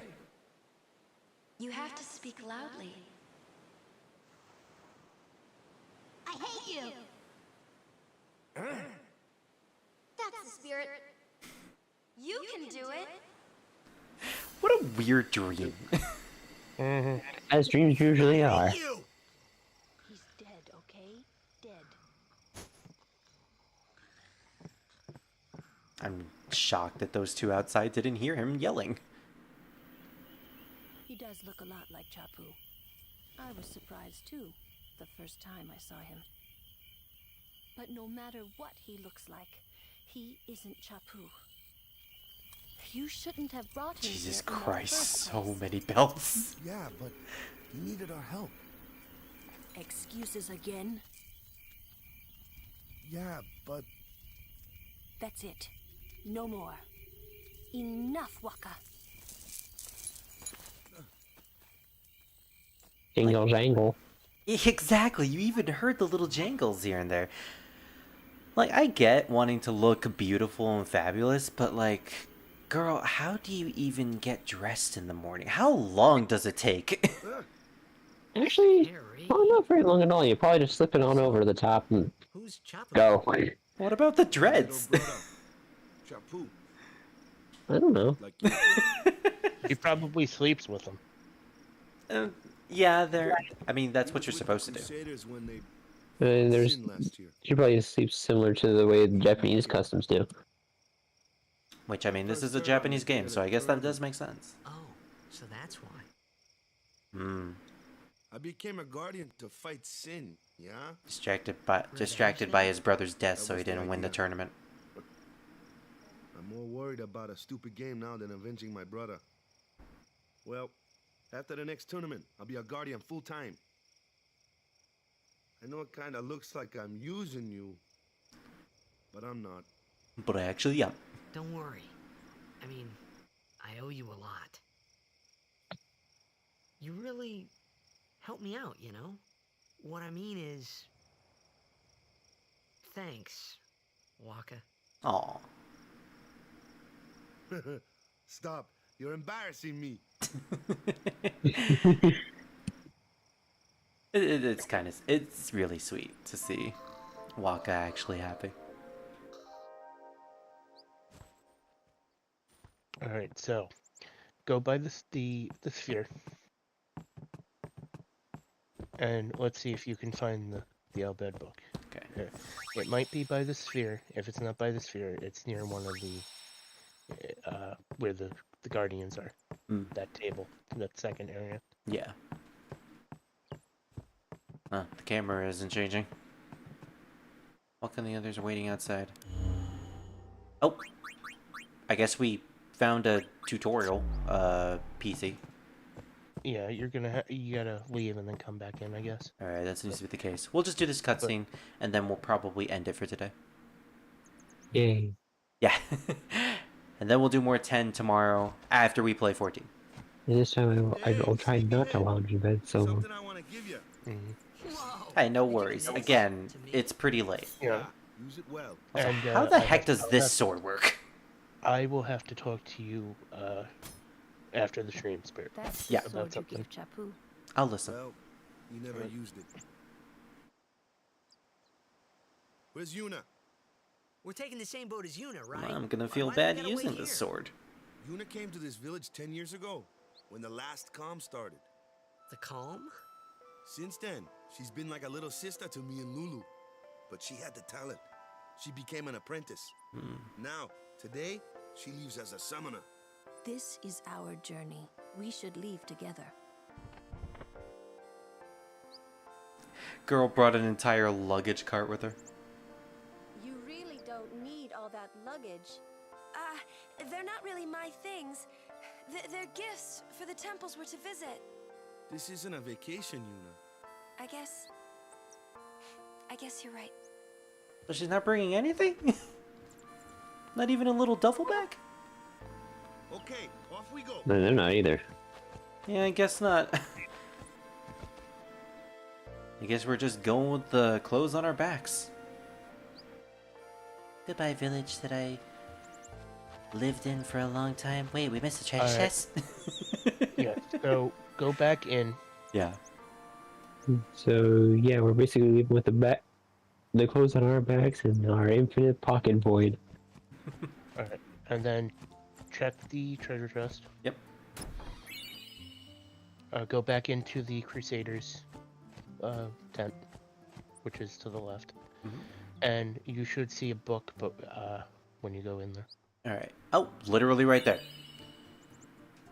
You have to speak loudly. I hate you! Huh? That's the spirit. You can do it. What a weird dream. As dreams usually are. He's dead, okay? Dead. I'm shocked that those two outside didn't hear him yelling. He does look a lot like Chapu. I was surprised too, the first time I saw him. But no matter what he looks like, he isn't Chapu. You shouldn't have brought him Jesus here in the Christ, first so place. many belts. Yeah, but he needed our help. Excuses again? Yeah, but... That's it. No more. Enough, Waka. Jingle jangle. Exactly, you even heard the little jangles here and there. Like, I get wanting to look beautiful and fabulous, but like, Girl, how do you even get dressed in the morning? How long does it take? Actually, well, not very long at all. You probably just slip it on over the top and go. What about the dreads? Chapu. I don't know. He probably sleeps with them. Yeah, they're. I mean, that's what you're supposed to do. And she probably sleeps similar to the way the Japanese customs do. Which, I mean, this is a Japanese game, so I guess that does make sense. Oh, so that's why. Hmm. I became a guardian to fight sin, yeah? Distracted by his brother's death, so he didn't win the tournament. I'm more worried about a stupid game now than avenging my brother. Well, after the next tournament, I'll be a guardian full time. I know it kind of looks like I'm using you, but I'm not. But I actually am. Don't worry. I mean, I owe you a lot. You really helped me out, you know? What I mean is... Thanks, Waka. Aw. Stop. You're embarrassing me. It's really sweet to see Waka actually happy. Alright, so go by the sphere. And let's see if you can find the Albed book. Okay. It might be by the sphere. If it's not by the sphere, it's near one of the where the guardians are. That table, that second area. Yeah. Huh, the camera isn't changing. Walk and the others are waiting outside. Oh! I guess we found a tutorial, PC. Yeah, you gotta leave and then come back in, I guess. Alright, that seems to be the case. We'll just do this cutscene, and then we'll probably end it for today. Yay. Yeah. And then we'll do more 10 tomorrow, after we play 14. And this time I'll try not to lounge in bed so long. Hey, no worries. Again, it's pretty late. Yeah. Use it well. Also, how the heck does this sword work? I will have to talk to you after the stream, Spirit. Yeah. About something. I'll listen. Well, you never used it. Where's Yuna? We're taking the same boat as Yuna, right? I'm gonna feel bad using this sword. Yuna came to this village 10 years ago, when the last calm started. The calm? Since then, she's been like a little sister to me and Lulu. But she had the talent. She became an apprentice. Now, today, she leaves as a summoner. This is our journey. We should leave together. Girl brought an entire luggage cart with her. You really don't need all that luggage. They're not really my things. They're gifts for the temples we're to visit. This isn't a vacation, Yuna. I guess you're right. But she's not bringing anything? Not even a little duffel bag? Okay, off we go. No, they're not either. Yeah, I guess not. I guess we're just going with the clothes on our backs. Goodbye, village that I lived in for a long time. Wait, we missed a treasure chest? Yeah, so go back in. Yeah. So yeah, we're basically leaving with the clothes on our backs and our infinite pocket void. Alright, and then check the treasure chest. Yep. Go back into the Crusaders tent, which is to the left. And you should see a book, but when you go in there. Alright. Oh, literally right there.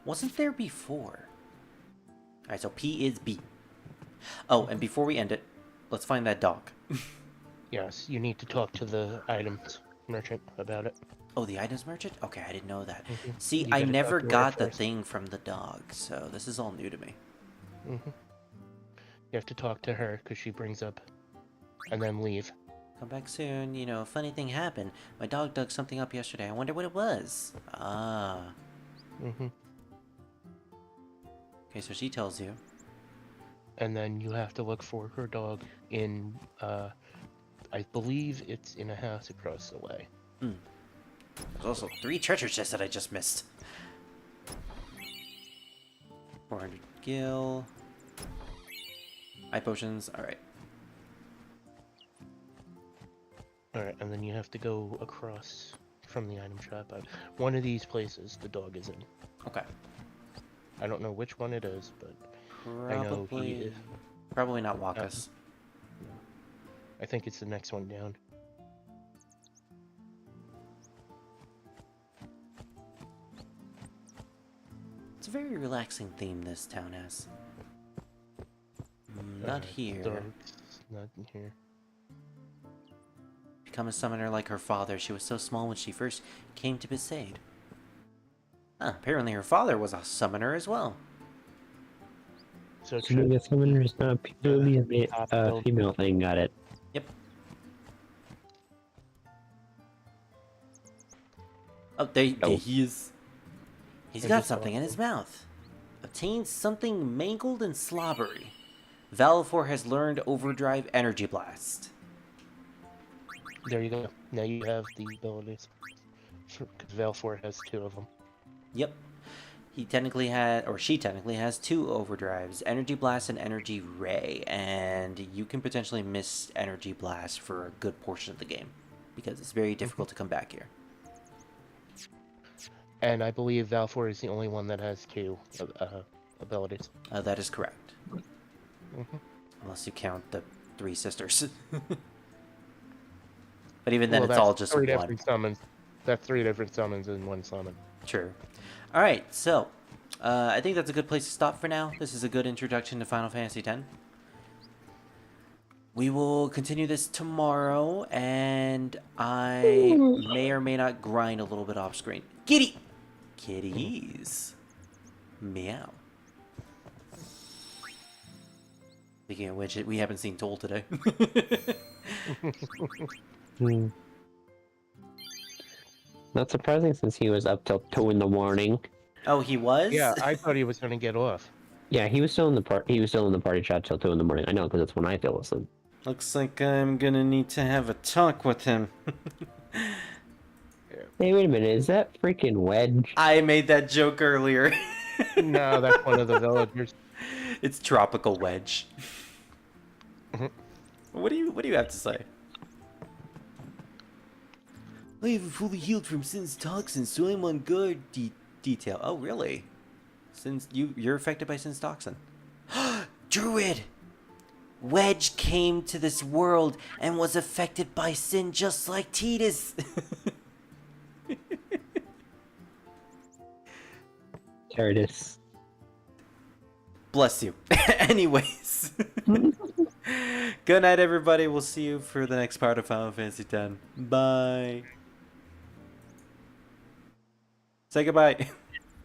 Wasn't there before? Alright, so P is B. Oh, and before we end it, let's find that dog. Yes, you need to talk to the items merchant about it. Oh, the items merchant? Okay, I didn't know that. See, You I gotta never talk to her got the first. thing from the dog, so this is all new to me. You have to talk to her because she brings up, and then leave. Come back soon. You know, a funny thing happened. My dog dug something up yesterday. I wonder what it was. Ah. Okay, so she tells you. And then you have to look for her dog in, I believe it's in a house across the way. There's also 3 treasure chests that I just missed. 400 gil. Eye potions. Alright. Alright, and then you have to go across from the item shop. One of these places the dog is in. Okay. I don't know which one it is, but Probably, I know he is. Probably not Wakas. I think it's the next one down. It's a very relaxing theme this town has. Not here. Not here. Become a summoner like her father. She was so small when she first came to Besaid. Apparently her father was a summoner as well. So being a summoner is not purely a female thing. Got it. Yep. Oh, there he is. He's got something in his mouth. Obtained something mangled and slobbery. Valefor has learned Overdrive Energy Blast. There you go. Now you have the abilities. Because Valefor has 2 of them. Yep. He technically had, or she technically has 2 overdrives, Energy Blast and Energy Ray, and you can potentially miss Energy Blast for a good portion of the game, because it's very difficult to come back here. And I believe Valefor is the only one that has 2 abilities. That is correct. Unless you count the 3 sisters. But even then, it's all just 3 one. different summons. That's 3 different summons in one summon. True. Alright, so, I think that's a good place to stop for now. This is a good introduction to Final Fantasy X. We will continue this tomorrow, and I may or may not grind a little bit off screen. Kitty! Kitties. Meow. Speaking of which, we haven't seen Toll today. Not surprising since he was up till 2 in the morning. Oh, he was? Yeah, I thought he was going to get off. Yeah, he was still in the party chat till 2 in the morning. I know, because that's when I fell asleep. Looks like I'm gonna need to have a talk with him. Hey, wait a minute, is that freaking Wedge? I made that joke earlier. No, that's one of the villagers. It's Tropical Wedge. What do you have to say? I have fully healed from Sin's toxin, so I'm on guard. Detail. Oh, really? Since you're affected by Sin's toxin. Druid! Wedge came to this world and was affected by Sin just like Tidus. There it is. Bless you. Anyways. Good night, everybody. We'll see you for the next part of Final Fantasy X. Bye. Say goodbye.